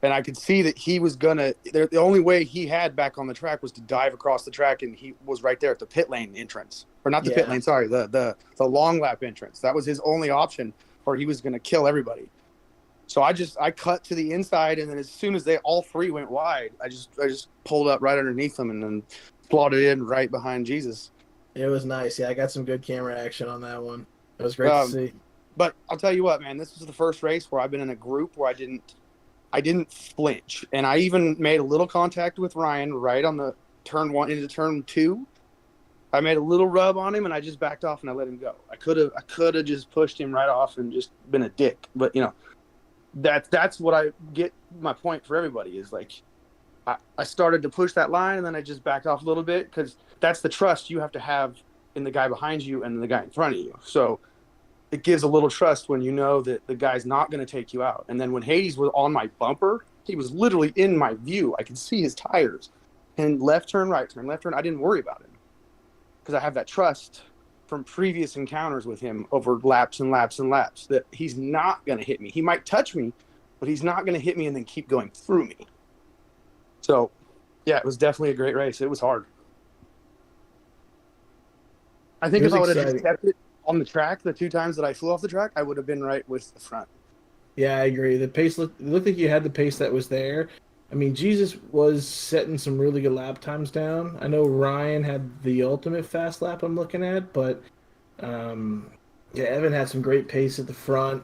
And I could see that he was gonna. The only way he had back on the track was to dive across the track, and he was right there at the pit lane entrance, or not the pit lane. Sorry, the long lap entrance. That was his only option, or he was gonna kill everybody. So I cut to the inside, and then as soon as they all three went wide, I just pulled up right underneath them and then slotted in right behind Jesus. It was nice. Yeah, I got some good camera action on that one. It was great to see. But I'll tell you what, man, this was the first race where I've been in a group where I didn't flinch, and I even made a little contact with Ryan right on the turn one into turn two. I made a little rub on him, and I just backed off and I let him go. I could have just pushed him right off and just been a dick, but that's what I get. My point for everybody is like, I started to push that line, and then I just backed off a little bit because that's the trust you have to have in the guy behind you and the guy in front of you. So it gives a little trust when you know that the guy's not going to take you out. And then when Hades was on my bumper, he was literally in my view. I could see his tires. And left turn, right turn, left turn. I didn't worry about him because I have that trust from previous encounters with him over laps and laps and laps that he's not going to hit me. He might touch me, but he's not going to hit me and then keep going through me. So, yeah, it was definitely a great race. It was hard. I think if I would have just kept it on the track the two times that I flew off the track, I would have been right with the front. Yeah, I agree. The pace looked like you had the pace that was there. I mean, Jesus was setting some really good lap times down. I know Ryan had the ultimate fast lap I'm looking at, but Evan had some great pace at the front.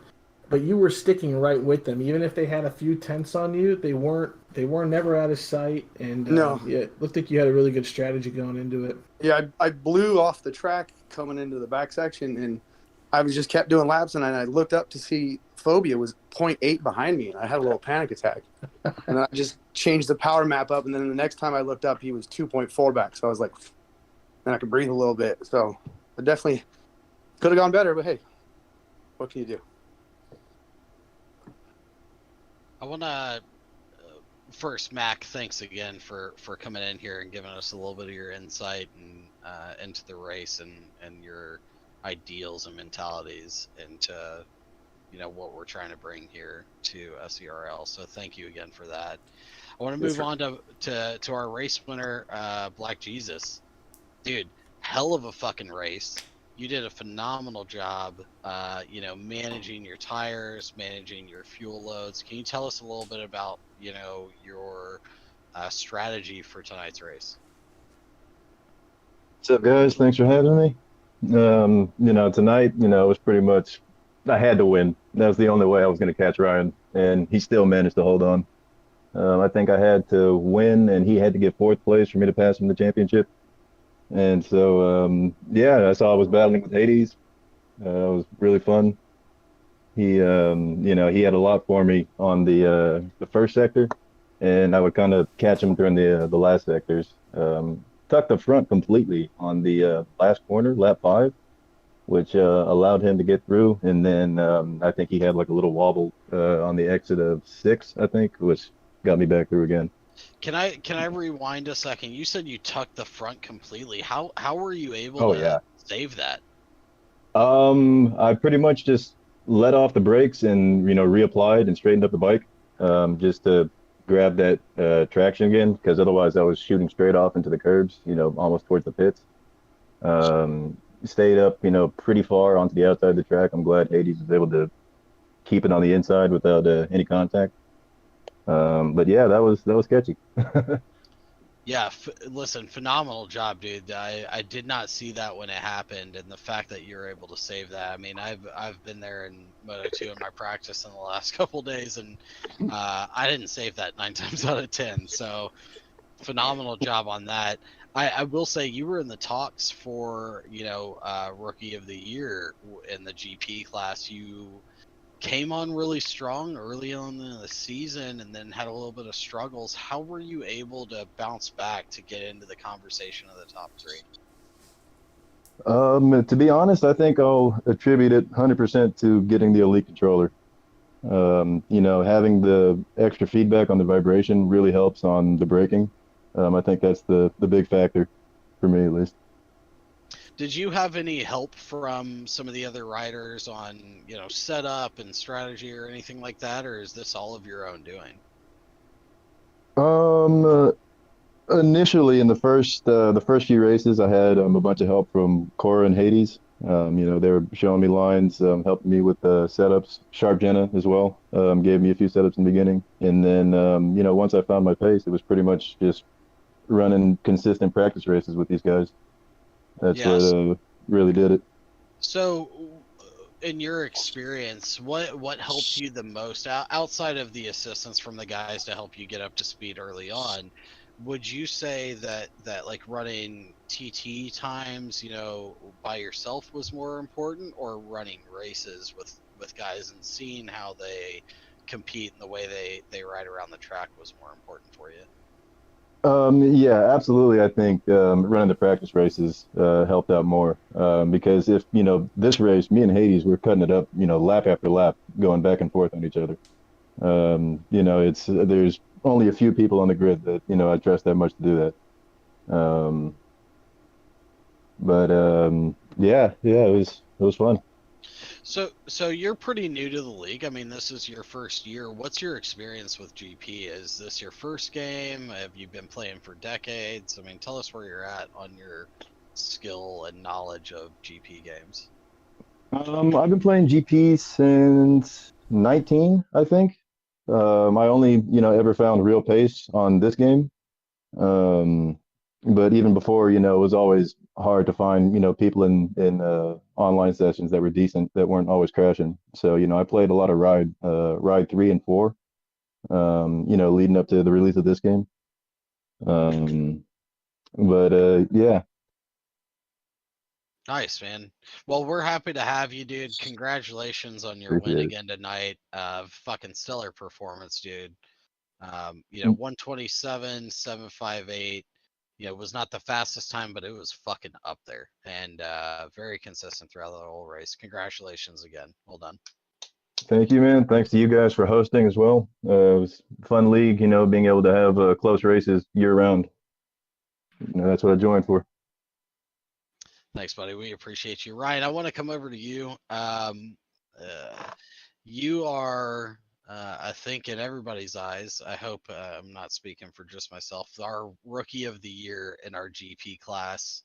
But you were sticking right with them, even if they had a few tenths on you. They weren't never out of sight, and no, it looked like you had a really good strategy going into it. Yeah, I blew off the track coming into the back section, and I was just kept doing laps, and I looked up to see Phobia was 0.8 behind me, and I had a little panic attack. And then I just changed the power map up, and then the next time I looked up, he was 2.4 back. So I was like, then I could breathe a little bit. So I definitely could have gone better, but hey, what can you do? I want to first, Mac, thanks again for coming in here and giving us a little bit of your insight and into the race and your ideals and mentalities into what we're trying to bring here to SERL. So thank you again for that. I want to move on to our race winner, Black Jesus. Dude, hell of a fucking race. You did a phenomenal job, managing your tires, managing your fuel loads. Can you tell us a little bit about, your strategy for tonight's race? What's up, guys? Thanks for having me. Tonight, it was pretty much, I had to win. That was the only way I was going to catch Ryan, and he still managed to hold on. I think I had to win, and he had to get fourth place for me to pass him the championship. And so, I saw I was battling with Hades. It was really fun. He had a lot for me on the first sector, and I would kind of catch him during the last sectors. Tucked the front completely on the last corner, lap 5, which allowed him to get through. And then I think he had like a little wobble on the exit of 6, I think, which got me back through again. Can I rewind a second? You said you tucked the front completely. How were you able to save that? I pretty much just let off the brakes and reapplied and straightened up the bike just to grab that traction again, because otherwise I was shooting straight off into the curbs, almost towards the pits. Stayed up, pretty far onto the outside of the track. I'm glad Hades was able to keep it on the inside without any contact. But yeah, that was sketchy. Yeah, listen, phenomenal job, dude. I did not see that when it happened, and the fact that you're able to save that. I mean, I've been there in Moto 2 in my practice in the last couple days, and I didn't save that 9 times out of 10. So phenomenal job on that. I will say you were in the talks for rookie of the year in the GP class. You came on really strong early on in the season and then had a little bit of struggles. How were you able to bounce back to get into the conversation of the top three? To be honest, I think I'll attribute it 100% to getting the Elite controller. Having the extra feedback on the vibration really helps on the braking. I think that's the big factor for me, at least. Did you have any help from some of the other riders on, setup and strategy or anything like that, or is this all of your own doing? Initially in the first few races, I had a bunch of help from Cora and Hades. They were showing me lines, helping me with the setups. Sharp Jenna as well, gave me a few setups in the beginning, and then once I found my pace, it was pretty much just running consistent practice races with these guys. That's what Yes. really did it. So, in your experience, what helped you the most outside of the assistance from the guys to help you get up to speed early on? Would you say that like running TT times, by yourself was more important, or running races with guys and seeing how they compete and the way they ride around the track was more important for you? Yeah, absolutely. I think running the practice races helped out more because if this race, me and Hades, we're cutting it up, lap after lap, going back and forth on each other. It's there's only a few people on the grid that I trust that much to do that. But yeah, it was fun. So you're pretty new to the league. I mean, this is your first year. What's your experience with GP? Is this your first game? Have you been playing for decades? I mean, tell us where you're at on your skill and knowledge of GP games. I've been playing GP since 19, I think. I only ever found real pace on this game. Um, but even before, it was always hard to find, people in online sessions that were decent that weren't always crashing. So, I played a lot of Ride 3 and 4, leading up to the release of this game. But yeah, Nice, man. Well, we're happy to have you, dude. Congratulations on your win appreciate it. again tonight. Fucking stellar performance, dude. Mm, 127, 758. Was not the fastest time, but it was fucking up there and very consistent throughout the whole race. Congratulations again. Well done. Thank you, man. Thanks to you guys for hosting as well. It was a fun league, being able to have close races year round. That's what I joined for. Thanks, buddy. We appreciate you. Ryan, I want to come over to you. You are, I think, in everybody's eyes, I hope I'm not speaking for just myself, our rookie of the year in our GP class.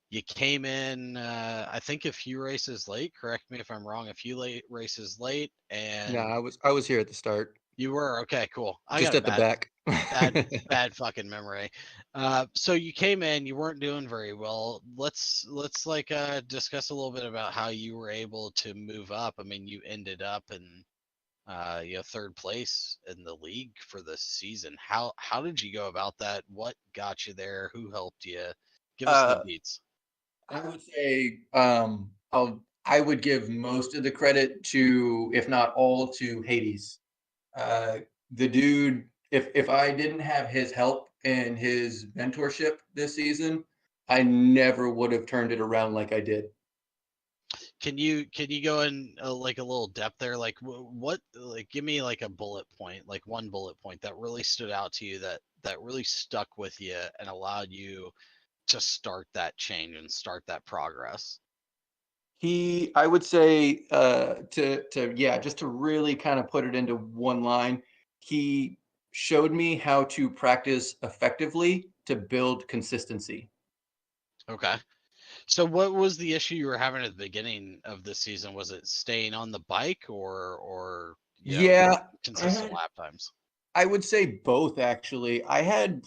You came in, I think, a few races late. Correct me if I'm wrong. A few late races late, No, and I was here at the start, you were okay. Cool. I just got a at the back. bad fucking memory. So you came in, you weren't doing very well. Let's like discuss a little bit about how you were able to move up. I mean, you ended up in third place in the league for the season. How did you go about that? What got you there? Who helped you? Give us the uh, deets. I would say I would give most of the credit to, if not all, to Hades. Uh, the dude, if I didn't have his help and his mentorship this season, I never would have turned it around like I did. Can you go in like a little depth there? Like what? Like give me like a bullet point, like one bullet point that really stood out to you that really stuck with you and allowed you to start that change and start that progress. I would say, yeah, just to really kind of put it into one line, he showed me how to practice effectively to build consistency. Okay. So what was the issue you were having at the beginning of this season? Was it staying on the bike or Yeah, I consistent had lap times? I would say both actually. I had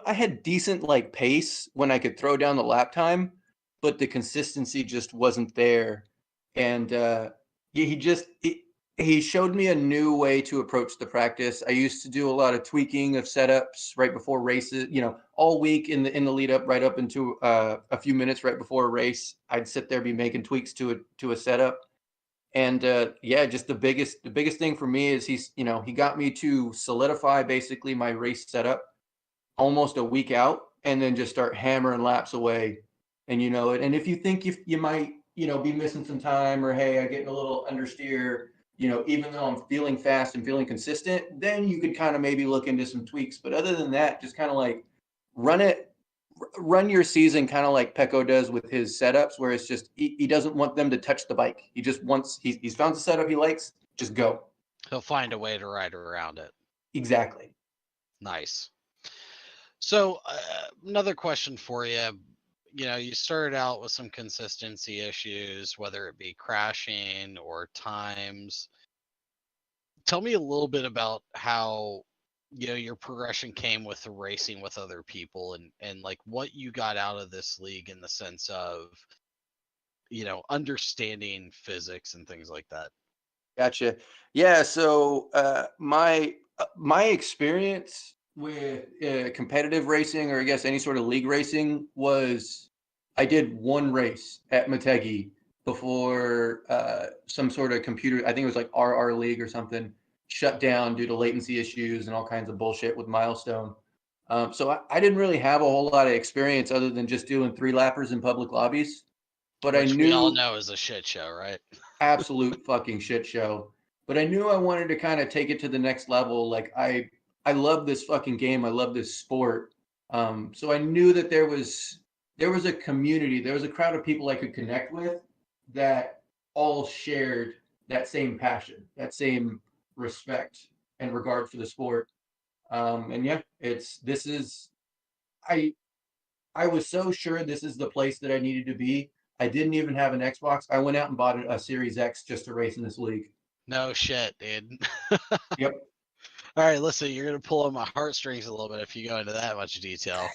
I had decent like pace when I could throw down the lap time, but the consistency just wasn't there. And he showed me a new way to approach the practice. I used to do a lot of tweaking of setups right before races, all week in the lead up, right up into a few minutes right before a race. I'd sit there, be making tweaks to a setup. And just the biggest thing for me is he got me to solidify basically my race setup almost a week out, and then just start hammering laps away. And and if you think you might be missing some time, or hey, I'm getting a little understeer, even though I'm feeling fast and feeling consistent, then you could kind of maybe look into some tweaks. But other than that, just kind of like run it run your season kind of like Pecco does with his setups, where it's just he doesn't want them to touch the bike. He just wants he's found the setup he likes, just go. He'll find a way to ride around it. Exactly. Nice. So another question for you. You started out with some consistency issues, whether it be crashing or times. Tell me a little bit about how your progression came with the racing with other people, and like what you got out of this league in the sense of understanding physics and things like that. Gotcha. Yeah. So my experience with competitive racing, or I guess any sort of league racing, was I did one race at Motegi before some sort of computer. I think it was like RR League or something shut down due to latency issues and all kinds of bullshit with Milestone. So I didn't really have a whole lot of experience other than just doing 3-lappers in public lobbies. But I Which we all knew know is a shit show, right? absolute fucking shit show. But I knew I wanted to kind of take it to the next level. Like I love this fucking game. I love this sport. So I knew that there was a community, there was a crowd of people I could connect with that all shared that same passion, that same respect and regard for the sport. And yeah, this is I I was so sure this is the place that I needed to be. I didn't even have an Xbox. I went out and bought a Series X just to race in this league. No shit, dude. Yep. All right, listen, you're gonna pull on my heartstrings a little bit if you go into that much detail.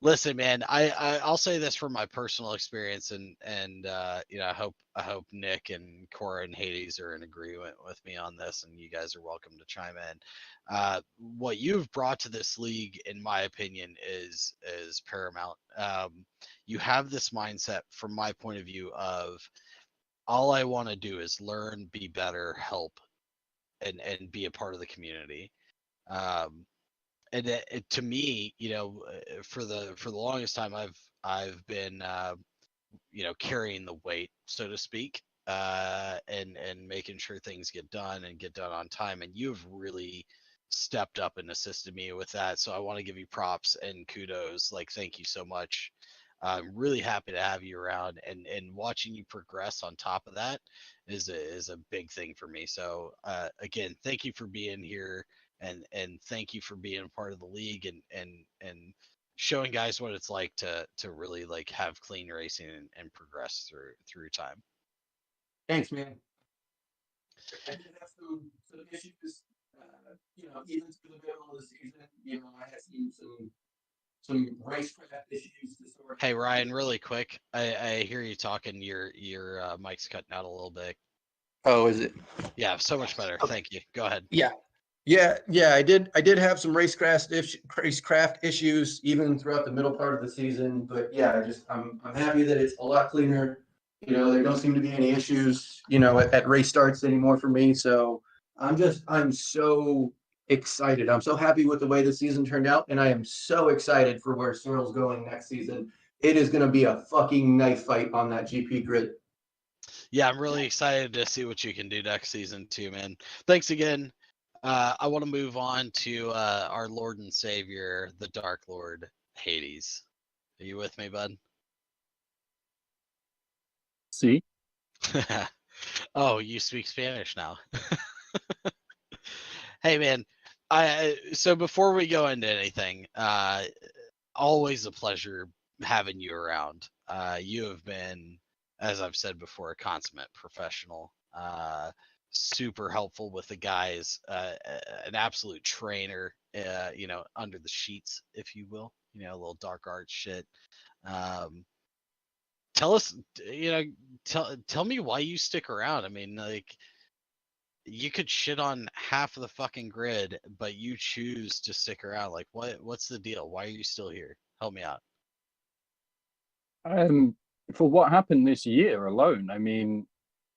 Listen, man, I'll say this from my personal experience, and I hope Nick and Cora and Hades are in agreement with me on this, and you guys are welcome to chime in. What you've brought to this league, in my opinion, is paramount. You have this mindset, from my point of view, of all I want to do is learn, be better, help, and be a part of the community. Um, and to me, for the longest time, I've been carrying the weight, so to speak, and making sure things get done and get done on time. And you've really stepped up and assisted me with that. So I want to give you props and kudos. Like, thank you so much. I'm really happy to have you around, and watching you progress on top of that is a big thing for me. So again, thank you for being here, and thank you for being a part of the league, and showing guys what it's like to really like have clean racing and progress through time. Thanks, man. I did have some issues, even through the middle of the season. I had some racecraft issues to sort Hey out. Ryan, really quick, I hear you talking. Your mic's cutting out a little bit. Oh, is it? Yeah, so much better. Thank you. Go ahead. Yeah. Yeah. I did have some racecraft issues even throughout the middle part of the season. But yeah, I'm happy that it's a lot cleaner. There don't seem to be any issues, at race starts anymore for me. So I'm so excited. I'm so happy with the way the season turned out, and I am so excited for where Cyril's going next season. It is going to be a fucking knife fight on that GP grid. Yeah, I'm really excited to see what you can do next season too, man. Thanks again. I want to move on to our Lord and Savior, the Dark Lord, Hades. Are you with me, bud? See? Oh, you speak Spanish now. Hey, man. So before we go into anything, always a pleasure having you around. You have been, as I've said before, a consummate professional. super helpful with the guys, an absolute trainer, under the sheets, if you will, a little dark arts shit. Um, tell us, tell me why you stick around. I mean, like, you could shit on half of the fucking grid, but you choose to stick around. Like, what's the deal? Why are you still here? Help me out. Um, for what happened this year alone, I mean,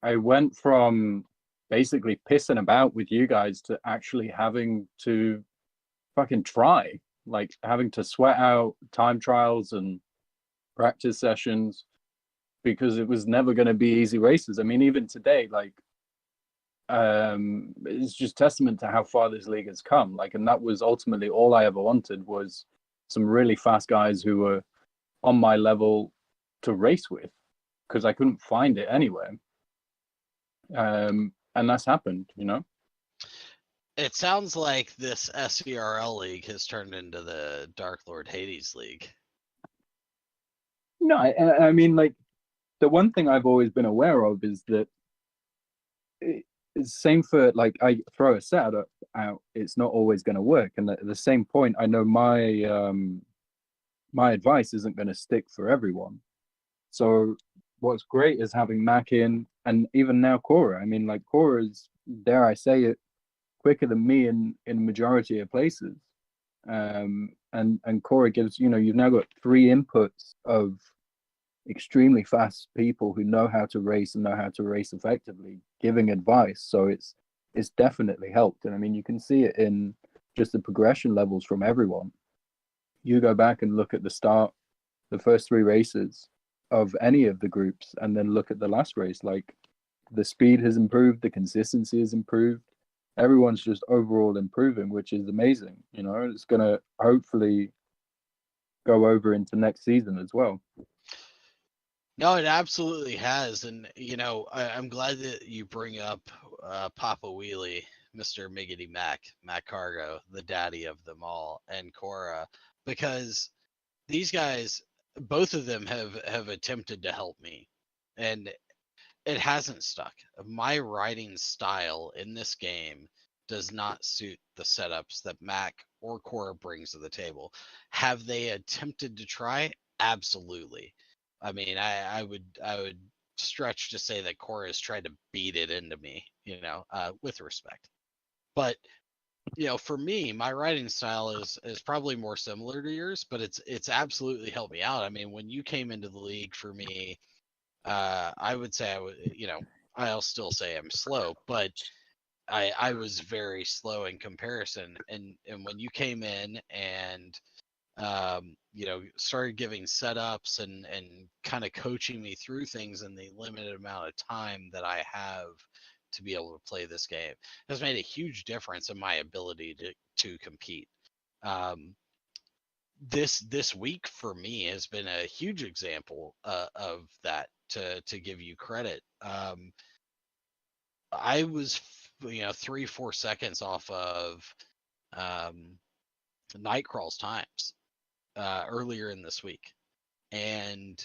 I went from basically pissing about with you guys to actually having to fucking try, like having to sweat out time trials and practice sessions because it was never going to be easy races. I mean, even today, like, it's just testament to how far this league has come. Like, and that was ultimately all I ever wanted was some really fast guys who were on my level to race with because I couldn't find it anywhere. And that's happened, you know. It sounds like this SERL league has turned into the Dark Lord Hades league. No, I mean, like, the one thing I've always been aware of is that it's same for, like, I throw a setup out, it's not always going to work. And at the same point, I know my advice isn't going to stick for everyone. So what's great is having Mac in, and even now Cora. I mean, like, Cora's, dare I say it, quicker than me in majority of places. And Cora gives, you've now got three inputs of extremely fast people who know how to race and know how to race effectively, giving advice. So it's definitely helped. And I mean, you can see it in just the progression levels from everyone. You go back and look at the first three races of any of the groups, and then look at the last race. Like, the speed has improved, the consistency has improved. Everyone's just overall improving, which is amazing. It's gonna hopefully go over into next season as well. No, it absolutely has. And, I'm glad that you bring up Papa Wheelie, Mr. Miggity Mac Cargo, the daddy of them all, and Cora, because these guys, both of them have attempted to help me. And it hasn't stuck. My riding style in this game does not suit the setups that Mac or Cora brings to the table. Have they attempted to try? Absolutely. I mean, I would stretch to say that Cora has tried to beat it into me, with respect. But for me, my writing style is probably more similar to yours, but it's absolutely helped me out. I mean, when you came into the league for me, I would say I'll still say I'm slow, but I was very slow in comparison. And when you came in and started giving setups and kind of coaching me through things in the limited amount of time that I have to be able to play this game, has made a huge difference in my ability to compete. Um, this week for me has been a huge example of that. To give you credit, I was 3-4 seconds off of um, Nightcrawl's times earlier in this week, and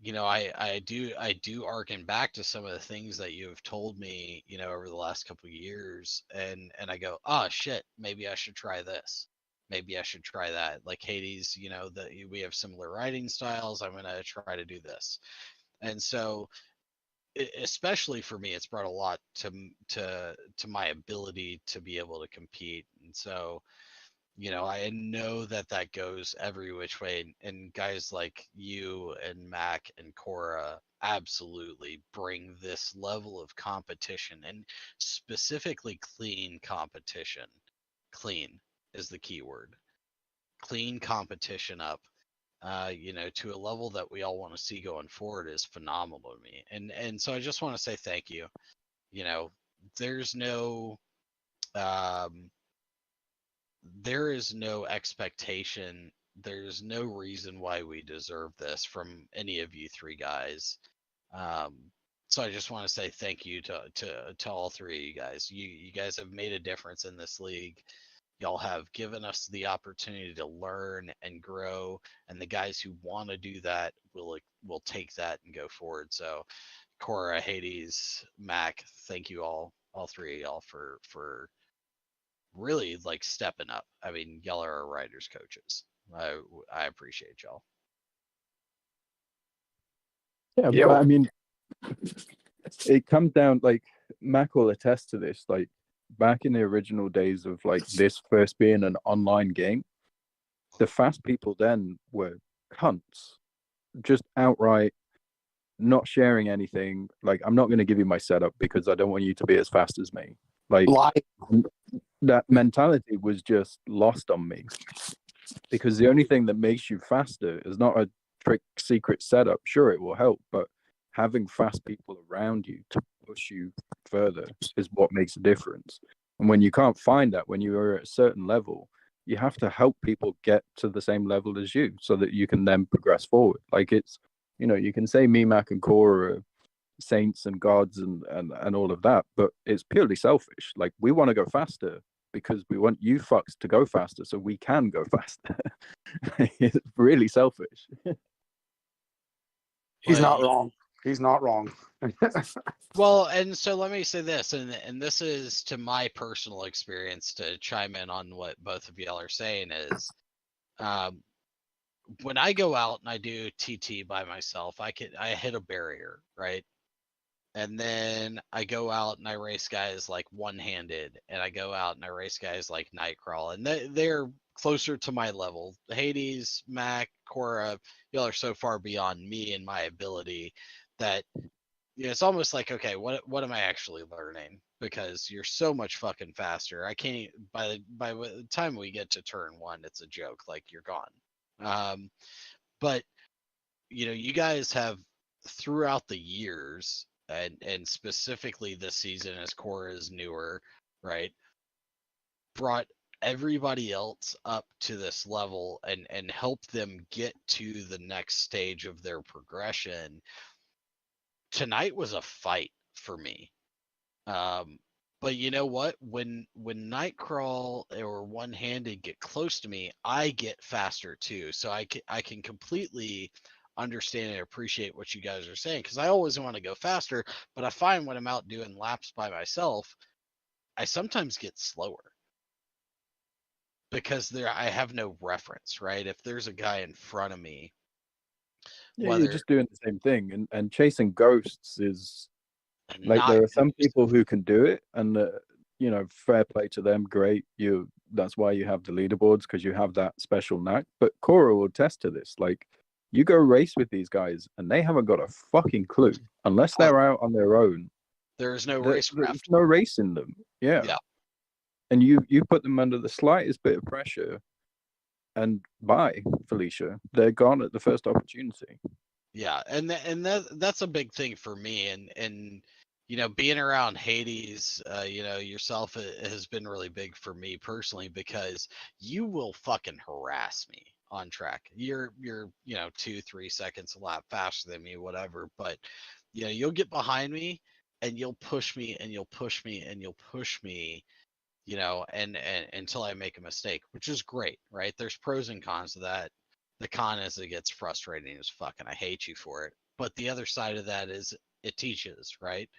I do arcing back to some of the things that you have told me over the last couple of years, and I go, oh shit, maybe I should try this, maybe I should try that. Like Hades, that we have similar writing styles, I'm gonna try to do this. And so especially for me, it's brought a lot to my ability to be able to compete. And so I know that goes every which way, and guys like you and Mac and Cora absolutely bring this level of competition, and specifically clean competition. Clean is the key word. Clean competition up, to a level that we all want to see going forward is phenomenal to me. And so I just want to say thank you. You know, there's no um there is no expectation. There's no reason why we deserve this from any of you three guys. Um, so I just want to say thank you to all three of you guys. You guys have made a difference in this league. Y'all have given us the opportunity to learn and grow, and the guys who want to do that will take that and go forward. So Cora, Hades, Mac, thank you all all three of y'all for really like stepping up. I mean, y'all are our riders coaches. I appreciate y'all. Yeah, Yeah. but I mean, it comes down like Mac will attest to this. Like back in the original days of like this first being an online game, the fast people then were cunts, just outright not sharing anything. Like, I'm not going to give you my setup because I don't want you to be as fast as me. Like, Lie. that mentality was just lost on me because the only thing that makes you faster is not a trick secret setup. Sure, it will help, but having fast people around you to push you further is what makes a difference. And when you can't find that, when you are at a certain level, you have to help people get to the same level as you so that you can then progress forward. Like, it's, you know, you can say me, Mac, and Cora are saints and gods and all of that, but it's purely selfish. Like, we want to go faster because we want you fucks to go faster so we can go faster. It's really selfish. He's Well, not wrong. He's not wrong. Well, and so let me say this, and this is to my personal experience to chime in on what both of y'all are saying is, um, when I go out and I do TT by myself, I hit a barrier, right? And then I go out and I race guys like one-handed, and I go out and I race guys like Nightcrawl, and they're closer to my level. Hades, Mac, Cora, y'all are so far beyond me and my ability that it's almost like, okay, what am I actually learning? Because you're so much fucking faster. I can't by the time we get to turn one, it's a joke. Like, you're gone. But you guys have throughout the years, and specifically this season as Cora is newer, right? Brought everybody else up to this level and helped them get to the next stage of their progression. Tonight was a fight for me. But you know what? When Nightcrawl or One Handed get close to me, I get faster too. So I can completely understand and appreciate what you guys are saying, because I always want to go faster, but I find when I'm out doing laps by myself, I sometimes get slower because I have no reference, right? If there's a guy in front of me, Yeah, you're whether just doing the same thing. And chasing ghosts is like, not there are some people who can do it, and you know, fair play to them. Great, that's why you have the leaderboards, because you have that special knack. But Cora will attest to this. Like, you go race with these guys, and they haven't got a fucking clue unless they're out on their own. there is no There's racecraft. no race in them. Yeah. And you put them under the slightest bit of pressure, and bye, Felicia. They're gone at the first opportunity. Yeah, and that's a big thing for me, and being around Hades, yourself has been really big for me personally, because you will fucking harass me on track. You're 2-3 seconds a lap faster than me, whatever, but you'll get behind me and you'll push me and you'll push me and you'll push me, and until I make a mistake, which is great, right? There's pros and cons to that. The con is it gets frustrating as fuck, and I hate you for it. But the other side of that is it teaches, right?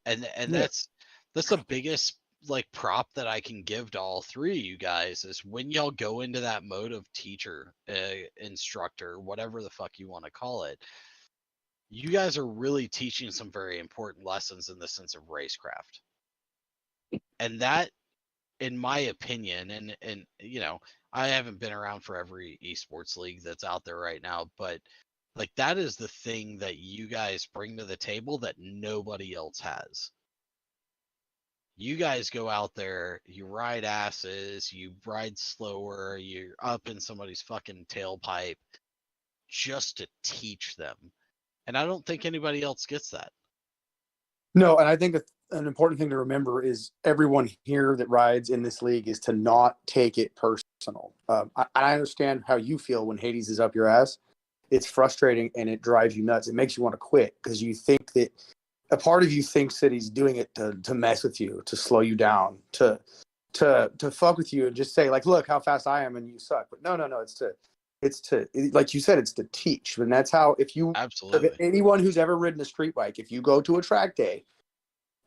And Yeah. that's the biggest like prop that I can give to all three of you guys is when y'all go into that mode of teacher, instructor, whatever the fuck you want to call it. You guys are really teaching some very important lessons in the sense of racecraft, and that, in my opinion, and I haven't been around for every esports league that's out there right now, but like, that is the thing that you guys bring to the table that nobody else has. You guys go out there, you ride asses, you ride slower, you're up in somebody's fucking tailpipe just to teach them. And I don't think anybody else gets that. No, and I think an important thing to remember is everyone here that rides in this league is to not take it personal. I understand how you feel when Hades is up your ass. It's frustrating and it drives you nuts. It makes you want to quit because you think that a part of you thinks that he's doing it to mess with you, to slow you down, to fuck with you and just say, like, look how fast I am and you suck. But no, it's to like you said, it's to teach. And that's how, if Absolutely. anyone who's ever ridden a street bike, if you go to a track day,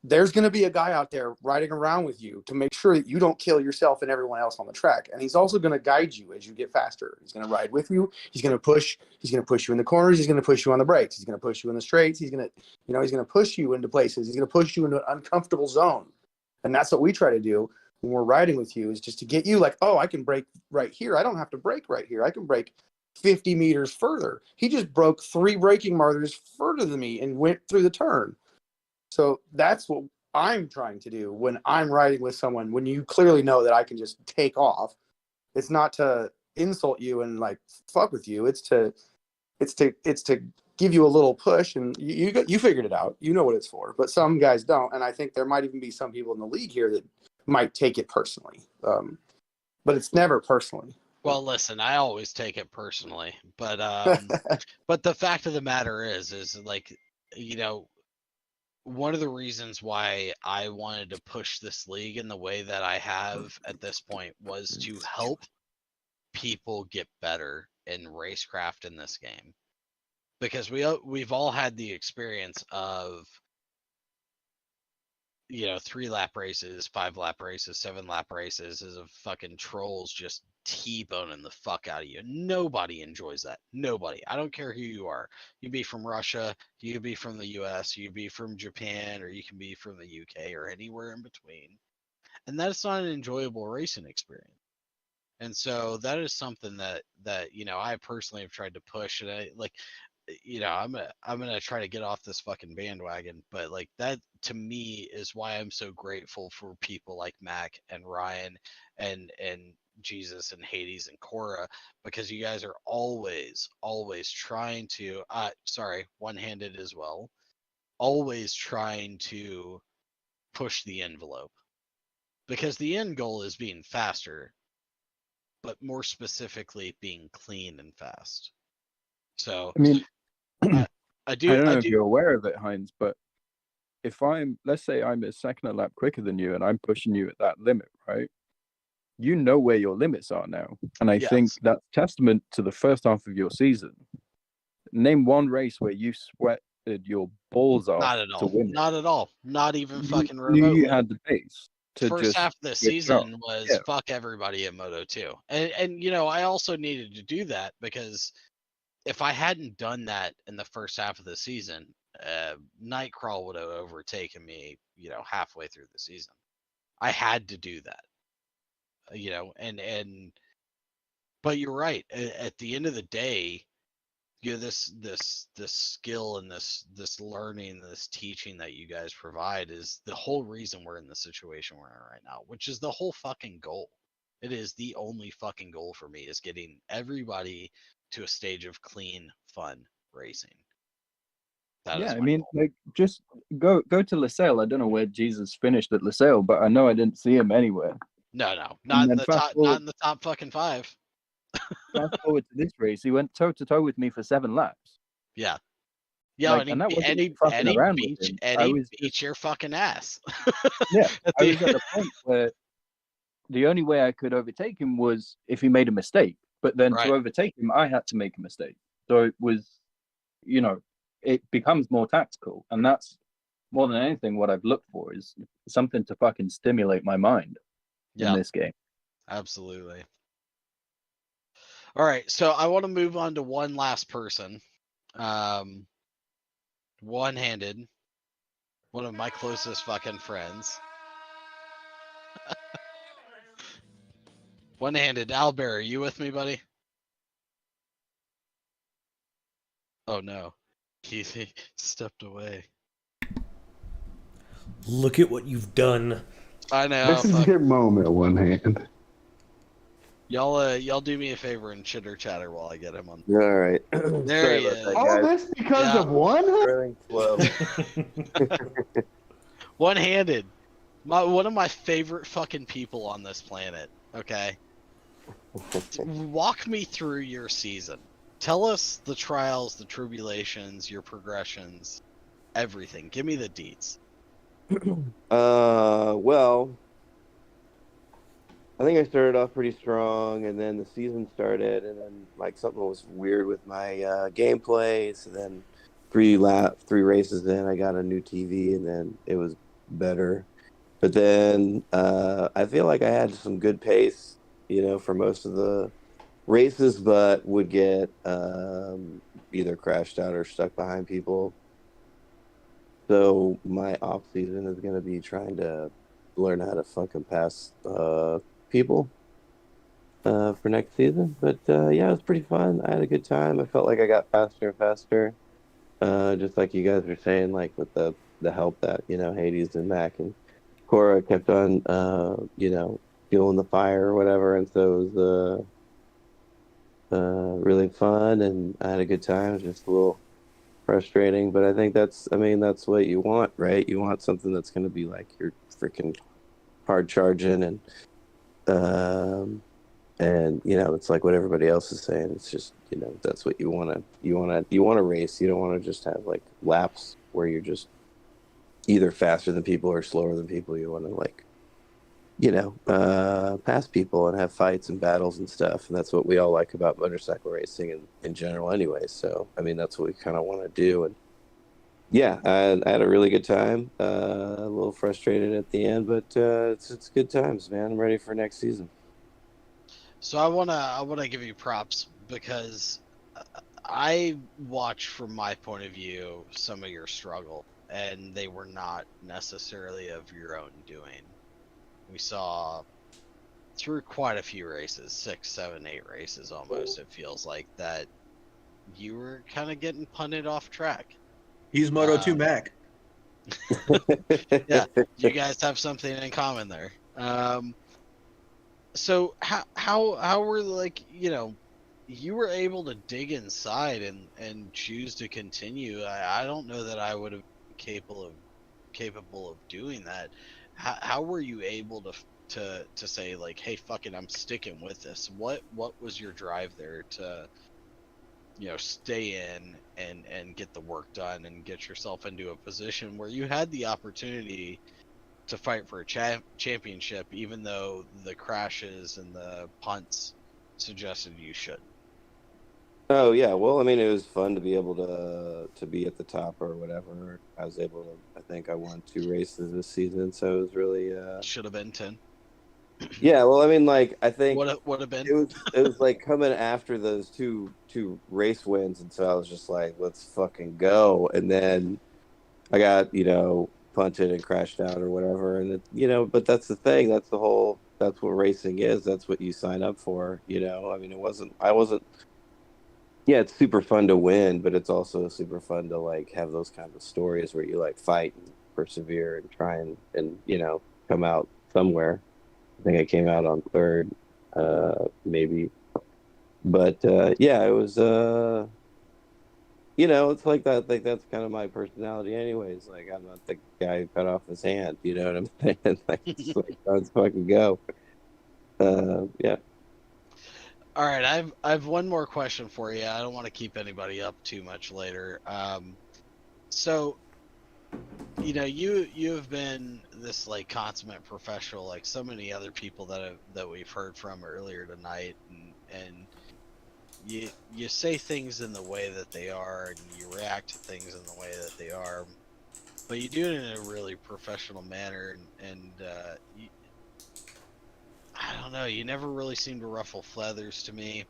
there's going to be a guy out there riding around with you to make sure that you don't kill yourself and everyone else on the track. And he's also going to guide you as you get faster. He's going to ride with you. He's going to push you in the corners. He's going to push you on the brakes. He's going to push you in the straights. He's going to push you into places. He's going to push you into an uncomfortable zone. And that's what we try to do when we're riding with you, is just to get you like, oh, I can brake right here. I don't have to brake right here. I can brake 50 meters further. He just broke 3 braking markers further than me and went through the turn. So that's what I'm trying to do when I'm riding with someone, when you clearly know that I can just take off. It's not to insult you and like fuck with you. It's to give you a little push, and you figured it out. You know what it's for. But some guys don't, and I think there might even be some people in the league here that might take it personally. But it's never personally. Well, listen, I always take it personally, but but the fact of the matter is like, you know, one of the reasons why I wanted to push this league in the way that I have at this point was to help people get better in racecraft in this game, because we've all had the experience of, you know, 3-lap races, 5-lap races, 7-lap races as of fucking trolls just T-boning the fuck out of you. Nobody enjoys that. Nobody. I don't care who you are. You be from Russia, you could be from the US, you be from Japan, or you can be from the UK or anywhere in between. And that's not an enjoyable racing experience. And so that is something that you know, I personally have tried to push, and I like, you know, I'm gonna try to get off this fucking bandwagon, but like, that to me is why I'm so grateful for people like Mac and Ryan and Jesus and Hades and Cora, because you guys are always trying to one-handed as well, always trying to push the envelope, because the end goal is being faster, but more specifically being clean and fast. So I mean, I I don't know if you're aware of it, Heinz, but if let's say I'm a second a lap quicker than you and I'm pushing you at that limit, right? You know where your limits are now. And I think that's testament to the first half of your season. Name one race where you sweated your balls off not at to all. win it. Not at all. Not even fucking You remotely. you had the pace to First just half of the get season drunk. was Yeah. fuck everybody at Moto 2. And you know, I also needed to do that because if I hadn't done that in the first half of the season, Nightcrawl would have overtaken me, you know, halfway through the season. I had to do that. You know, and but you're right. At the end of the day, you know, this skill and this learning, this teaching that you guys provide is the whole reason we're in the situation we're in right now, which is the whole fucking goal. It is the only fucking goal for me, is getting everybody to a stage of clean, fun racing. That is Yeah, I my mean, goal. like, just go to LaSalle. I don't know where Jesus finished at LaSalle, but I know I didn't see him anywhere. No, not in the top, not in the top fucking 5. Fast forward to this race, he went toe to toe with me for 7 laps. Yeah. Yeah, Like, and that wasn't fucking around with him. I was beat your fucking ass. Yeah, I was at the point where the only way I could overtake him was if he made a mistake. But then to overtake him, I had to make a mistake. So it was, you know, it becomes more tactical. And that's more than anything what I've looked for, is something to fucking stimulate my mind in this game. Absolutely. All right, so I want to move on to one last person. One-handed. One of my closest fucking friends. One-handed. Albert, are you with me, buddy? Oh no. He stepped away. Look at what you've done. I know. This is your moment, One Hand. Y'all do me a favor and chitter chatter while I get him on. All right. There he is. All this because of one? One-handed. One of my favorite fucking people on this planet. Okay. Walk me through your season. Tell us the trials, the tribulations, your progressions, everything. Give me the deets. Well, I think I started off pretty strong, and then the season started, and then like something was weird with my gameplay. So then 3 races in, I got a new TV, and then it was better. But then I feel like I had some good pace, for most of the races, but would get either crashed out or stuck behind people. So my off season is going to be trying to learn how to fucking pass people for next season. But yeah, it was pretty fun. I had a good time. I felt like I got faster and faster. Just like you guys were saying, like with the help that Hades and Mac and Cora kept on fueling the fire or whatever, and so it was really fun, and I had a good time. It was just a little frustrating, but I think that's what you want, right? You want something that's going to be like you're freaking hard charging, and it's like what everybody else is saying. It's just that's what you want to race. You don't want to just have like laps where you're just either faster than people or slower than people. You want to like pass people and have fights and battles and stuff. And that's what we all like about motorcycle racing in general anyway. So, I mean, that's what we kind of want to do. And yeah, I had a really good time. A little frustrated at the end, but it's good times, man. I'm ready for next season. So I wanna give you props because I watched from my point of view some of your struggle, and they were not necessarily of your own doing. We saw through quite a few races, 6, 7, 8 races almost. It feels like that you were kind of getting punted off track. He's Moto 2 Mac. Yeah, you guys have something in common there. So how were like you were able to dig inside and choose to continue. I don't know that I would have been capable of doing that. How were you able to say like, hey, fuck it, I'm sticking with this? What was your drive there to stay in and get the work done and get yourself into a position where you had the opportunity to fight for a championship, even though the crashes and the punts suggested you should? Oh yeah, well, I mean, it was fun to be able to be at the top or whatever. I was able to. I think I won 2 races this season, so it was really. Should have been 10. Yeah, well, I mean, like I think Would have been. it was like coming after those two race wins, and so I was just like, let's fucking go. And then I got punted and crashed out or whatever, and but that's the thing. That's what racing is. That's what you sign up for. I mean, I wasn't. Yeah, it's super fun to win, but it's also super fun to like have those kinds of stories where you like fight and persevere and try and come out somewhere. I think I came out on third, maybe. But yeah, it was it's like that. Like that's kind of my personality, anyways. Like I'm not the guy who cut off his hand. You know what I'm saying? Like, it's like let's fucking go. Yeah. All right, I've one more question for you. I don't want to keep anybody up too much later. So you have been this like consummate professional, like so many other people that we've heard from earlier tonight, and you say things in the way that they are, and you react to things in the way that they are, but you do it in a really professional manner, and I don't know, you never really seem to ruffle feathers to me.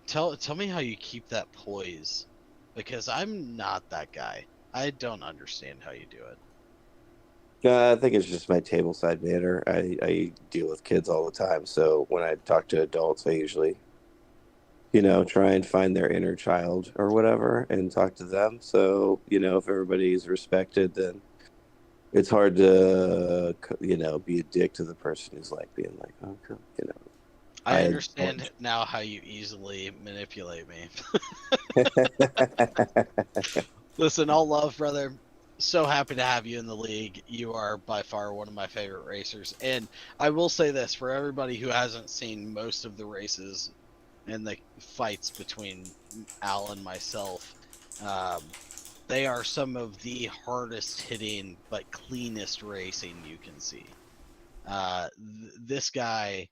Tell me how you keep that poise, because I'm not that guy. I don't understand how you do it. I think it's just my table side manner. I deal with kids all the time, so when I talk to adults, I usually try and find their inner child or whatever and talk to them. So if everybody's respected, then it's hard to be a dick to the person who's like being like, oh, cool, I I understand now how you easily manipulate me. Listen, all love, brother. So happy to have you in the league. You are by far one of my favorite racers. And I will say this for everybody who hasn't seen most of the races and the fights between Al and myself, they are some of the hardest hitting but cleanest racing you can see. This guy,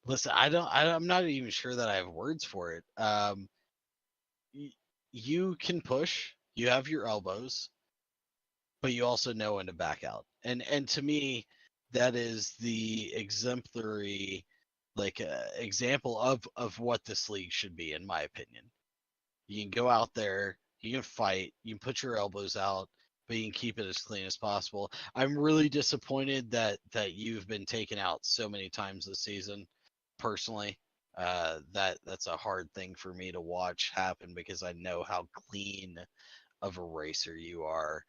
listen, I'm not even sure that I have words for it. You can push. You have your elbows. but you also know when to back out. And to me, that is the exemplary example of what this league should be, in my opinion. You can go out there, you can fight, you can put your elbows out, but you can keep it as clean as possible. I'm really disappointed that you've been taken out so many times this season. Personally, that's a hard thing for me to watch happen because I know how clean of a racer you are.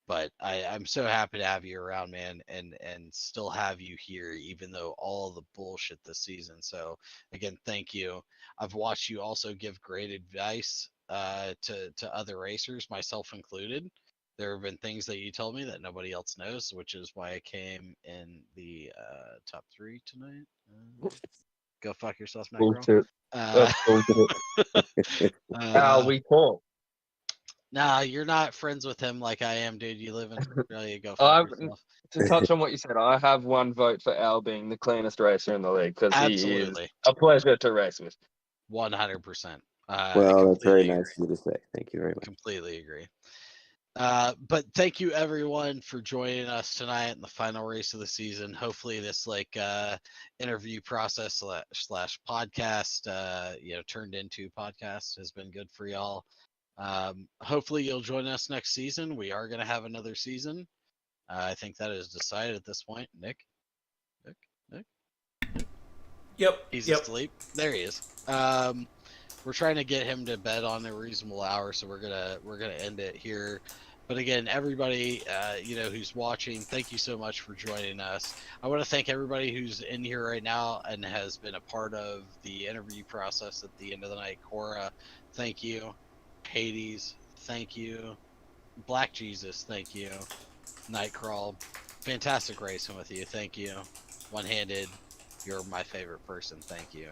But I'm so happy to have you around, man, and still have you here, even though all the bullshit this season. So again, thank you. I've watched you also give great advice to other racers, myself included. There have been things that you told me that nobody else knows, which is why I came in the top 3 tonight. Go fuck yourself, Negro. Bullshit. Uh, That's bullshit. We talk. Nah, you're not friends with him like I am, dude. You live in Australia. Go fuck I yourself. to touch on what you said, I have one vote for Al being the cleanest racer in the league because he is Absolutely. a pleasure to race with. 100%. Well, that's very Completely nice of you to say. Thank you very much. completely agree. But thank you everyone for joining us tonight in the final race of the season. Hopefully this interview process slash podcast, turned into podcast has been good for y'all. Hopefully you'll join us next season. We are going to have another season. I think that is decided at this point. Nick. Yep. He's Yep. asleep. There he is. We're trying to get him to bed on a reasonable hour, so we're gonna end it here. But again, everybody, who's watching, thank you so much for joining us. I want to thank everybody who's in here right now and has been a part of the interview process at the end of the night. Cora, thank you. Hades, thank you. Black Jesus, thank you. Nightcrawl, fantastic racing with you, thank you. One-handed, you're my favorite person, thank you.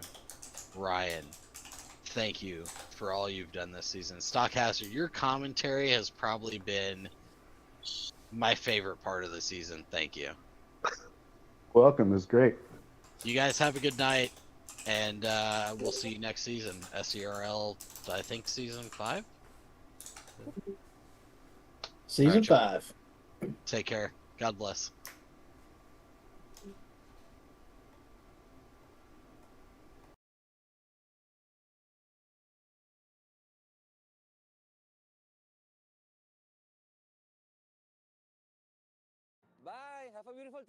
Ryan, thank you for all you've done this season. Stockhauser, your commentary has probably been my favorite part of the season. Thank you. Welcome. It was great. You guys have a good night, and we'll see you next season. SERL, I think season 5? Season 5. Take care. God bless. Bye. Have a beautiful time.